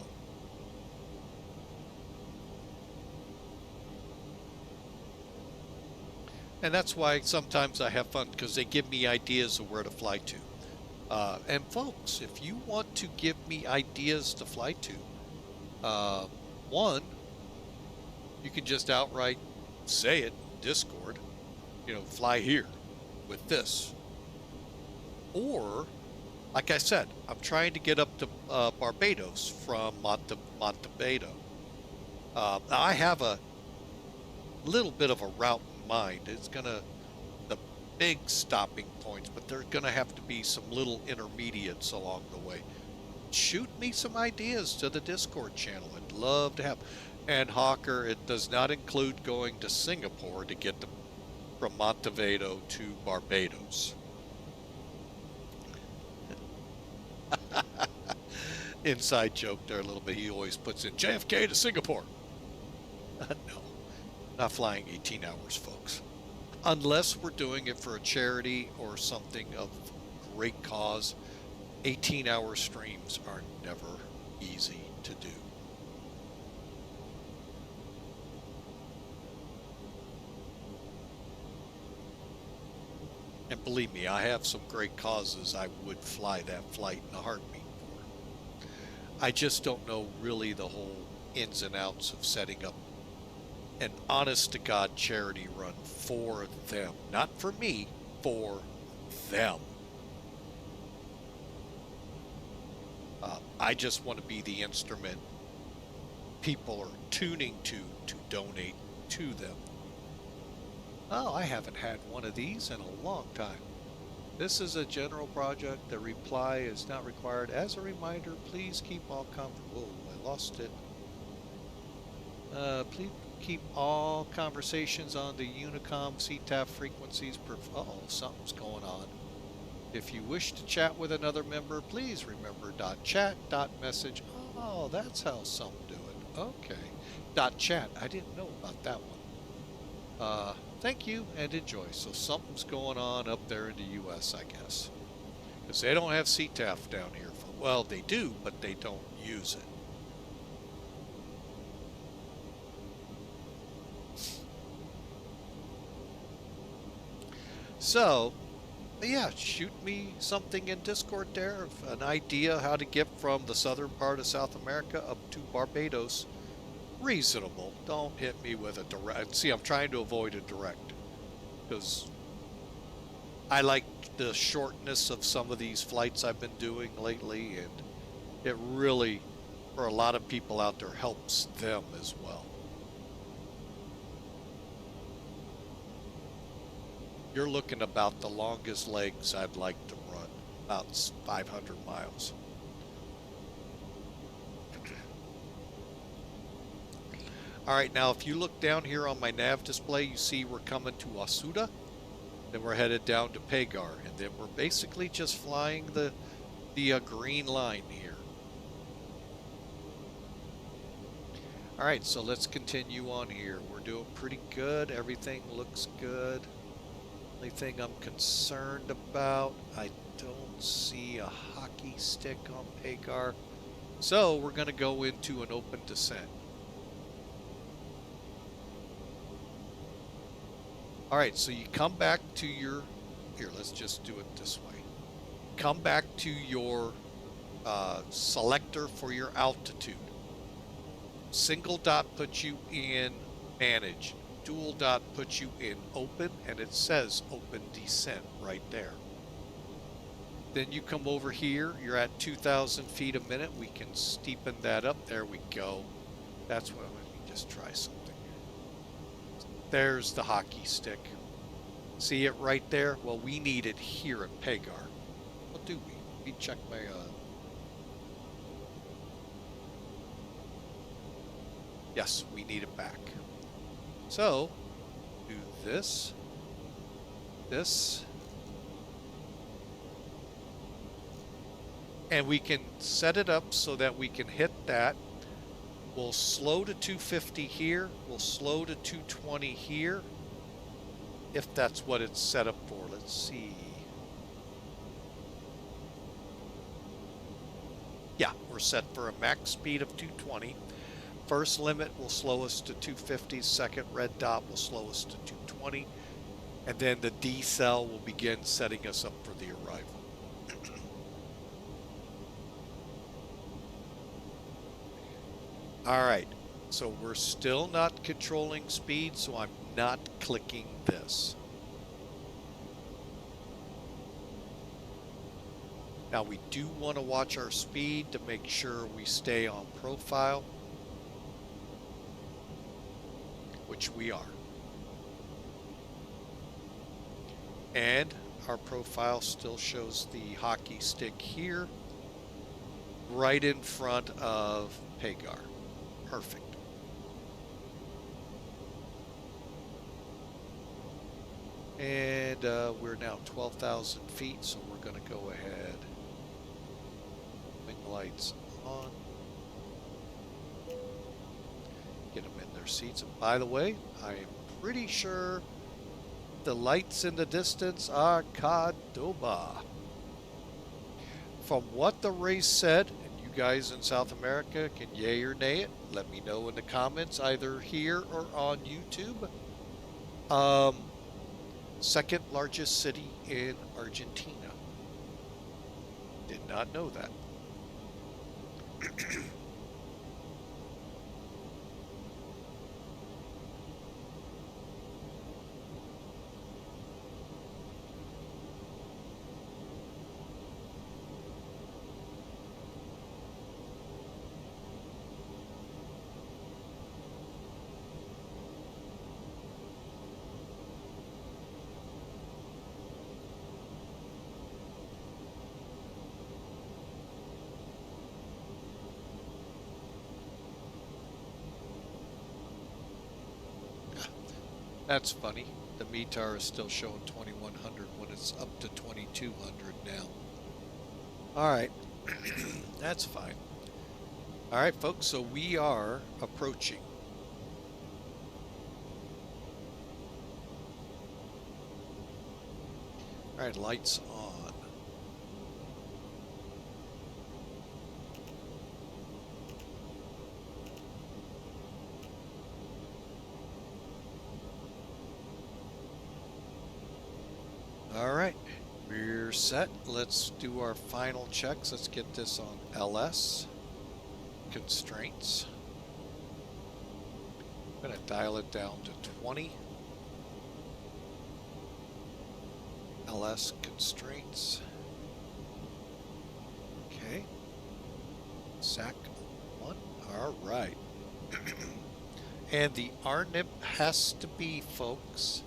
And that's why sometimes I have fun, because they give me ideas of where to fly to. And folks, if you want to give me ideas to fly to, one, you can just outright say it in Discord, fly here with this. Or, like I said, I'm trying to get up to Barbados from Montebello. Now I have a little bit of a route in mind. It's the big stopping points, but there's gonna have to be some little intermediates along the way. Shoot me some ideas to the Discord channel. I'd love to have. And Hawker, it does not include going to Singapore to get from Montebello to Barbados. Inside joke there a little bit. He always puts in JFK to Singapore. No, not flying 18 hours, folks. Unless we're doing it for a charity or something of great cause, 18-hour streams are never easy to do. And believe me, I have some great causes I would fly that flight in a heartbeat for. I just don't know really the whole ins and outs of setting up an honest-to-God charity run for them. Not for me, for them. I just want to be the instrument people are tuning to donate to them. Oh, I haven't had one of these in a long time. This is a general project. The reply is not required. As a reminder, please keep all whoa, I lost it. Please keep all conversations on the Unicom CTAF frequencies. Uh-oh, something's going on. If you wish to chat with another member, please remember .chat.message. Oh, that's how some do it. Okay. .chat. I didn't know about that one. Thank you and enjoy. So something's going on up there in the U.S., I guess. Because they don't have CTAF down here. Well, they do, but they don't use it. So, yeah, shoot me something in Discord there, an idea how to get from the southern part of South America up to Barbados. Reasonable. Don't hit me with a direct. See, I'm trying to avoid a direct because I like the shortness of some of these flights I've been doing lately, and it really, for a lot of people out there, helps them as well. You're looking about the longest legs I'd like to run, about 500 miles. All right, now if you look down here on my nav display, you see we're coming to Asuda, then we're headed down to Pagar, and then we're basically just flying the green line here. All right, so let's continue on here. We're doing pretty good. Everything looks good. Only thing I'm concerned about, I don't see a hockey stick on Pagar. So we're going to go into an open descent. All right, so you come back to your, here, let's just do it this way. Come back to your selector for your altitude. Single dot puts you in manage. Dual dot puts you in open, and it says open descent right there. Then you come over here, you're at 2,000 feet a minute. We can steepen that up. There we go. That's what, let me just try something. There's the hockey stick. See it right there? Well, we need it here at Pagar. What do we? Let me check my, yes, we need it back. So, do this, this, and we can set it up so that we can hit that. We'll slow to 250 here, we'll slow to 220 here, if that's what it's set up for. Let's see. Yeah, we're set for a max speed of 220. First limit will slow us to 250. Second red dot will slow us to 220. And then the decel will begin setting us up for the arrival. All right, so we're still not controlling speed, so I'm not clicking this. Now we do want to watch our speed to make sure we stay on profile, which we are. And our profile still shows the hockey stick here, right in front of Pagar. Perfect. And we're now 12,000 feet, so we're going to go ahead. Wing lights on. Get them in their seats. And by the way, I'm pretty sure the lights in the distance are Córdoba. From what the race said, and you guys in South America can yay or nay it, let me know in the comments, either here or on YouTube. Second largest city in Argentina. Did not know that. That's funny. The METAR is still showing 2100 when it's up to 2200 now. All right. That's fine. All right, folks. So we are approaching. All right, lights on. All right, we're set. Let's do our final checks. Let's get this on LS. Constraints. I'm going to dial it down to 20. LS constraints. Okay. SAC 1. All right. And the RNIP has to be, folks,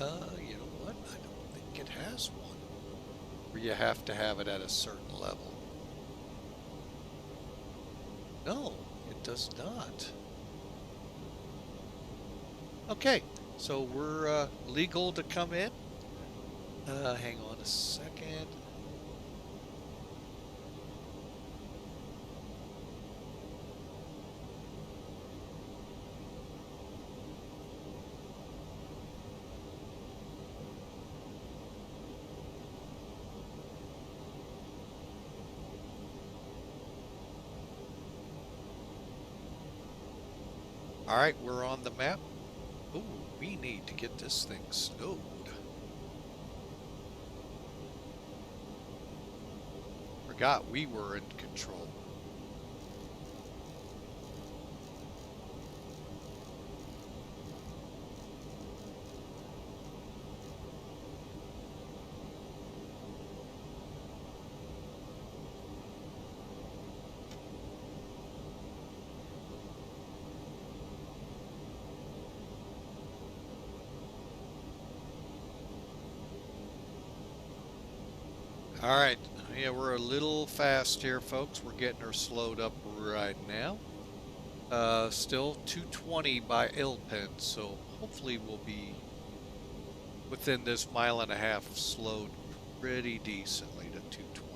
you know what? I don't think it has one. Where you have to have it at a certain level. No, it does not. Okay, so we're legal to come in. Hang on a second. All right, we're on the map. Oh, we need to get this thing snowed. Forgot we were in control. All right, yeah, we're a little fast here, folks. We're getting her slowed up right now. Still 220 by Ilpen, so hopefully we'll be within this 1.5 miles slowed pretty decently to 220.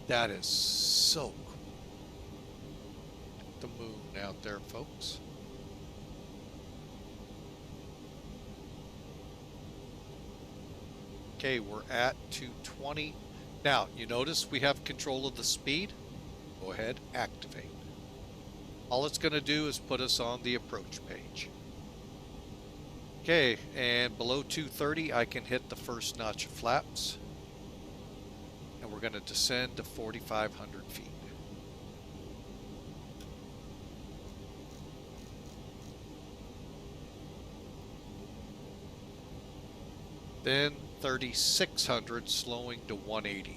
That is so cool. The moon out there, folks. Okay, we're at 220. Now, you notice we have control of the speed. Go ahead, activate. All it's going to do is put us on the approach page. Okay, and below 230, I can hit the first notch of flaps. And we're going to descend to 4,500 feet. Then 3,600, slowing to 180.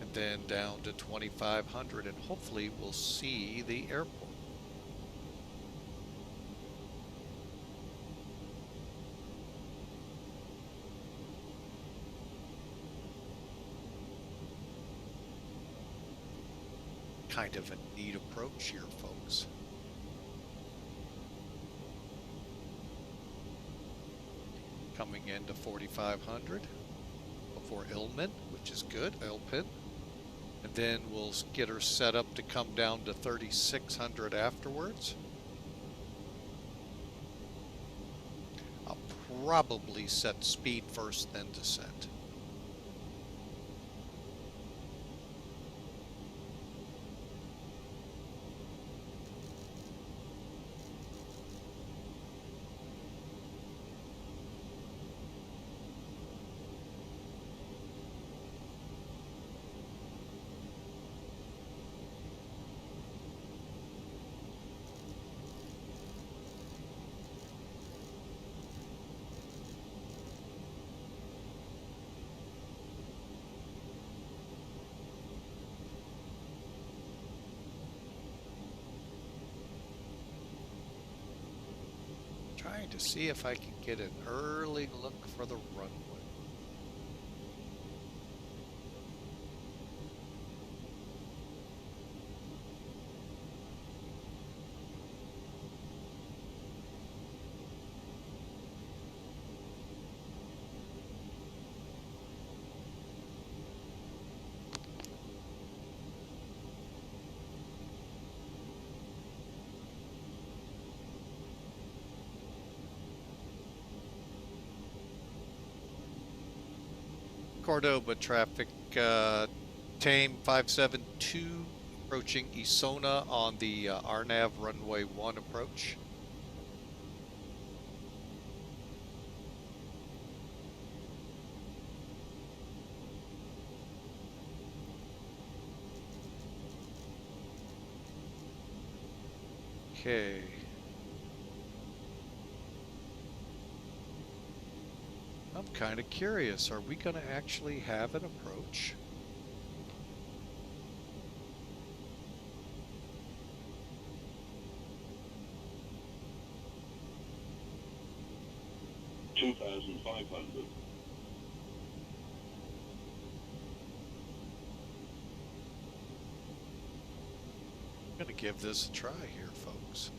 And then down to 2,500, and hopefully we'll see the airport. Kind of a neat approach here, folks. Coming into 4,500 before Ilmen, which is good, Ilpen. And then we'll get her set up to come down to 3,600 afterwards. I'll probably set speed first, then descent. trying to see if I can get an early look for the runway. Córdoba traffic, Tame 572 approaching Isona on the RNAV runway 1 approach. Okay. I'm kind of curious, are we going to actually have an approach? $2,500. I'm going to give this a try here, folks.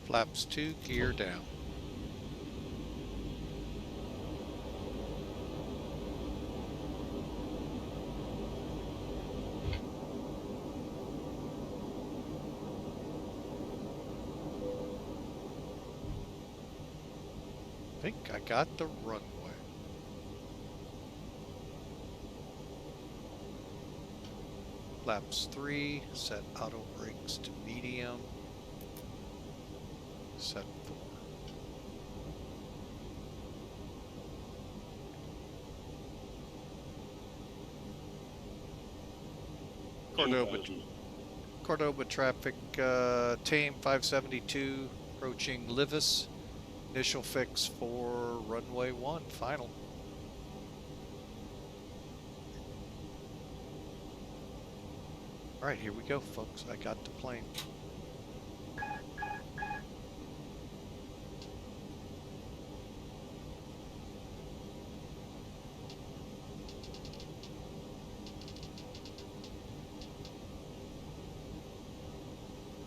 Flaps 2, gear down. I think I got the runway. Flaps 3, set auto brakes to medium. Set 4. Córdoba traffic, Tame 572 approaching Livis. Initial fix for runway 1, final. All right, here we go, folks. I got the plane.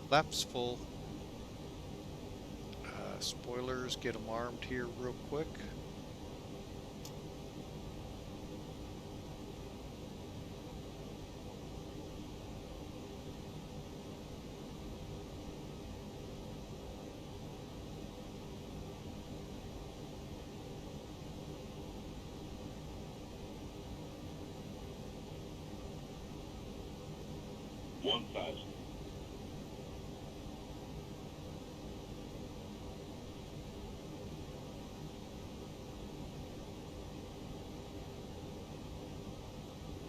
Flaps full. Spoilers, get them armed here real quick. $1,000.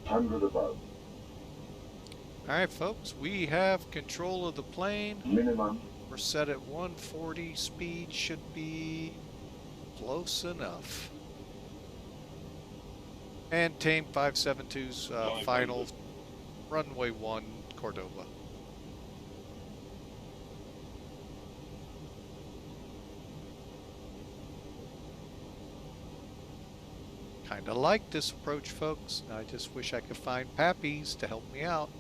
$100 above. All right, folks, we have control of the plane. Minimum. We're set at 140. Speed should be close enough. And Tame 572's final runway 1, Córdoba. Kinda like this approach, folks. I just wish I could find Pappies to help me out.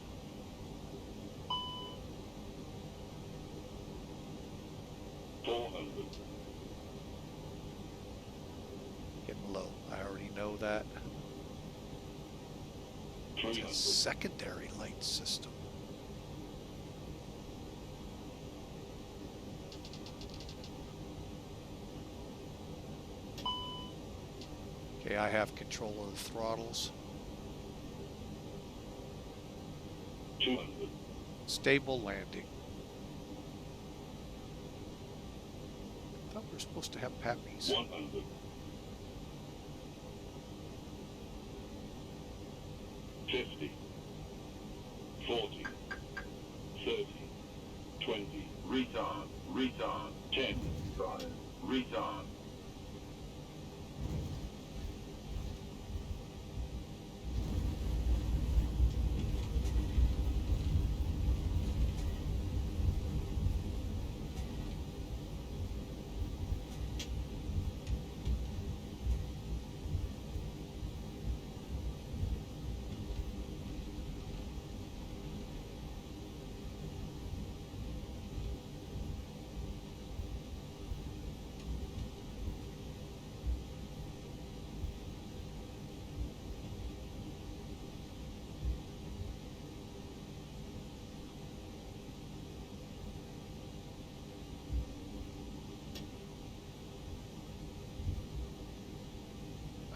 $400. Getting low. I already know that. It's a $300. secondary light system. Okay, I have control of the throttles. $200. Stable landing. I thought we were supposed to have Pappies. $100.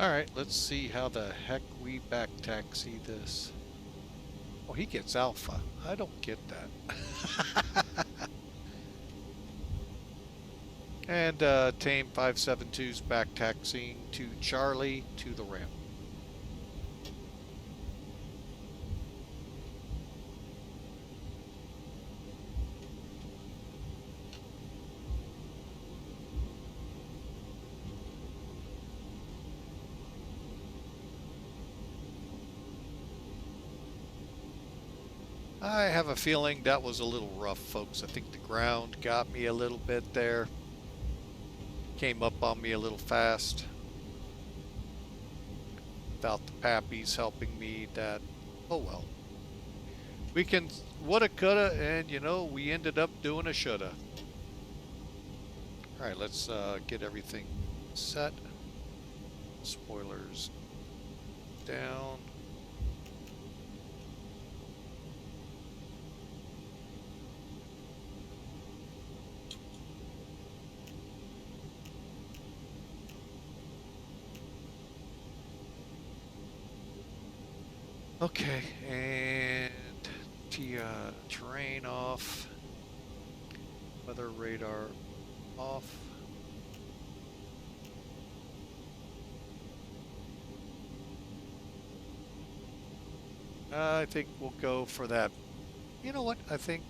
Alright, let's see how the heck we back taxi this. Oh, he gets alpha. I don't get that. And Tame 572's back taxiing to Charlie to the ramp. I have a feeling that was a little rough, folks. I think the ground got me a little bit there. Came up on me a little fast. Without the pappies helping me, that, oh well. We can woulda, coulda, and you know, we ended up doing a shoulda. Alright, let's get everything set. Spoilers down. Okay, and terrain off, weather radar off. I think we'll go for that. You know what? I think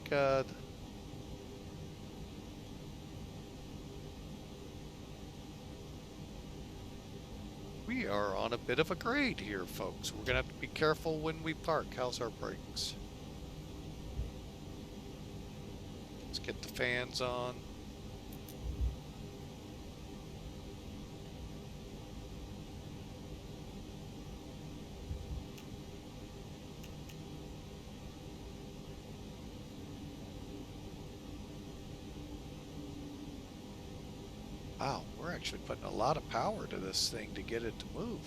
we are on a bit of a grade here, folks. We're gonna have to be careful when we park. How's our brakes? Let's get the fans on. Wow, we're actually putting a lot of power to this thing to get it to move.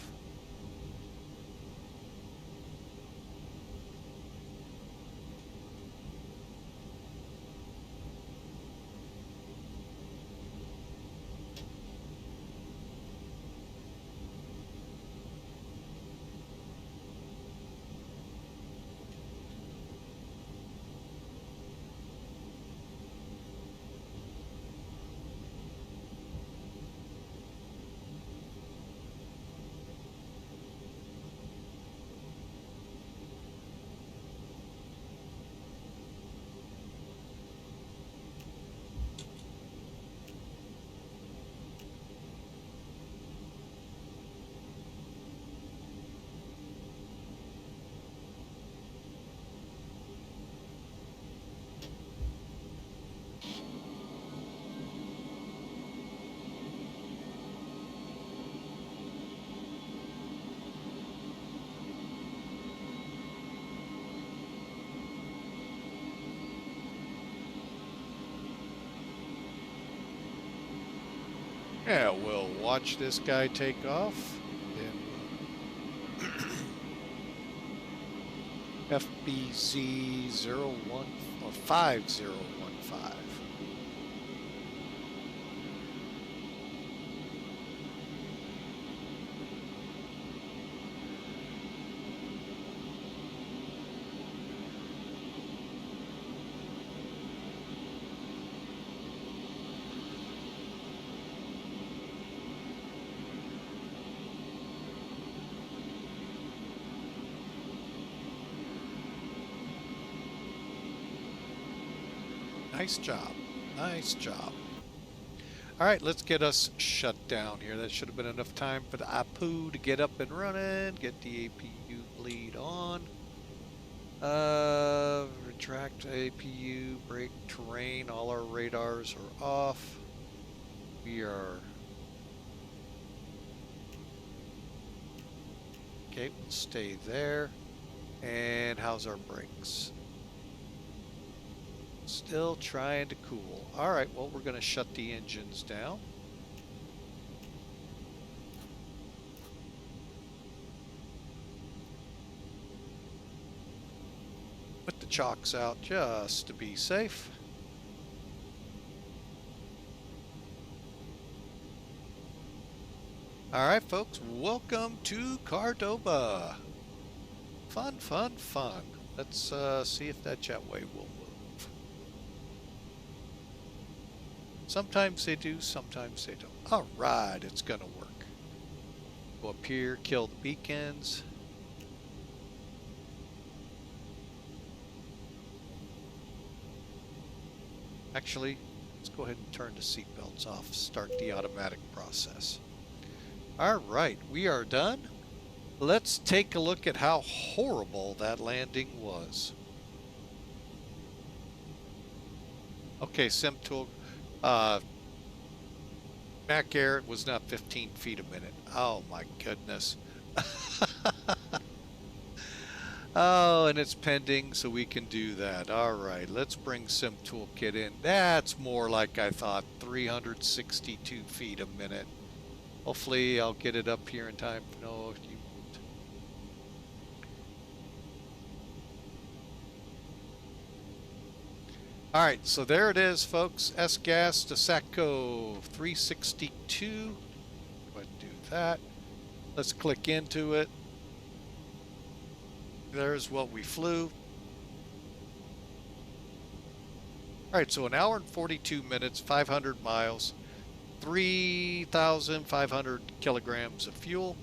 Yeah, we'll watch this guy take off. FBZ 01 or 5015. Nice job. Nice job. All right, let's get us shut down here. That should have been enough time for the APU to get up and running, get the APU bleed on. Retract APU, brake, terrain, all our radars are off. We are... Okay, we'll stay there. And how's our brakes? Still trying to cool. Alright, well, we're going to shut the engines down. Put the chocks out just to be safe. All right, folks, welcome to Córdoba. Fun, fun, fun. Let's see if that jetway will move. Sometimes they do, sometimes they don't. All right, it's gonna work. Go up here, kill the beacons. Actually, let's go ahead and turn the seatbelts off, start the automatic process. All right, we are done. Let's take a look at how horrible that landing was. Okay, sim tool. Mac Air was not 15 feet a minute. Oh my goodness. Oh, and it's pending, so we can do that. All right, let's bring Sim Toolkit in. That's more like I thought, 362 feet a minute. Hopefully I'll get it up here in time. No, you won't. All right, so there it is, folks. SGAS to SACO 362. Go ahead and do that. Let's click into it. There's what we flew. All right, so an hour and 42 minutes, 500 miles, 3,500 kilograms of fuel.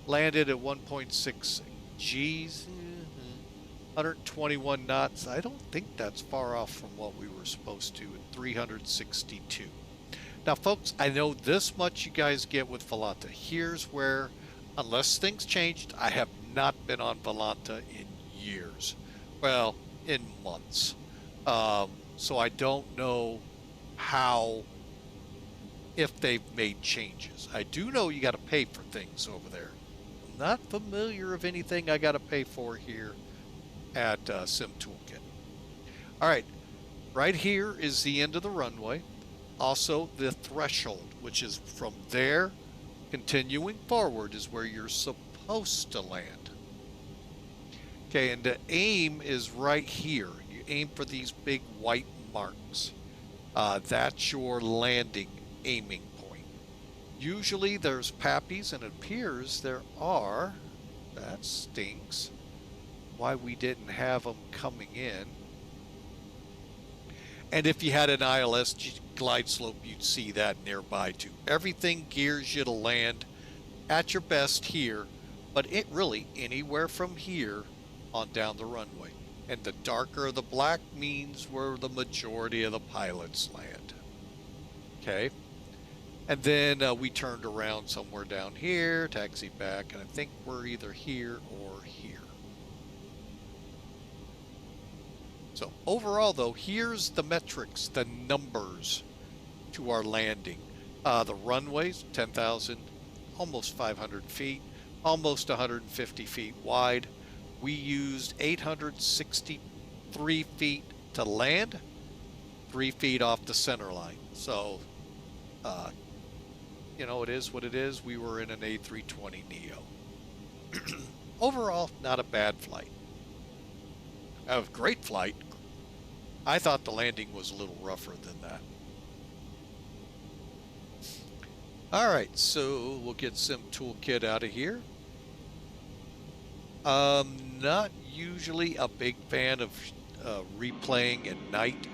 Landed at 1.6 Gs, 121 knots. I don't think that's far off from what we were supposed to at 362. Now, folks, I know this much you guys get with Volanta. Here's where, unless things changed, I have not been on Volanta in years. Well, in months. So I don't know how, if they've made changes. I do know you got to pay for things over there. I'm not familiar of anything I got to pay for here at Sim Toolkit. All right, right here is the end of the runway. Also the threshold, which is from there continuing forward is where you're supposed to land. Okay, and the aim is right here. You aim for these big white marks. That's your landing aiming point. Usually there's pappies, and it appears there are. That stinks. Why we didn't have them coming in. And if you had an ILS glide slope, you'd see that nearby too. Everything gears you to land at your best here, but it really anywhere from here on down the runway. And the darker the black means where the majority of the pilots land. Okay. And then we turned around somewhere down here, taxied back, and I think we're either here or here. So overall though, here's the metrics, the numbers to our landing. The runways, 10,000, almost 500 feet, almost 150 feet wide. We used 863 feet to land, 3 feet off the center line. So, you know, it is what it is. We were in an A320NEO. Overall, not a bad flight. A great flight. I thought the landing was a little rougher than that. All right, so we'll get Sim Toolkit out of here. Not usually a big fan of replaying at night.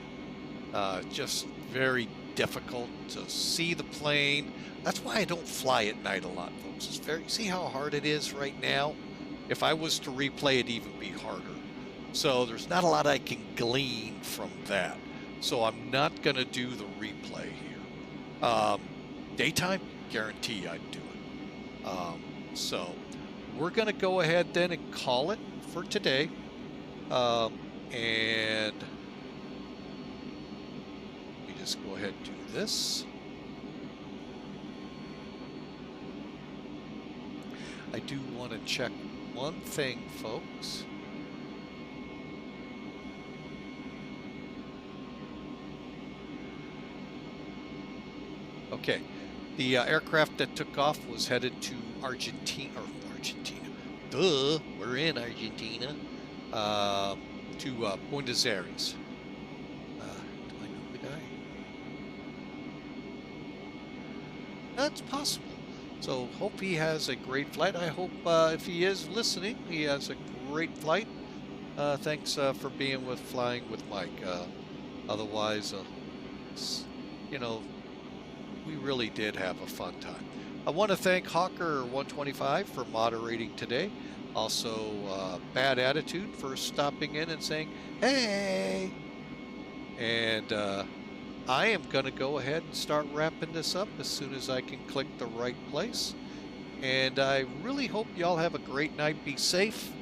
Just very difficult to see the plane. That's why I don't fly at night a lot, folks. It's very, see how hard it is right now? If I was to replay, it'd even be harder. So there's not a lot I can glean from that. So I'm not going to do the replay here. Daytime, guarantee I'd do it. So we're going to go ahead then and call it for today. And let me just go ahead and do this. I do want to check one thing, folks. Okay, the aircraft that took off was headed to Argentina. Duh, we're in Argentina. To Buenos Aires. Do I know the guy? That's possible. So hope he has a great flight. I hope if he is listening, he has a great flight. Thanks for being with Flying with Mike. Otherwise, you know, we really did have a fun time. I want to thank Hawker125 for moderating today. Also, Bad Attitude for stopping in and saying, hey! And I am going to go ahead and start wrapping this up as soon as I can click the right place. And I really hope y'all have a great night. Be safe.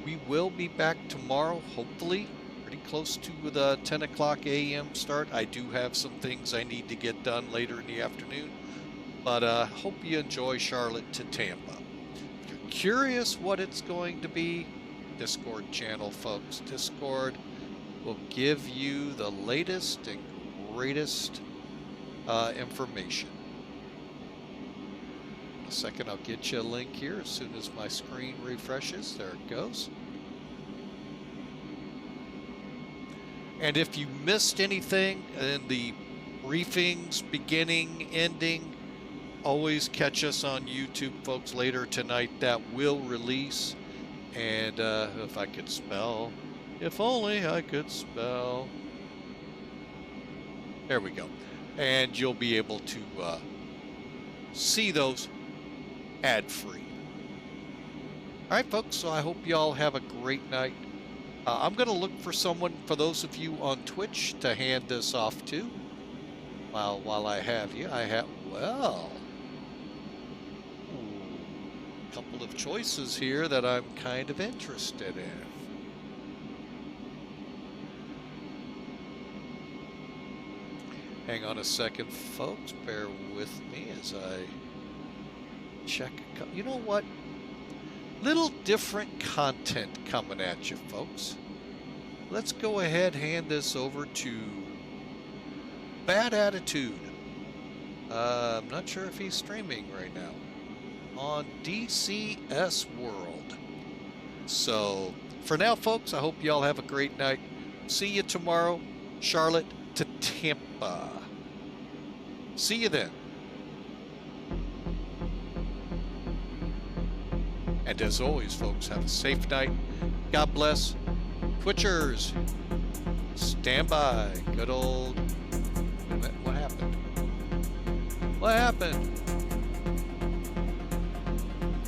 We will be back tomorrow, hopefully, pretty close to the 10 o'clock a.m. start. I do have some things I need to get done later in the afternoon. But hope you enjoy Charlotte to Tampa. If you're curious what it's going to be, Discord channel, folks. Discord will give you the latest and greatest information. In a second, I'll get you a link here as soon as my screen refreshes. There it goes. And if you missed anything in the briefings, beginning, ending, always catch us on YouTube, folks. Later tonight, that will release. And if I could spell, if only I could spell. There we go. And you'll be able to see those ad-free. All right, folks, so I hope y'all have a great night. I'm going to look for someone, for those of you on Twitch, to hand this off to. While I have you, I have, well, a couple of choices here that I'm kind of interested in. Hang on a second, folks. Bear with me as I check. You know what? Little different content coming at you, folks. Let's go ahead and hand this over to Bad Attitude. I'm not sure if he's streaming right now on DCS World. So for now, folks, I hope y'all have a great night. See you tomorrow, Charlotte to Tampa. See you then. And as always, folks, have a safe night. God bless. Twitchers, stand by. Good old... What happened? What happened?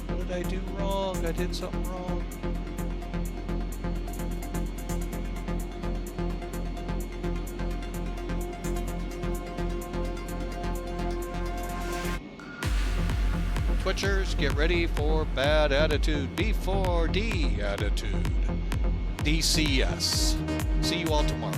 What did I do wrong? I did something wrong. Twitchers, get ready for Bad Attitude. B4D Attitude. DCS. See you all tomorrow.